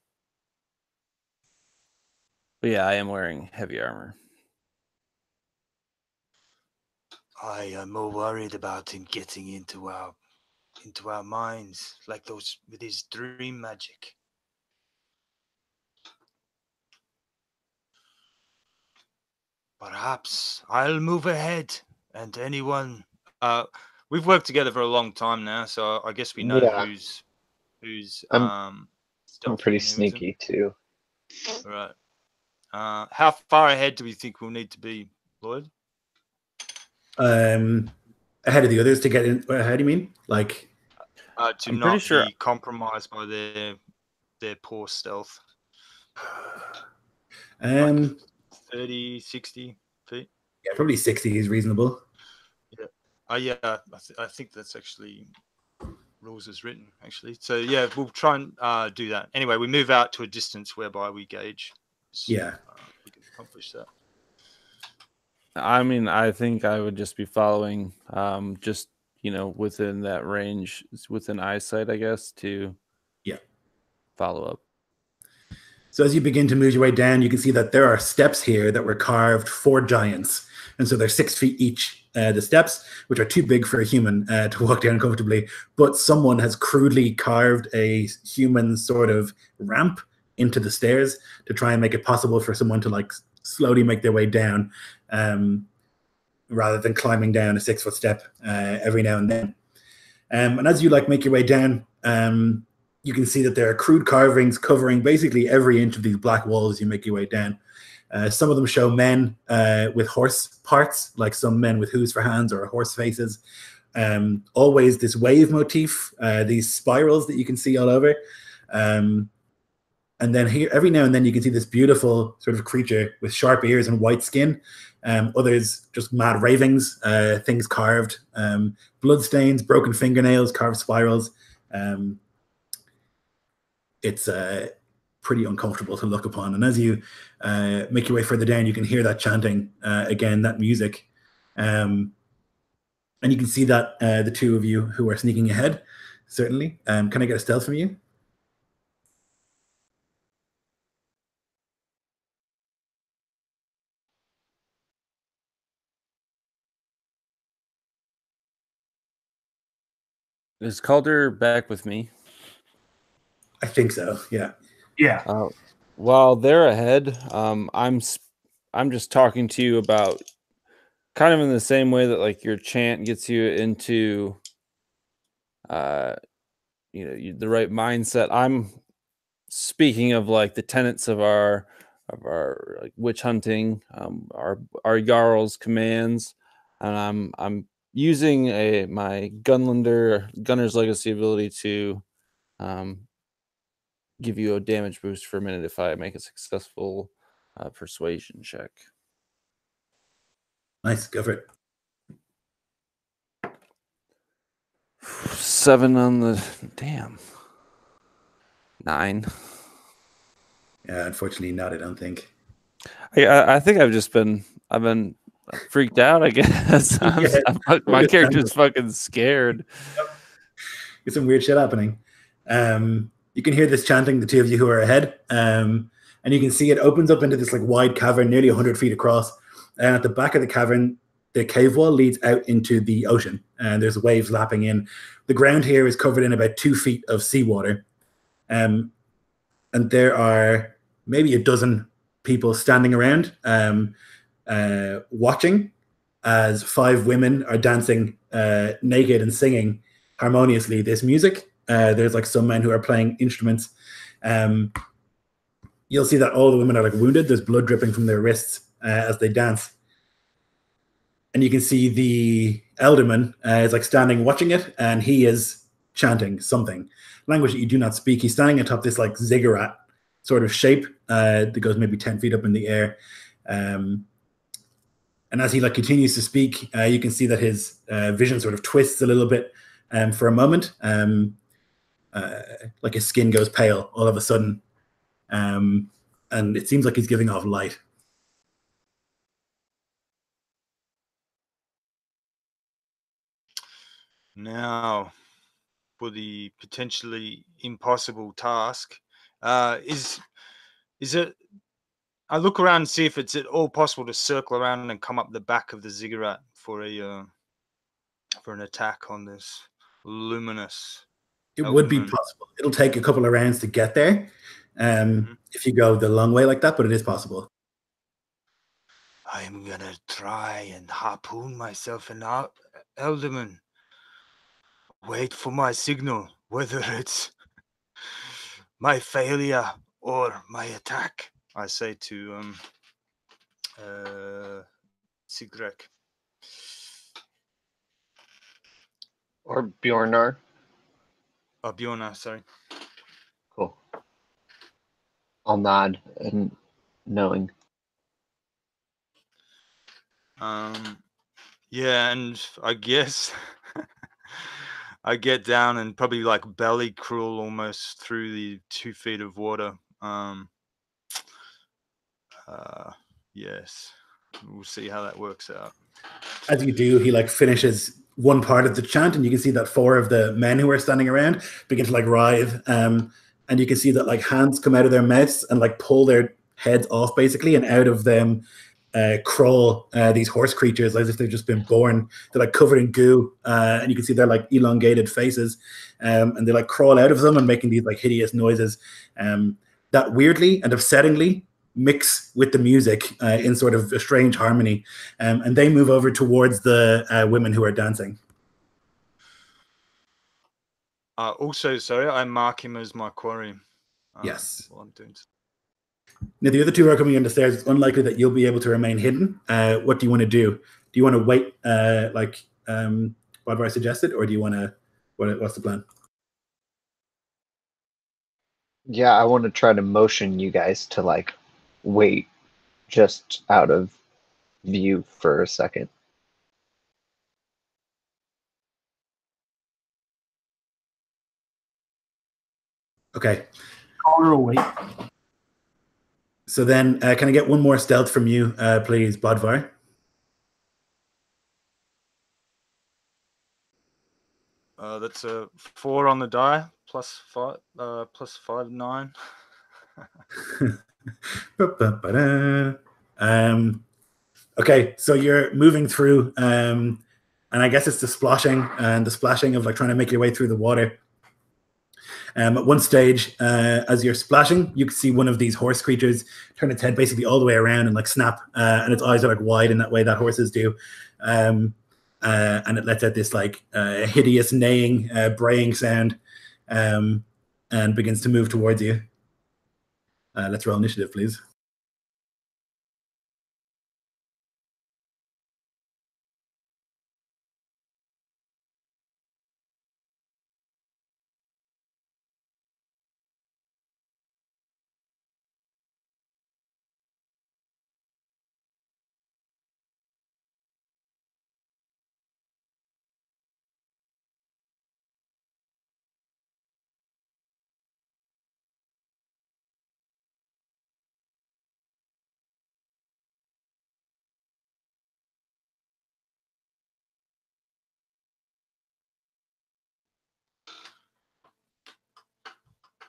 But yeah, I am wearing heavy armor. I am more worried about him getting into our minds, like those with his dream magic. Perhaps I'll move ahead, and anyone. We've worked together for a long time now, so I guess we know who's. I'm pretty stealthy sneaky too. Right. How far ahead do we think we'll need to be, Lloyd? ahead of the others to get in. How do you mean? Like, To I'm not pretty sure- be compromised by their poor stealth. um, 30, 60 feet. yeah, probably 60 is reasonable. Yeah, I think that's actually rules as written, actually. So yeah, we'll try and do that. Anyway, we move out to a distance whereby we gauge. Yeah. We can accomplish that. I mean, I think I would just be following, just within that range, within eyesight, I guess, to follow up. So as you begin to move your way down, you can see that there are steps here that were carved for giants. And so they're 6 feet each, the steps, which are too big for a human to walk down comfortably. But someone has crudely carved a human sort of ramp into the stairs to try and make it possible for someone to like slowly make their way down, rather than climbing down a 6-foot step every now and then. And as you like make your way down, you can see that there are crude carvings covering basically every inch of these black walls as you make your way down. Some of them show men with horse parts, like some men with hooves for hands or horse faces. Always this wave motif, these spirals that you can see all over. And then here, every now and then, you can see this beautiful sort of creature with sharp ears and white skin. Others just mad ravings, things carved, bloodstains, broken fingernails, carved spirals. It's pretty uncomfortable to look upon. And as you make your way further down, you can hear that chanting again, that music. And you can see that the two of you who are sneaking ahead, certainly. Can I get a stealth from you? Is Calder back with me? I think so, yeah. Yeah. While they're ahead, I'm just talking to you about kind of in the same way that like your chant gets you into the right mindset. I'm speaking of like the tenets of our like witch hunting, our Jarl's commands, and I'm using my Gunner's Legacy ability to give you a damage boost for a minute if I make a successful persuasion check. Nice, go for it. 7 on the damn 9. Yeah, unfortunately not, I don't think. I think I've been freaked out, I guess. My character's fucking scared. It's some weird shit happening. You can hear this chanting, the two of you who are ahead, and you can see it opens up into this like wide cavern, nearly 100 feet across. And at the back of the cavern, the cave wall leads out into the ocean, and there's waves lapping in. The ground here is covered in about 2 feet of seawater, and there are maybe a dozen people standing around, watching as 5 women are dancing naked and singing harmoniously this music. There's like some men who are playing instruments. You'll see that all the women are like wounded. There's blood dripping from their wrists as they dance. And you can see the Elderman is like standing watching it, and he is chanting something, language that you do not speak. He's standing atop this like ziggurat sort of shape that goes maybe 10 feet up in the air. And as he like continues to speak, you can see that his vision sort of twists a little bit for a moment. Like his skin goes pale all of a sudden. And it seems like he's giving off light. Now, for the potentially impossible task, is it? I look around and see if it's at all possible to circle around and come up the back of the ziggurat for an attack on this luminous. It would be possible. It'll take a couple of rounds to get there, if you go the long way like that, but it is possible. I'm gonna try and harpoon myself in Elderman. Wait for my signal, whether it's my failure or my attack, I say to Sigtrek. Or Bjornar. Oh, Bjornar, sorry. Cool. I'll nod and knowing. Yeah, and I guess I get down and probably like belly crawl almost through the 2 feet of water. Yes, we'll see how that works out. As you do, he like finishes one part of the chant, and you can see that 4 of the men who are standing around begin to like writhe, and you can see that like hands come out of their mouths and like pull their heads off basically, and out of them crawl these horse creatures as if they've just been born. They're like covered in goo, and you can see their like elongated faces, and they like crawl out of them and making these like hideous noises that weirdly and upsettingly mix with the music in sort of a strange harmony, and they move over towards the women who are dancing. Also, sorry, I mark him as my quarry. Yes. While I'm doing. Now the other 2 are coming down the stairs. It's unlikely that you'll be able to remain hidden. What do you want to do? Do you want to wait, like Bodvar suggested, or do you want to? What's the plan? Yeah, I want to try to motion you guys to like wait just out of view for a second. Okay. Caller will wait. So then, can I get one more stealth from you, please, Bodvar? That's a 4 on the die, plus 5, 9. Okay, so you're moving through, and I guess it's the splashing of like trying to make your way through the water. At one stage, as you're splashing, you can see one of these horse creatures turn its head basically all the way around and like snap, and its eyes are like wide in that way that horses do. And it lets out this like hideous neighing, braying sound, and begins to move towards you. Let's roll initiative, please.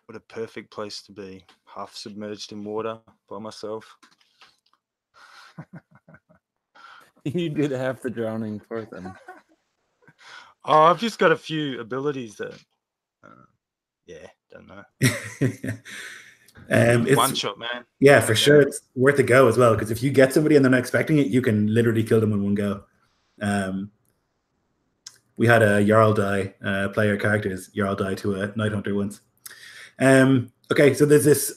What a perfect place to be, half submerged in water by myself. You did half the drowning for them. Oh, I've just got a few abilities that, yeah, don't know. It's one shot, man. Yeah, for sure. It's worth a go as well, because if you get somebody and they're not expecting it, you can literally kill them in one go. We had a Jarl die, player characters, Jarl die to a Night Hunter once. Okay, so there's this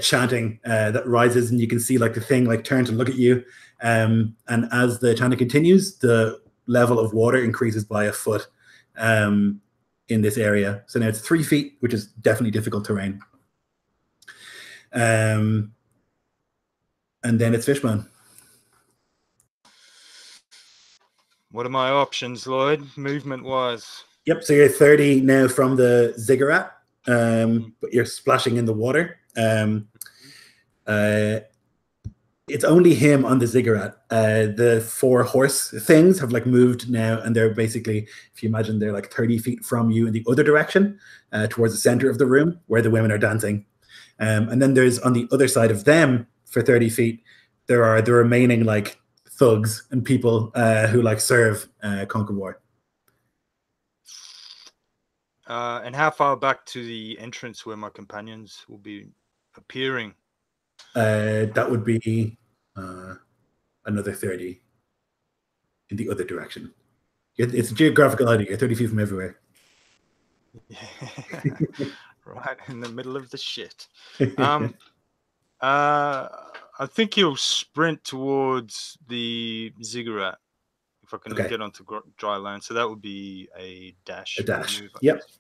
chanting that rises, and you can see like the thing like turn to look at you. And as the chanting continues, the level of water increases by a foot in this area. So now it's 3 feet, which is definitely difficult terrain. And then it's Fishbone. What are my options, Lloyd, movement-wise? Yep, so you're 30 now from the ziggurat, but you're splashing in the water. It's only him on the ziggurat. The 4 horse things have like moved now, and they're basically, if you imagine, they're like 30 feet from you in the other direction, towards the center of the room where the women are dancing. And then there's on the other side of them for 30 feet, there are the remaining like thugs and people who like serve Skaghamarr. And how far back to the entrance where my companions will be appearing? That would be another 30 in the other direction. It's a geographical idea. You're 30 feet from everywhere. Yeah. Right in the middle of the shit. I think he'll sprint towards the ziggurat if I can Okay. get onto dry land. So that would be a dash. A dash. Move, I Yep. guess.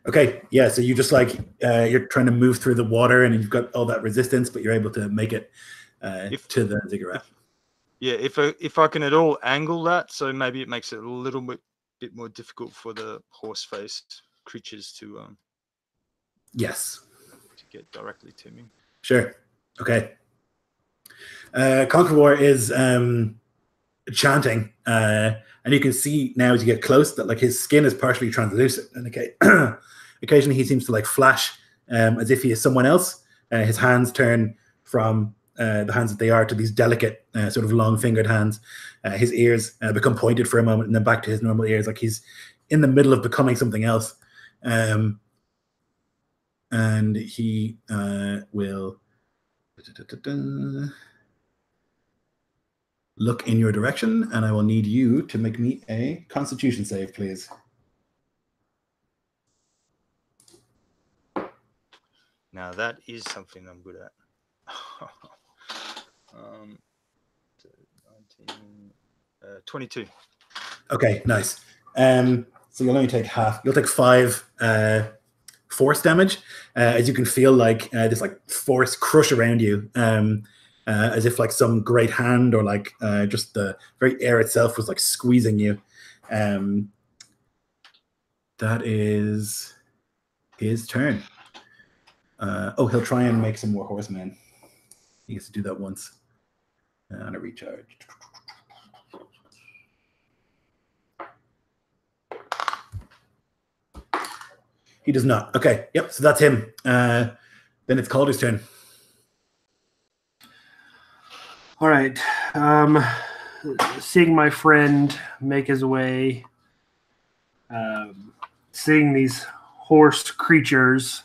Okay. Yeah. So you just like you're trying to move through the water, and you've got all that resistance, but you're able to make it to the ziggurat. If I can at all angle that, so maybe it makes it a little bit more difficult for the horse-faced creatures to Yes. to get directly to me. Sure. Okay. Conqueror is chanting, and you can see now as you get close that like his skin is partially translucent, and occasionally he seems to like flash as if he is someone else. His hands turn from the hands that they are to these delicate sort of long-fingered hands. His ears become pointed for a moment, and then back to his normal ears, like he's in the middle of becoming something else. And he will look in your direction, and I will need you to make me a Constitution save, please. Now that is something I'm good at. 19, 22. Okay, nice. So you'll only take half. You'll take 5 force damage, as you can feel like this like force crush around you, as if like some great hand or like just the very air itself was like squeezing you. That is his turn. He'll try and make some more horsemen. He gets to do that once on a recharge. He does not. Okay. Yep. So that's him. Then it's Calder's turn. All right. Seeing my friend make his way, seeing these horse creatures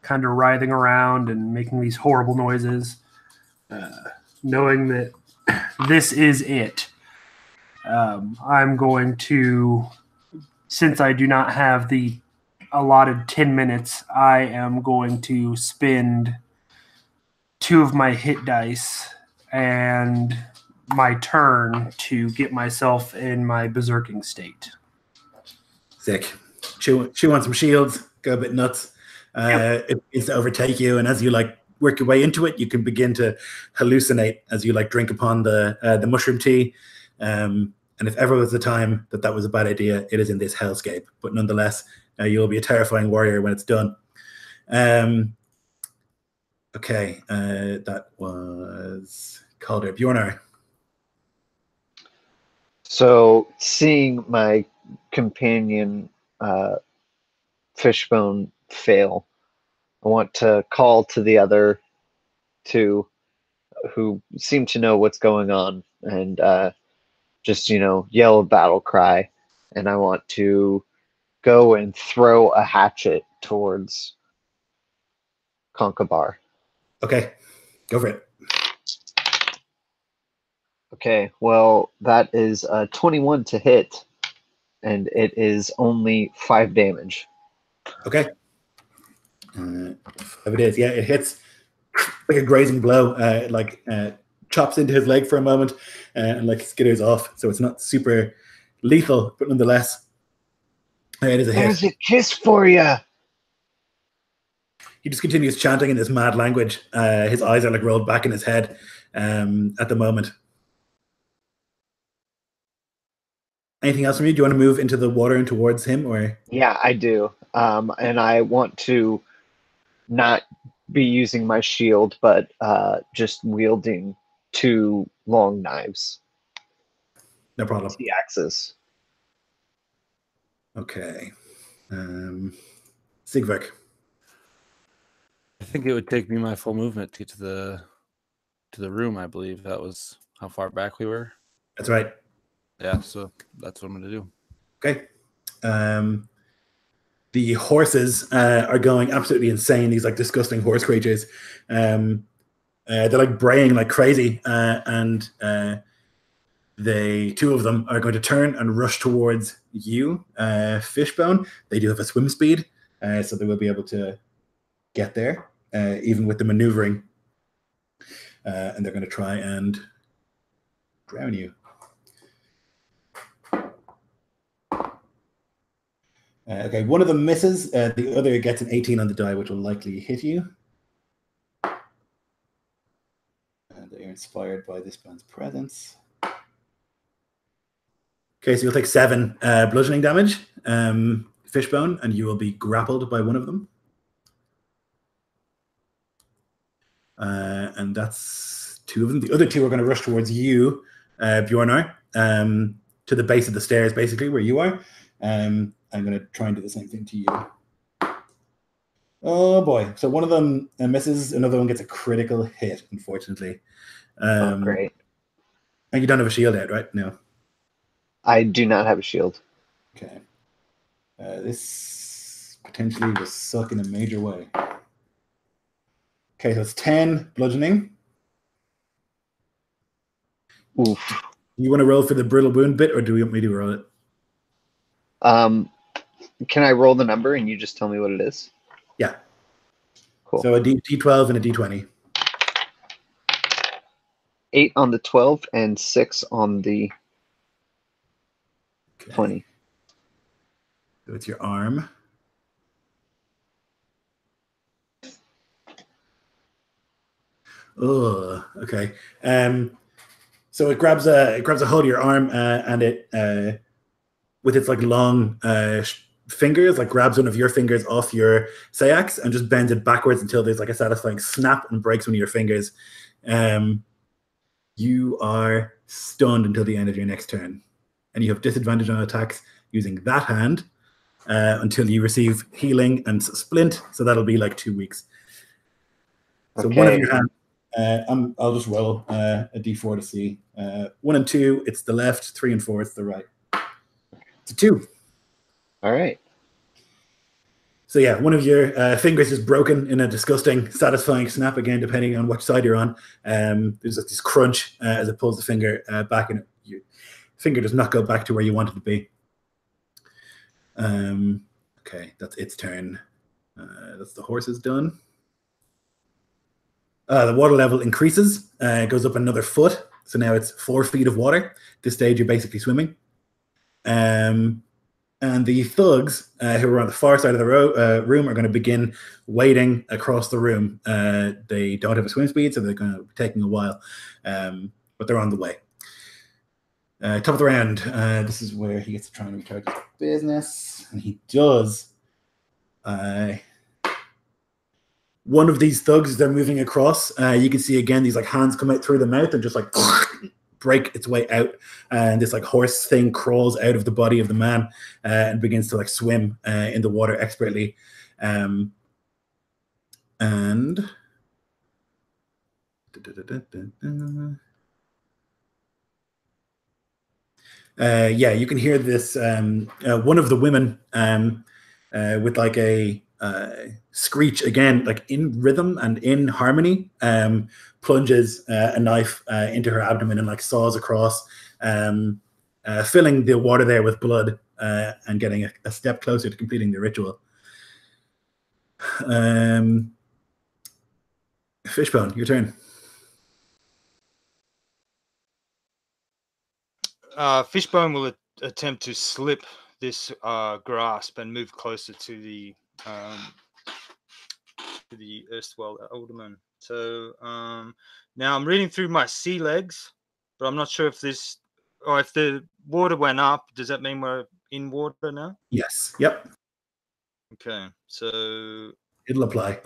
kind of writhing around and making these horrible noises, knowing that this is it, I'm going to, since I do not have the allotted 10 minutes, I am going to spend 2 of my hit dice and my turn to get myself in my berserking state. Sick. Chew on some shields, go a bit nuts. Yep. It begins to overtake you, and as you like work your way into it, you can begin to hallucinate as you like drink upon the mushroom tea. And if ever was the time that was a bad idea, it is in this hellscape. But nonetheless, you'll be a terrifying warrior when it's done. Okay, that was Calder. Bjornar. So, seeing my companion Fishbone fail, I want to call to the other 2 who seem to know what's going on and just, yell a battle cry. And I want to go and throw a hatchet towards Skaghamarr. Okay, go for it. Okay, well, that is 21 to hit, and it is only 5 damage. Okay. If it is, yeah, it hits like a grazing blow. Chops into his leg for a moment and like skitters off. So it's not super lethal, but nonetheless, it is a hit. There's a kiss for you. He just continues chanting in this mad language. His eyes are like rolled back in his head at the moment. Anything else from you? Do you want to move into the water and towards him, or? Yeah, I do. And I want to not be using my shield, but just wielding 2 long knives. No problem. T-axis. Okay. Sigvik. I think it would take me my full movement to get to the room. I believe that was how far back we were. That's right. Yeah, so that's what I'm going to do. Okay. The horses are going absolutely insane. These like disgusting horse creatures. They're like braying like crazy, and 2 of them are going to turn and rush towards you, Fishbone. They do have a swim speed, so they will be able to get there, even with the maneuvering. And they're going to try and drown you. Okay, one of them misses. The other gets an 18 on the die, which will likely hit you. They are inspired by this band's presence. Okay, so you'll take 7 bludgeoning damage, Fishbone, and you will be grappled by one of them. And that's 2 of them. The other 2 are going to rush towards you, Bjornar, to the base of the stairs, basically, where you are. I'm going to try and do the same thing to you. Oh, boy. So one of them misses. Another one gets a critical hit, unfortunately. Oh, great. And you don't have a shield yet, right? No. I do not have a shield. Okay. This potentially will suck in a major way. Okay, so it's 10 bludgeoning. Oof. You want to roll for the brittle wound bit, or do you want me to roll it? Can I roll the number and you just tell me what it is? Yeah. Cool. So a D12 and a D20. 8 on the 12 and 6 on the 20. So it's your arm. Oh, okay. So it grabs a hold of your arm and it with its like long fingers, like grabs one of your fingers off your sayax and just bends it backwards until there's like a satisfying snap and breaks one of your fingers. You are stunned until the end of your next turn, and you have disadvantage on attacks using that hand until you receive healing and splint. So that'll be like 2 weeks. So one of your hands. I'll just roll a d4 to see. 1 and 2, it's the left. 3 and 4, it's the right. It's a 2. All right. So yeah, one of your fingers is broken in a disgusting, satisfying snap, again, depending on which side you're on. There's like this crunch as it pulls the finger back, and your finger does not go back to where you want it to be. Okay, that's its turn. That's the horse's done. The water level increases, goes up another foot. So now it's 4 feet of water. At this stage, you're basically swimming. And the thugs who are on the far side of the room are going to begin wading across the room. They don't have a swim speed, so they're going to be taking a while. But they're on the way. Top of the round, this is where he gets to try and recharge his business. And he does. One of these thugs, as they're moving across, you can see again these like hands come out through the mouth and just like break its way out, and this like horse thing crawls out of the body of the man and begins to like swim in the water expertly. Yeah, you can hear this. One of the women with like a screech again, like in rhythm and in harmony, plunges a knife into her abdomen and like saws across, filling the water there with blood and getting a step closer to completing the ritual. Fishbone, your turn. Fishbone will attempt to slip this grasp and move closer to the erstwhile alderman. So now I'm reading through my sea legs, but I'm not sure if this, or if the water went up, does that mean we're in water now? Yes. Yep. Okay. So it'll apply.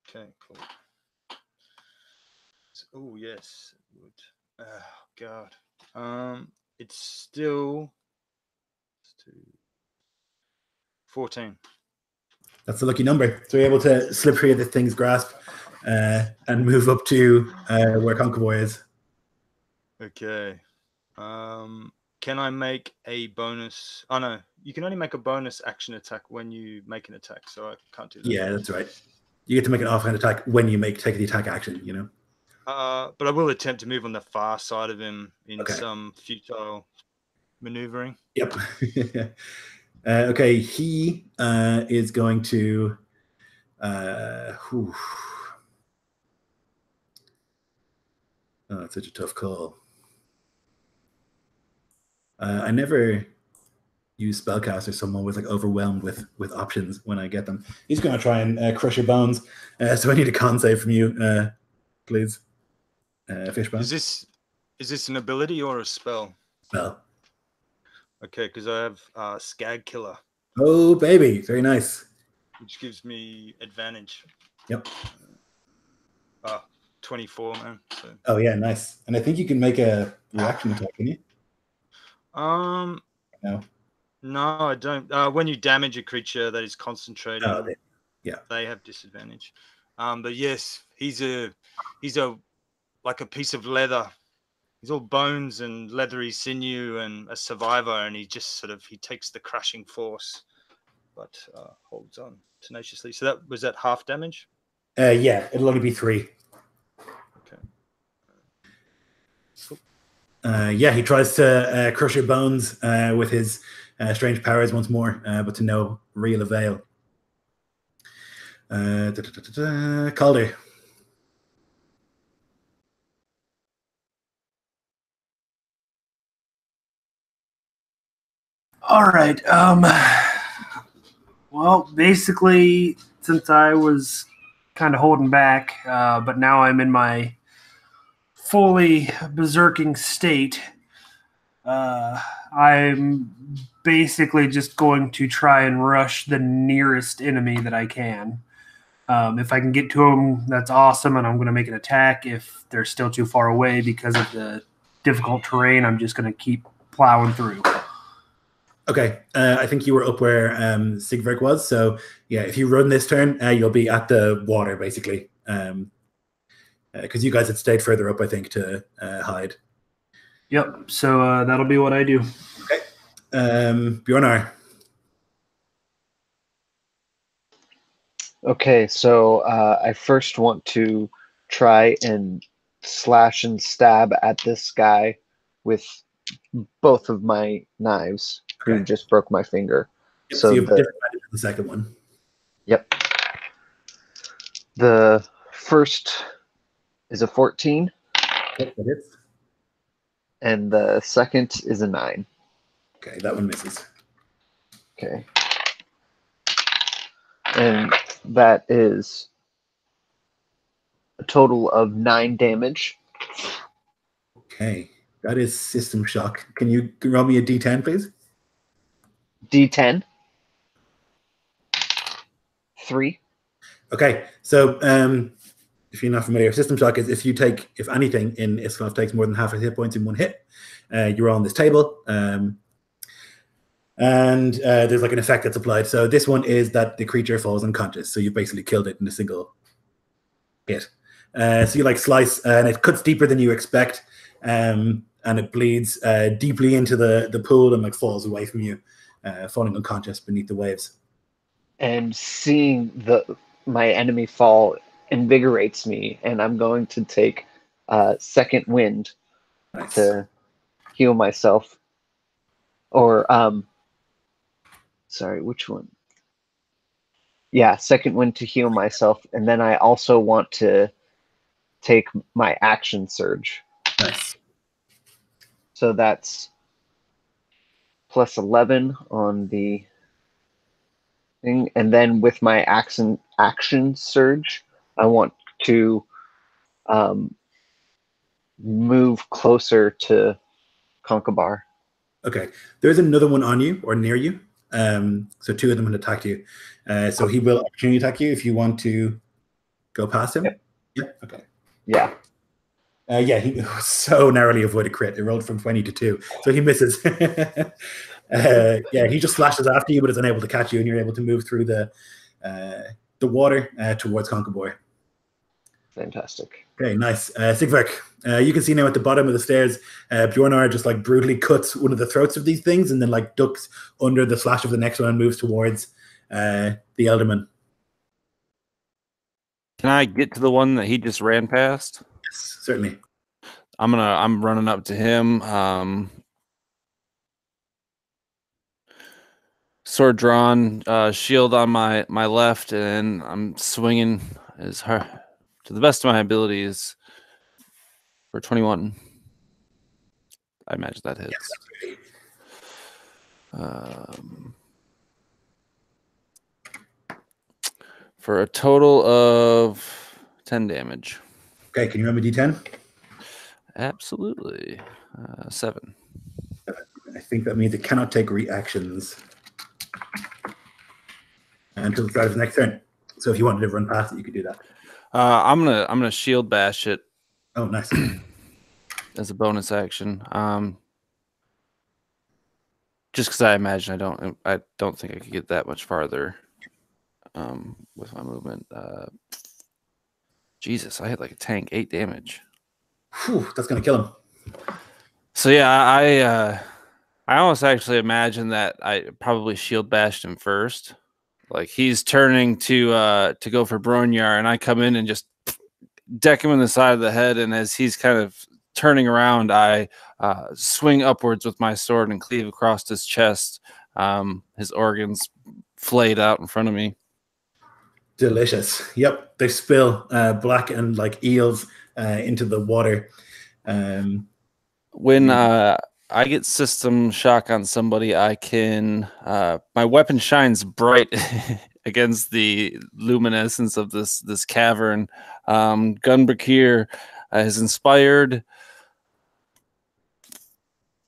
Okay, cool. Oh, yes. It would. Oh, God. It's still 14. That's the lucky number. So you're able to slip through the thing's grasp and move up to where Conqueror is. Okay. Can I make a bonus? Oh, no. You can only make a bonus action attack when you make an attack, so I can't do that. Yeah, that's right. You get to make an offhand attack when you take the attack action, you know? But I will attempt to move on the far side of him in some futile maneuvering. Yep. Okay, he is going to... Oh, it's such a tough call. use spellcasters, so I'm always like overwhelmed with options when I get them. He's going to try and crush your bones. So I need a con save from you, please. Fishbone. Is this an ability or a spell? Spell. Okay, because I have Skag Killer, Oh, baby. Very nice. which gives me advantage. Yep. 24, man. So. Oh, yeah, nice. And I think you can make a reaction attack, can you? No. No, I don't. When you damage a creature that is concentrating, they have disadvantage. But yes, he's a like a piece of leather. He's all bones and leathery sinew and a survivor, and he just he takes the crushing force, but holds on tenaciously. So was that half damage? Yeah, it'll only be 3. Okay. Yeah, he tries to crush your bones with his strange powers once more, but to no real avail. Calder. All right. Well, basically, since I was kind of holding back, but now I'm in my fully berserking state, I'm basically just going to try and rush the nearest enemy that I can. If I can get to them, that's awesome, and I'm going to make an attack. If they're still too far away because of the difficult terrain, I'm just going to keep plowing through. Okay, I think you were up where Snjallrverkr was. So yeah, if you run this turn, you'll be at the water basically, because you guys had stayed further up, I think, to hide. Yep. So that'll be what I do. Okay, Bjornar. Okay, so I first want to try and slash and stab at this guy with both of my knives. Okay. Who just broke my finger. Yep, so you have disadvantage on the second one. Yep. The first is a 14. Yep, that hits. And the second is a 9. Okay, that one misses. Okay. And that is a total of 9 damage. Okay, that is system shock. Can you roll me a d10, please? D10. 3. Okay, so if you're not familiar, system shock is if anything in Islam takes more than half a hit points in one hit, you're on this table, and there's like an effect that's applied. So this one is that the creature falls unconscious, so you basically killed it in a single hit. So you like slice, and it cuts deeper than you expect, and it bleeds deeply into the pool and like falls away from you, falling unconscious beneath the waves. And seeing my enemy fall invigorates me, and I'm going to take second wind to heal myself. Or sorry, which one? Yeah, second wind to heal myself, and then I also want to take my action surge. Nice. So that's plus 11 on the thing, and then with my action surge, I want to move closer to Skaghamarr. Okay, there's another one on you or near you. So 2 of them will attack you. So he will opportunity attack you if you want to go past him. Yep. Yeah. Okay. Yeah. Yeah, he so narrowly avoided crit. It rolled from 20 to 2, so he misses. Yeah, he just flashes after you, but is unable to catch you, and you're able to move through the water towards Skaghamarr. Fantastic. Okay, nice. Snjallrverkr, you can see now at the bottom of the stairs, Bjornar just like brutally cuts one of the throats of these things, and then like ducks under the slash of the next one and moves towards the Elderman. Can I get to the one that he just ran past? Yes, certainly. I'm running up to him. Sword drawn, shield on my left, and I'm swinging as hard to the best of my abilities for 21. I imagine that hits. Yes. For a total of 10 damage. Okay, can you remember D10? Absolutely. 7. I think that means it cannot take reactions until the start of the next turn. So if you wanted to run past it, you could do that. I'm gonna shield bash it. Oh, nice. As a bonus action. Just because I imagine I don't think I could get that much farther with my movement. Jesus, I hit like a tank, 8 damage. Whew, that's gonna kill him. So yeah, I almost actually imagine that I probably shield bashed him first. Like he's turning to go for Bronyar, and I come in and just deck him in the side of the head, and as he's kind of turning around, I swing upwards with my sword and cleave across his chest. His organs flayed out in front of me. Delicious. Yep, they spill black and like eels into the water. When I get system shock on somebody, I can my weapon shines bright against the luminescence of this cavern. Gunbrakir has inspired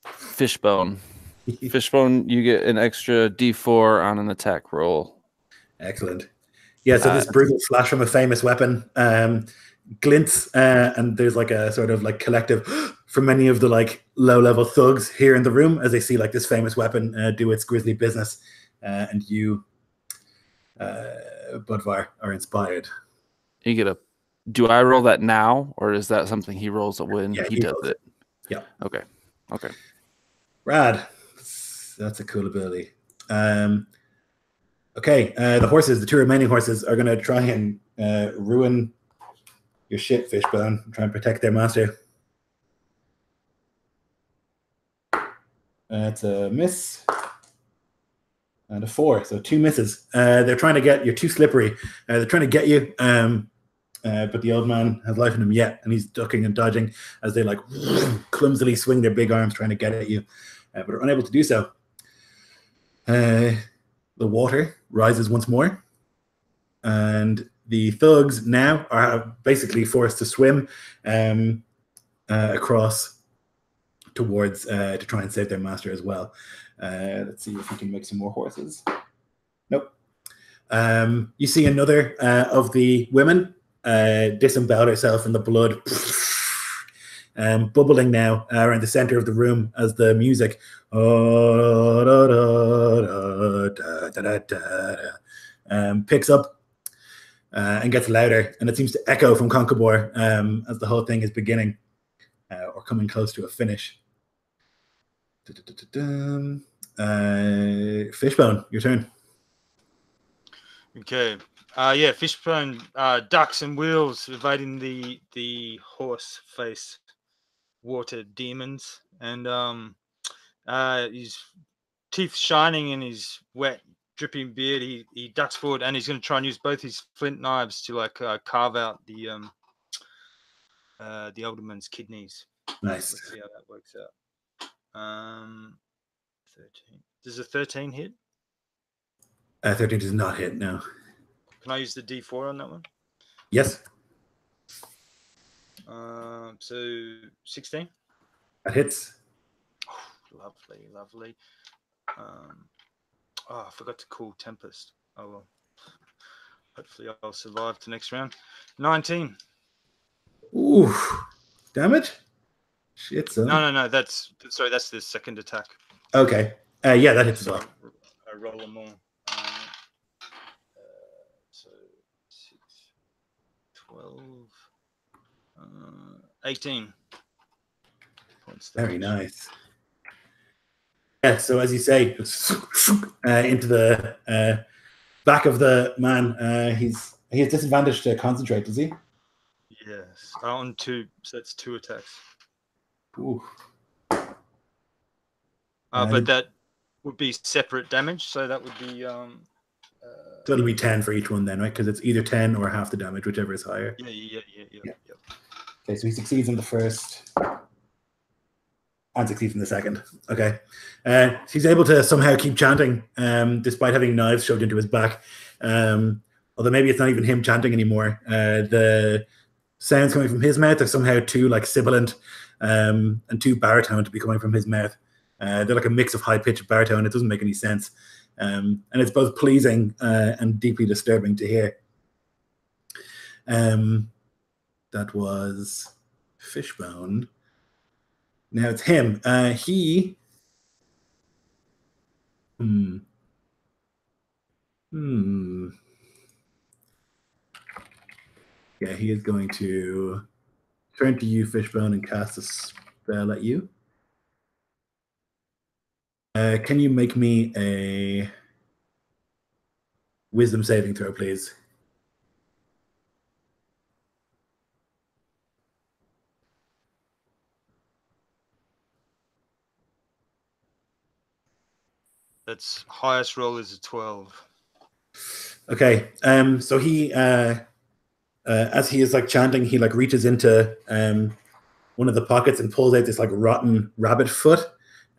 Fishbone. Fishbone, you get an extra D4 on an attack roll. Excellent. Yeah, so this brutal flash from a famous weapon glints, and there's like a sort of like collective from many of the like low-level thugs here in the room as they see like this famous weapon do its grisly business, and you, Budvar, are inspired. You get a. Do I roll that now, or is that something he rolls when he does it? Yeah. Okay. Okay. Rad. That's a cool ability. Okay, the horses, the 2 remaining horses, are going to try and ruin your shit, Fishbone. Try and protect their master. That's a miss. And a 4, so 2 misses. They're trying to get, you're too slippery. They're trying to get you, but the old man has life in him yet, and he's ducking and dodging as they like clumsily swing their big arms trying to get at you, but are unable to do so. The water rises once more, and the thugs now are basically forced to swim across towards to try and save their master as well. Let's see if we can make some more horses. Nope. You see another of the women disembowel herself in the blood, bubbling now around the center of the room as the music picks up and gets louder, and it seems to echo from Concobar as the whole thing is beginning or coming close to a finish. Fishbone, your turn. Okay. Yeah, Fishbone ducks and wheels, evading the horse face water demons, and his teeth shining in his wet, dripping beard. He ducks forward, and he's going to try and use both his flint knives to like carve out the alderman's kidneys. Nice. Let's see how that works out. 13. Does a 13 hit? 13 does not hit, no. Can I use the D4 on that one? Yes. So 16. That hits. Oh, lovely, lovely. I forgot to call Tempest. Oh well. Hopefully I'll survive to next round. 19. Ooh, damage? Shit, son. No. That's the second attack. Okay. Yeah, that hits as well. I roll them all. So 6, 12, 18 points. Very nice. Yeah, so as you say, into the back of the man. He has disadvantage to concentrate, does he? Yes. On 2, so that's 2 attacks. Ooh. But that would be separate damage, so that would be so it'll be 10 for each one then, right? Because it's either 10 or half the damage, whichever is higher. Yeah. Okay, so he succeeds in the first. and succeeds in the second. Okay. He's able to somehow keep chanting, despite having knives shoved into his back. Although maybe it's not even him chanting anymore. The sounds coming from his mouth are somehow too like sibilant and too baritone to be coming from his mouth. They're like a mix of high-pitched baritone. It doesn't make any sense. And it's both pleasing and deeply disturbing to hear. That was Fishbone. Now it's him. Yeah, he is going to turn to you, Fishbone, and cast a spell at you. Can you make me a wisdom saving throw, please? That's highest roll is a 12. Okay. So he, as he is like chanting, he like reaches into one of the pockets and pulls out this like rotten rabbit foot,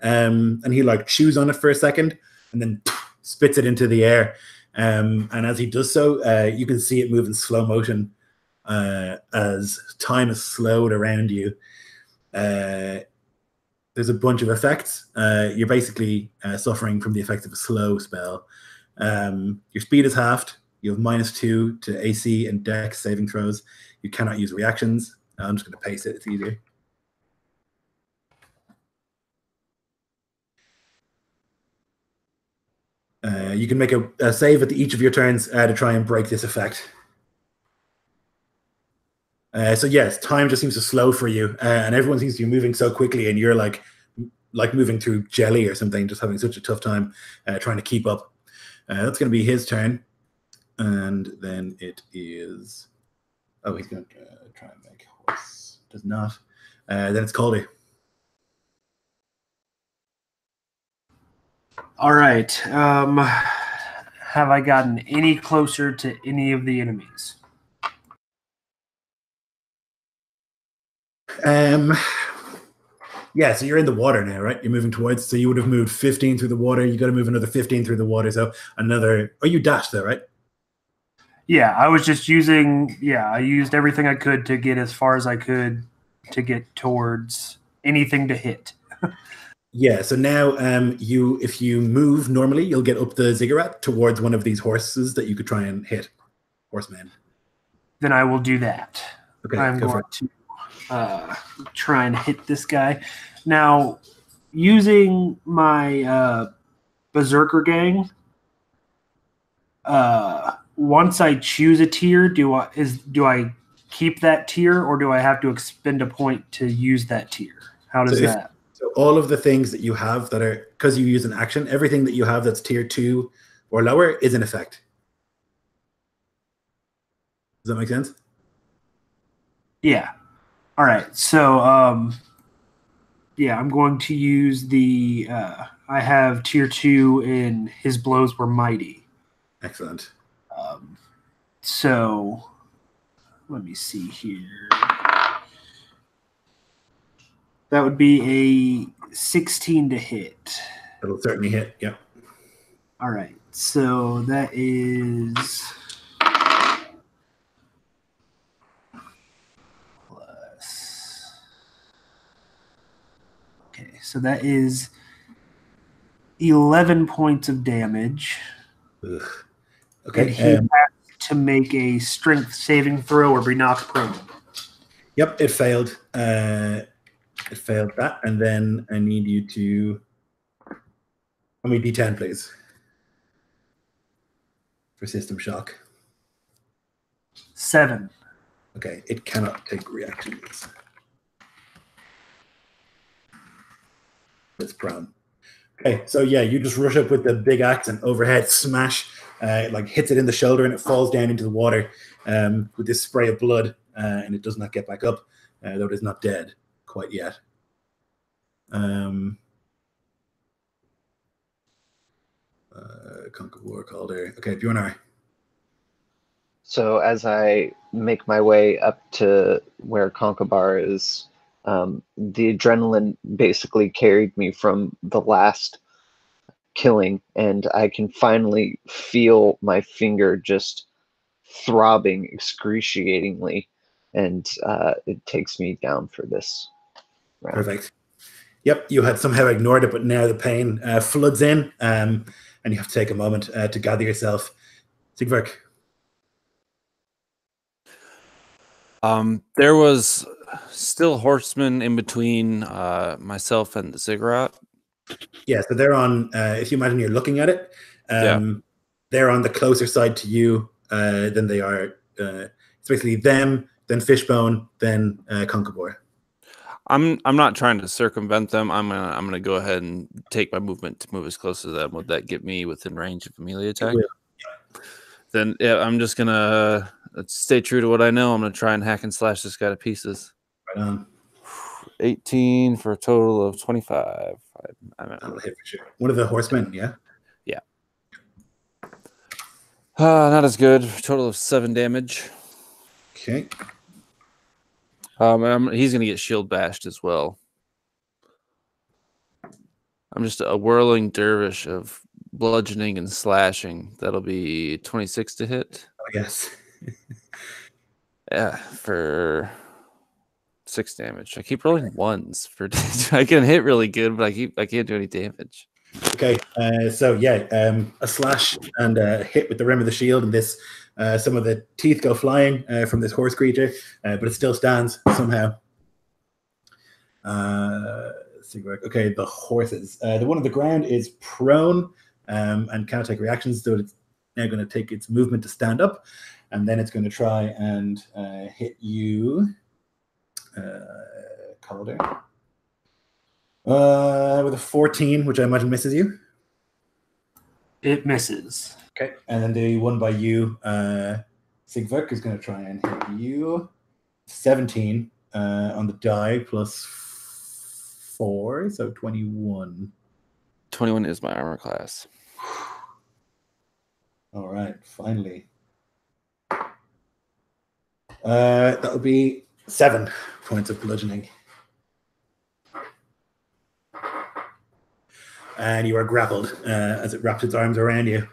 and he like chews on it for a second and then spits it into the air. And as he does so, you can see it move in slow motion as time is slowed around you. There's a bunch of effects. You're basically suffering from the effects of a slow spell. Your speed is halved. You have -2 to AC and Dex saving throws. You cannot use reactions. I'm just going to paste it. It's easier. You can make a save at each of your turns to try and break this effect. So yes, time just seems to slow for you, and everyone seems to be moving so quickly, and you're like moving through jelly or something, just having such a tough time trying to keep up. That's going to be his turn, and then it is. Oh, he's going to try and make horse. Does not. Then it's Caldy. All right. Have I gotten any closer to any of the enemies? Yeah, so you're in the water now, right? You're moving towards. So you would have moved 15 through the water. You got to move another 15 through the water. So another. Oh, you dashed though, right? Yeah, I was just using. Yeah, I used everything I could to get as far as I could to get towards anything to hit. Yeah. So now, if you move normally, you'll get up the ziggurat towards one of these horses that you could try and hit. Horseman. Then I will do that. Okay. I'm going to try and hit this guy. Now, using my Berserker gang, once I choose a tier, do I keep that tier, or do I have to expend a point to use that tier? How does that? So all of the things that you have that are, because you use an action, everything that you have that's tier 2 or lower is in effect. Does that make sense? Yeah. All right. So, yeah, I'm going to use the. I have tier 2, and his blows were mighty. Excellent. So, let me see here. That would be a 16 to hit. It'll certainly hit. Yeah. All right. So that is plus. Okay. So that is 11 points of damage. Ugh. And Okay. he has to make a strength saving throw or be knocked prone. Yep, it failed. It failed that, and then I need you to. Let me D10, please, for system shock. 7. Okay, it cannot take reactions. It's prone. Okay, so yeah, you just rush up with the big axe and overhead smash. It like hits it in the shoulder and it falls down into the water with this spray of blood, and it does not get back up, though it is not dead quite yet. Conk of War Calder. Okay, Bjornar. So as I make my way up to where Conkabar is, The adrenaline basically carried me from the last killing, and I can finally feel my finger just throbbing excruciatingly, and it takes me down for this round. Perfect. Yep, you had somehow ignored it, but now the pain floods in, and you have to take a moment to gather yourself. Snjallrverkr. There was still horsemen in between myself and the ziggurat. Yeah, so they're on, if you imagine you're looking at it, they're on the closer side to you than they are. It's basically them, then Fishbone, then Conqueror. I'm not trying to circumvent them. I'm gonna go ahead and take my movement to move as close to them. Would that get me within range of a melee attack? Then yeah, I'm just gonna stay true to what I know. I'm gonna try and hack and slash this guy to pieces. Right on. 18 for a total of 25. That'll hit for sure. One of the horsemen, yeah? Yeah. Not as good. Total of 7 damage. Okay. He's going to get shield bashed as well. I'm just a whirling dervish of bludgeoning and slashing. That'll be 26 to hit. Oh, yes. Yeah, for 6 damage. I keep rolling ones for. I can hit really good, but I can't do any damage. Okay, so yeah, a slash and a hit with the rim of the shield, and this some of the teeth go flying from this horse creature, but it still stands somehow. Okay, the horses. The one on the ground is prone and cannot take reactions, so it's now going to take its movement to stand up, and then it's going to try and hit you, Calder. With a 14, which I imagine misses you. It misses. Okay, and then the one by you, Snjallrverkr, is going to try and hit you. 17 on the die plus 4, so 21. 21 is my armor class. All right, finally. That would be 7 points of bludgeoning. And you are grappled as it wraps its arms around you.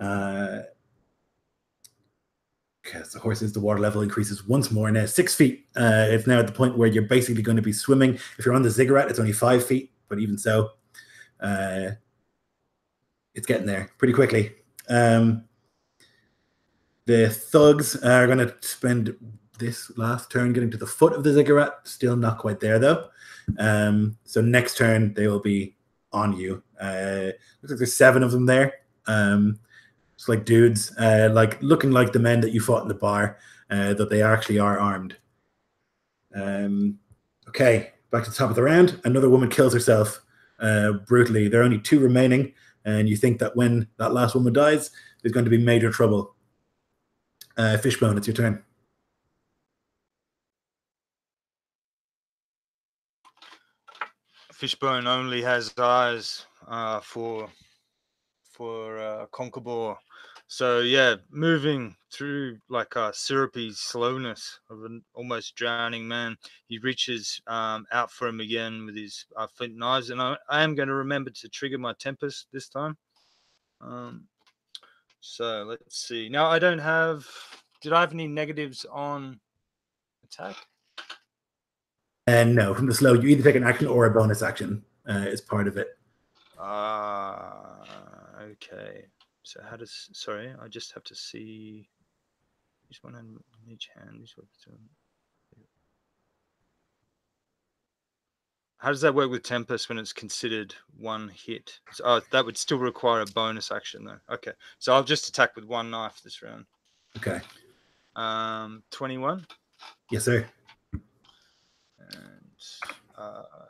Okay, so horses, the water level increases once more. Now 6 feet. It's now at the point where you're basically going to be swimming. If you're on the ziggurat, it's only 5 feet, but even so, it's getting there pretty quickly. The thugs are going to spend this last turn getting to the foot of the ziggurat. Still not quite there, though. So next turn, they will be on you. Looks like there's 7 of them there. It's like dudes, like looking like the men that you fought in the bar, that they actually are armed. Okay, back to the top of the round. Another woman kills herself brutally. There are only 2 remaining, and you think that when that last woman dies, there's going to be major trouble. Fishbone, it's your turn. Fishbone only has eyes for Conqueror. So yeah, moving through like a syrupy slowness of an almost drowning man, he reaches out for him again with his flint knives, and I am going to remember to trigger my Tempest this time. So let's see. Now I don't have. Did I have any negatives on attack? And no, from the slow, you either take an action or a bonus action as part of it. Okay. So how does? Sorry, I just have to see. Use one in each hand. How does that work with Tempest when it's considered one hit? So, that would still require a bonus action, though. Okay, so I'll just attack with one knife this round. Okay. 21. Yes, sir. And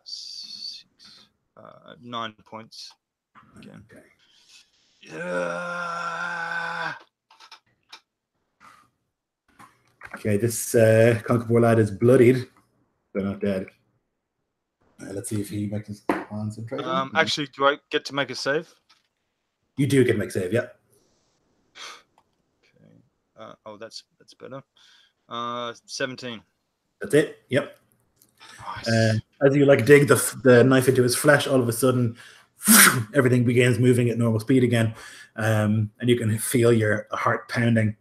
6, 9 points again. Okay. Yeah. Okay, this Conqueror lad is bloodied. They're not dead. Let's see if he makes his concentrate. Actually, do I get to make a save? You do get to make a save, yeah. Okay. Oh, that's better. 17. That's it. Yep. Oh, Nice. As you like dig the knife into his flesh, all of a sudden, everything begins moving at normal speed again, and you can feel your heart pounding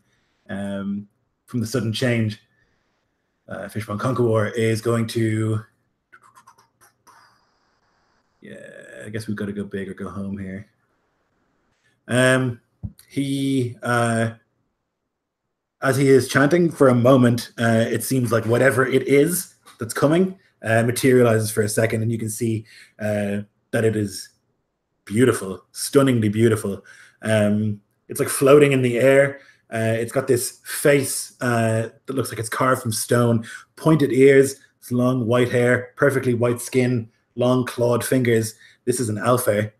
from the sudden change. Fishbone Conqueror is going to. Yeah, I guess we've got to go big or go home here. He, as he is chanting for a moment, it seems like whatever it is that's coming materializes for a second, and you can see that it is beautiful, stunningly beautiful. It's like floating in the air. It's got this face that looks like it's carved from stone, pointed ears, it's long white hair, perfectly white skin, long clawed fingers. This is an elf, and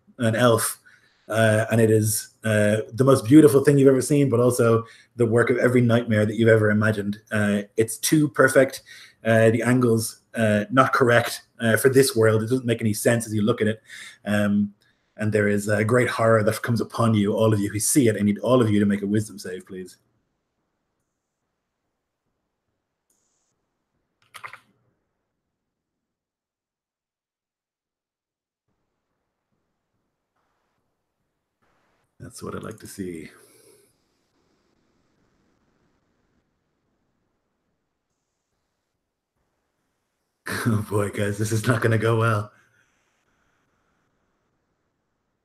it is the most beautiful thing you've ever seen, but also the work of every nightmare that you've ever imagined. It's too perfect. The angles not correct for this world. It doesn't make any sense as you look at it. And there is a great horror that comes upon you, all of you who see it. I need all of you to make a wisdom save, please. That's what I'd like to see. Oh boy, guys, this is not going to go well.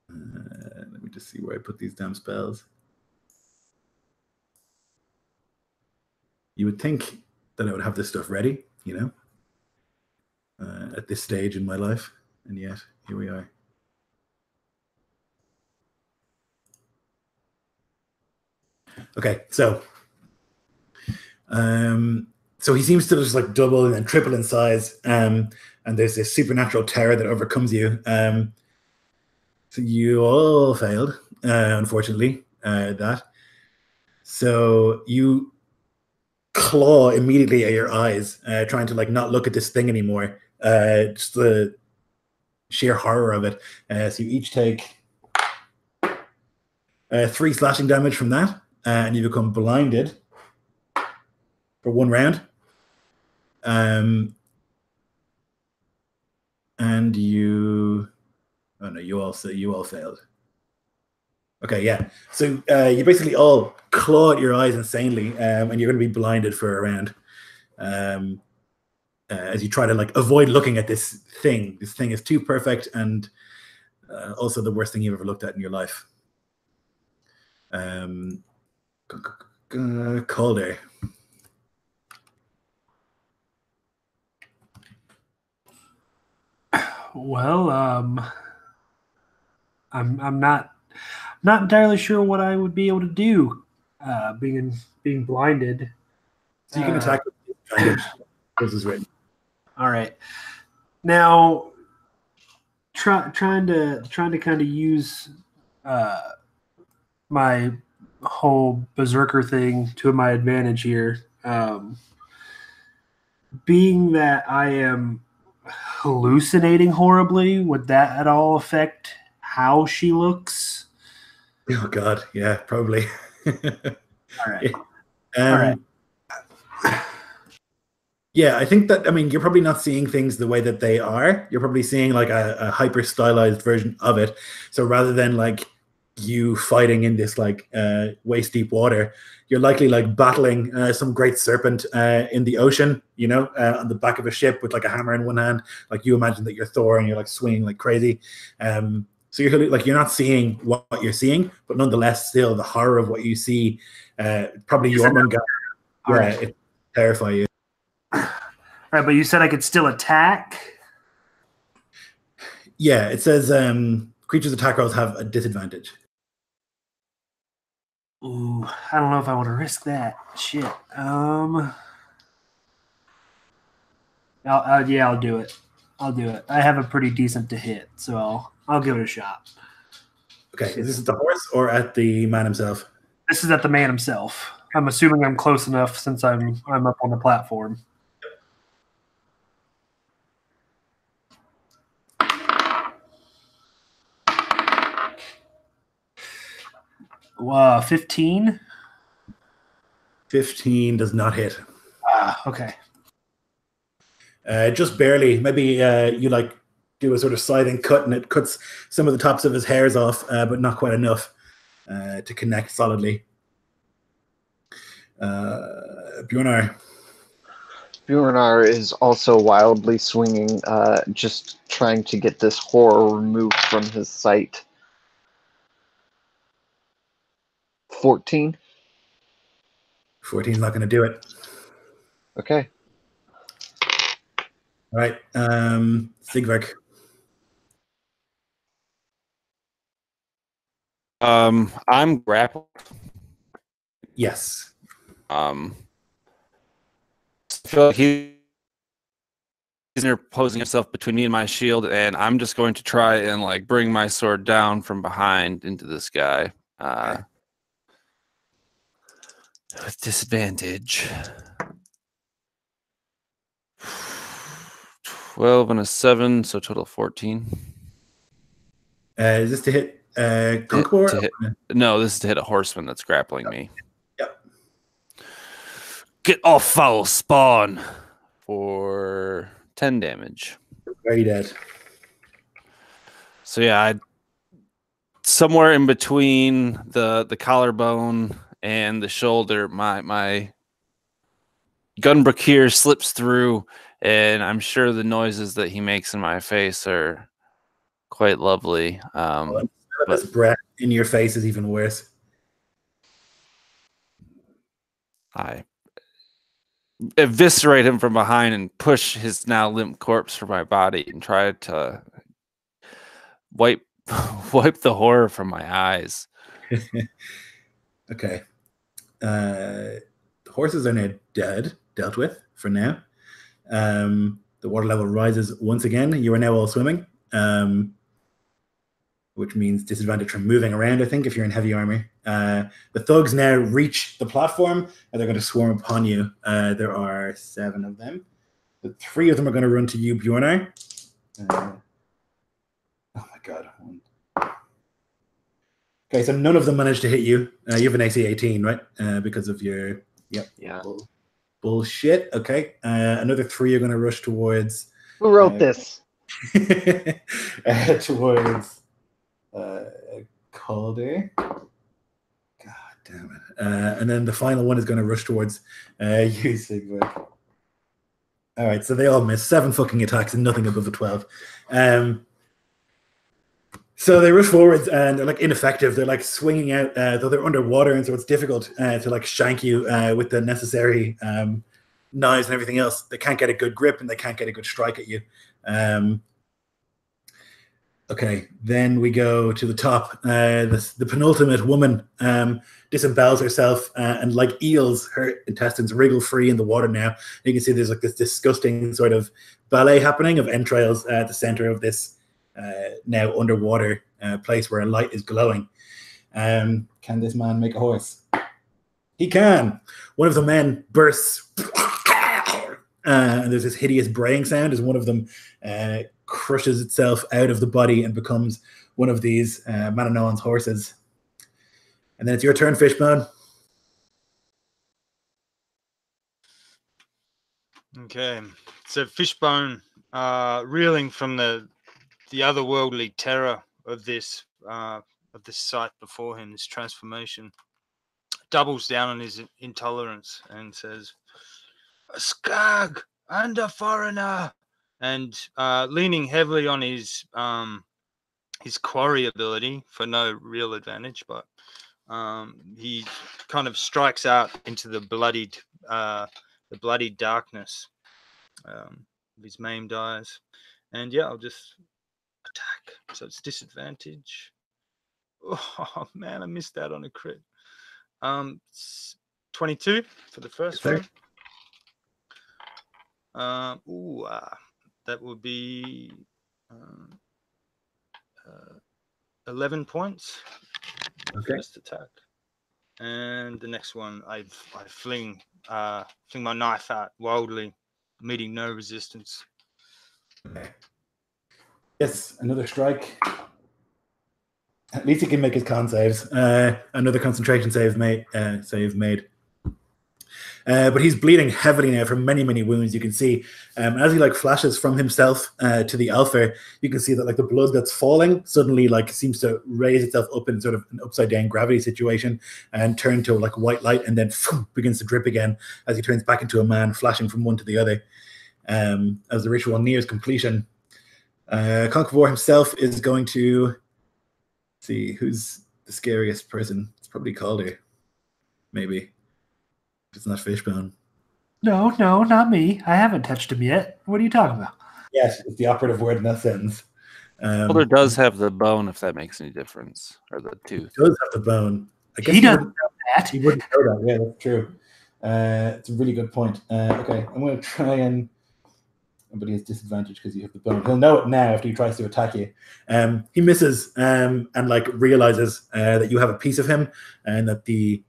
Let me just see where I put these damn spells. You would think that I would have this stuff ready, you know, at this stage in my life, and yet here we are. Okay, so he seems to just like double and then triple in size, and there's this supernatural terror that overcomes you. So you all failed, unfortunately, that. So you claw immediately at your eyes, trying to like not look at this thing anymore. Just the sheer horror of it. So you each take 3 slashing damage from that, and you become blinded for 1 round. And you, oh no, you all failed. Okay, yeah. So you basically all claw at your eyes insanely, and you're going to be blinded for a round. As you try to like avoid looking at this thing. This thing is too perfect, and also the worst thing you've ever looked at in your life. Calder. Well, I'm not entirely sure what I would be able to do, being blinded. So you can attack with disadvantage. This is written. All right. Now, trying to kind of use my whole berserker thing to my advantage here. Being that I am hallucinating horribly, would that at all affect how she looks? Oh God, yeah, probably. All right. All right. Yeah, I think that, I mean, you're probably not seeing things the way that they are. You're probably seeing like a hyper stylized version of it. So rather than like you fighting in this like waist deep water, you're likely like battling some great serpent in the ocean, you know, on the back of a ship with like a hammer in one hand. Like you imagine that you're Thor and you're like swinging like crazy. So you're like, you're not seeing what you're seeing, but nonetheless, still the horror of what you see, probably your manga, it terrify you. All right, but you said I could still attack? Yeah, it says creatures attack rolls have a disadvantage. Ooh, I don't know if I want to risk that. Shit. Yeah, I'll do it. I'll do it. I have a pretty decent to hit, so I'll give it a shot. Okay, is this at the horse or at the man himself? This is at the man himself. I'm assuming I'm close enough since I'm up on the platform. 15? 15 does not hit. Okay. Just barely. Maybe you like do a sort of scything cut, and it cuts some of the tops of his hairs off, but not quite enough to connect solidly. Bjornar. Bjornar is also wildly swinging, just trying to get this horror removed from his sight. 14. 14's not going to do it. Okay. All right. Sigvark. I'm grappled. Yes. I feel like he's interposing himself between me and my shield, and I'm just going to try and like bring my sword down from behind into this guy. With disadvantage. 12 and a 7, so total 14. Is this to hit Conqueror? No, this is to hit a horseman that's grappling me. Yep. Get off, foul spawn, for 10 damage. Very dead. So yeah, somewhere in between the collarbone and the shoulder, my gunbreakier slips through, and I'm sure the noises that he makes in my face are quite lovely. But his breath in your face is even worse. I eviscerate him from behind and push his now limp corpse from my body and try to wipe the horror from my eyes. Okay. The horses are now dealt with for now. The water level rises once again. You are now all swimming, which means disadvantage from moving around, I think, if you're in heavy armor. The thugs now reach the platform, and they're going to swarm upon you. There are 7 of them. The 3 of them are going to run to you, Bjornar. Oh my god. Okay, so none of them managed to hit you. You have an AC 18, right? Because of your... Yep. Yeah. Bullshit. Okay. Another 3 are going to rush towards... Who wrote this? Towards Calder. God damn it. And then the final one is going to rush towards you, Sigvark. All right, so they all miss 7 fucking attacks and nothing above a 12. So they rush forwards and they're like ineffective. They're like swinging out, though they're underwater, and so it's difficult to like shank you with the necessary knives and everything else. They can't get a good grip and they can't get a good strike at you. Okay, then we go to the top. The penultimate woman disembowels herself, and like eels, her intestines wriggle free in the water now. You can see there's like this disgusting sort of ballet happening of entrails at the center of this now underwater place where a light is glowing. Can this man make a horse? He can. One of the men bursts, and there's this hideous braying sound as one of them crushes itself out of the body and becomes one of these Manannan's horses. And then it's your turn, Fishbone. Okay, so Fishbone, reeling from the otherworldly terror of this sight before him, this transformation, doubles down on his intolerance and says, "A skag and a foreigner," and leaning heavily on his quarry ability for no real advantage, but he kind of strikes out into the bloodied darkness of his maimed eyes. And yeah, I'll just attack. So it's disadvantage. Oh man, I missed that on a crit. 22 for the first one. That would be 11 points. Okay. First attack. And the next one, I fling my knife out wildly, meeting no resistance. Okay. Yes, another strike. At least he can make his con saves. Another concentration save made. But he's bleeding heavily now from many, many wounds. You can see as he like flashes from himself to the alpha, you can see that like the blood that's falling suddenly like seems to raise itself up in sort of an upside down gravity situation and turn to like white light, and then begins to drip again as he turns back into a man, flashing from one to the other. As the ritual nears completion, Conqueror himself is going to see who's the scariest person. It's probably Calder, maybe. It's not Fishbone. No, not me. I haven't touched him yet. What are you talking about? Yes, it's the operative word in that sentence. Calder does have the bone, if that makes any difference, or the tooth. He does have the bone. I guess He doesn't know that. He wouldn't know that. Yeah, that's true. It's a really good point. Okay, I'm going to try and... But he has disadvantage because you have the bone. He'll know it now after he tries to attack you. He misses and like realizes that you have a piece of him and that the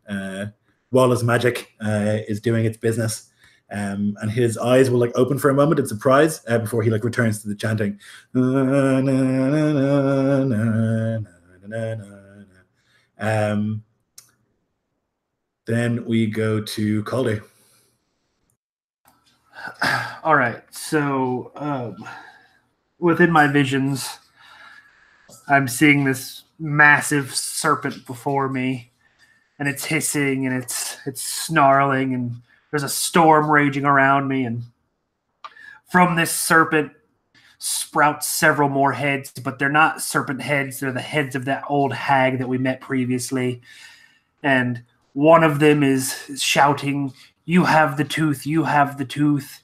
Wallace magic is doing its business. And his eyes will like open for a moment in surprise before he like returns to the chanting. Then we go to Calder. All right, so within my visions, I'm seeing this massive serpent before me, and it's hissing and it's snarling, and there's a storm raging around me, and from this serpent sprouts several more heads, but they're not serpent heads, they're the heads of that old hag that we met previously, and one of them is shouting, "You have the tooth, you have the tooth."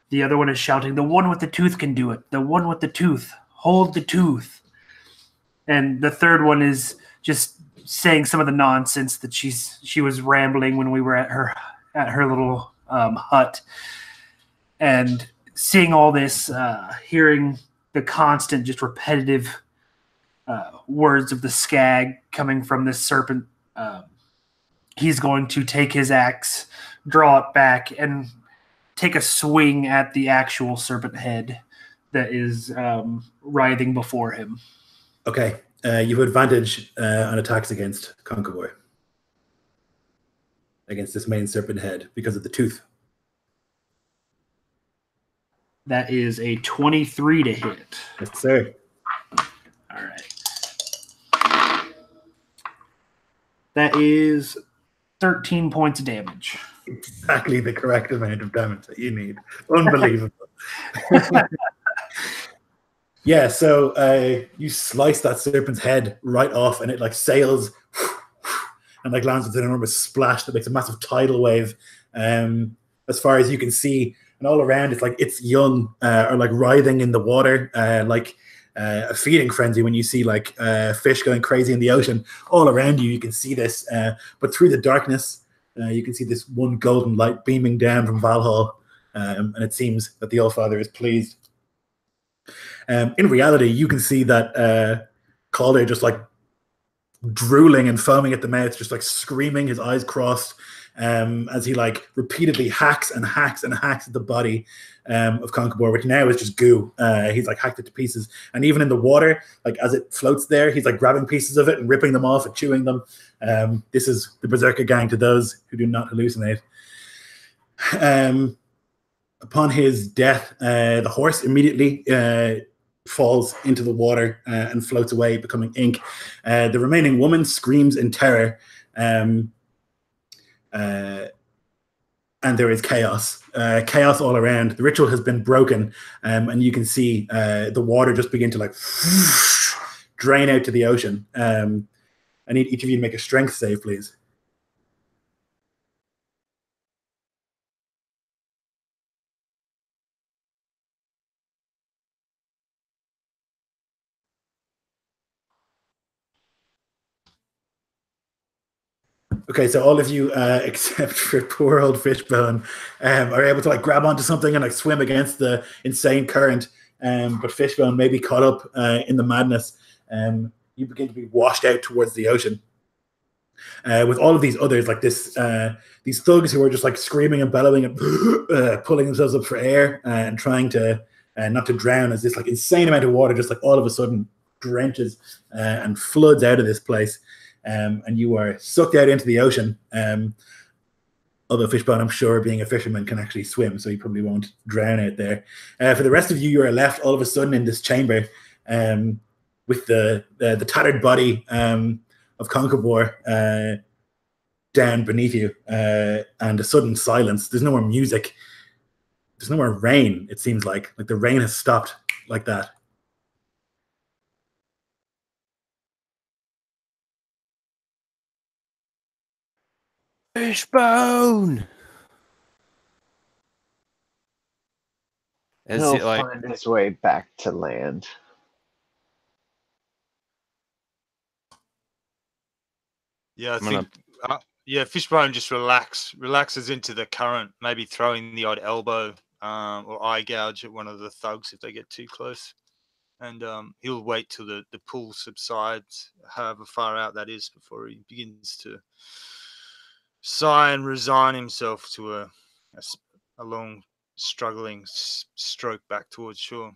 The other one is shouting, "The one with the tooth can do it. The one with the tooth. Hold the tooth." And the third one is just saying some of the nonsense that she was rambling when we were at her little hut. And seeing all this, hearing the constant, just repetitive words of the skag coming from this serpent, he's going to take his axe, draw it back, and take a swing at the actual serpent head that is writhing before him. Okay, you have advantage on attacks against Conqueror. Against this main serpent head because of the tooth. That is a 23 to hit. Yes, sir. All right. That is 13 points of damage. Exactly the correct amount of damage that you need. Unbelievable. Yeah, so you slice that serpent's head right off, and it like sails and like lands with an enormous splash that makes a massive tidal wave as far as you can see, and all around it's like its young are like writhing in the water, like a feeding frenzy when you see like fish going crazy in the ocean. All around you can see this, but through the darkness you can see this one golden light beaming down from Valhall, and it seems that the Allfather is pleased. In reality, you can see that Calder just like drooling and foaming at the mouth, just like screaming, his eyes crossed, as he like repeatedly hacks and hacks and hacks at the body of Conqueror, which now is just goo. He's like hacked it to pieces, and even in the water, like as it floats there, he's like grabbing pieces of it and ripping them off and chewing them. This is the Berserker gang to those who do not hallucinate. Upon his death, the horse immediately falls into the water and floats away, becoming ink. The remaining woman screams in terror, and there is chaos. Chaos all around. The ritual has been broken, and you can see the water just begin to like drain out to the ocean. I need each of you to make a strength save, please. Okay, so all of you, except for poor old Fishbone, are able to like grab onto something and like swim against the insane current. But Fishbone may be caught up in the madness. You begin to be washed out towards the ocean. With all of these others, like this, these thugs who are just like screaming and bellowing and pulling themselves up for air and trying to not to drown, as this like insane amount of water just like all of a sudden drenches and floods out of this place. And you are sucked out into the ocean. although Fishbone, I'm sure, being a fisherman, can actually swim, so he probably won't drown out there. For the rest of you, you are left all of a sudden in this chamber with the tattered body of Conqueror down beneath you, and a sudden silence. There's no more music. There's no more rain, it seems like. Like the rain has stopped like that. Fishbone. Is He'll it like find his way back to land. Yeah, I gonna- think. Fishbone just relaxes into the current, maybe throwing the odd elbow or eye gouge at one of the thugs if they get too close. And he'll wait till the pool subsides, however far out that is, before he begins to sigh and resign himself to a long, struggling stroke back towards shore.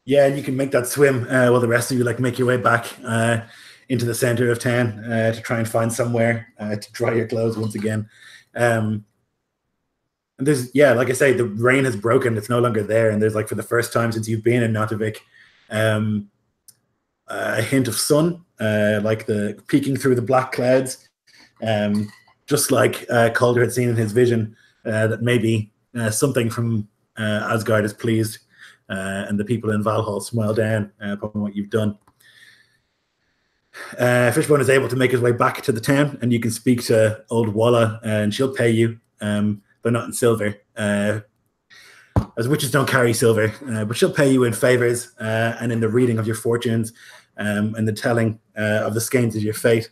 Yeah, and you can make that swim while the rest of you make your way back into the center of town to try and find somewhere to dry your clothes once again. And there's, like I say, the rain has broken. It's no longer there. And there's, for the first time since you've been in Náttavik, a hint of sun, like the peeking through the black clouds, just like Calder had seen in his vision, that maybe something from Asgard is pleased, and the people in Valhall smile down upon what you've done. Fishbone is able to make his way back to the town, and you can speak to old Walla, and she'll pay you, but not in silver, as witches don't carry silver, but she'll pay you in favors and in the reading of your fortunes and the telling of the skeins of your fate.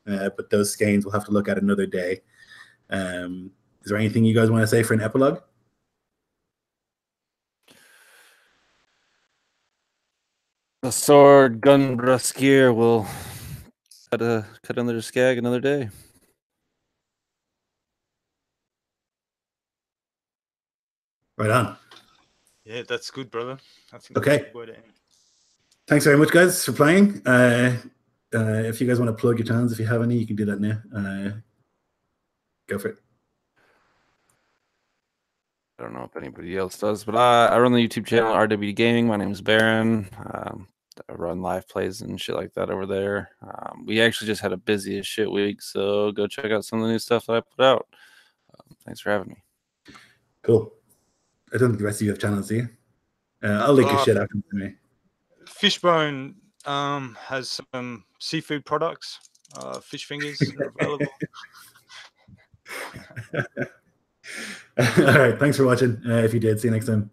But those skeins we'll have to look at another day. Is there anything you guys want to say for an epilogue? the sword Gunbraskir will cut under the skag another day? Right on. Yeah, that's good, brother. I think Okay. that's a good way to end. Thanks very much, guys, for playing. If you guys want to plug your towns, if you have any, you can do that now. Go for it. I don't know if anybody else does, but I run the YouTube channel RW Gaming. My name is Baron. I run live plays and shit like that over there. We actually just had a busy as shit week, so go check out some of the new stuff that I put out. Thanks for having me. Cool. I don't think the rest of you have channels, do you? I'll link your shit after me. Fishbone has some seafood products. Fish fingers are available. All right. Thanks for watching. If you did, see you next time.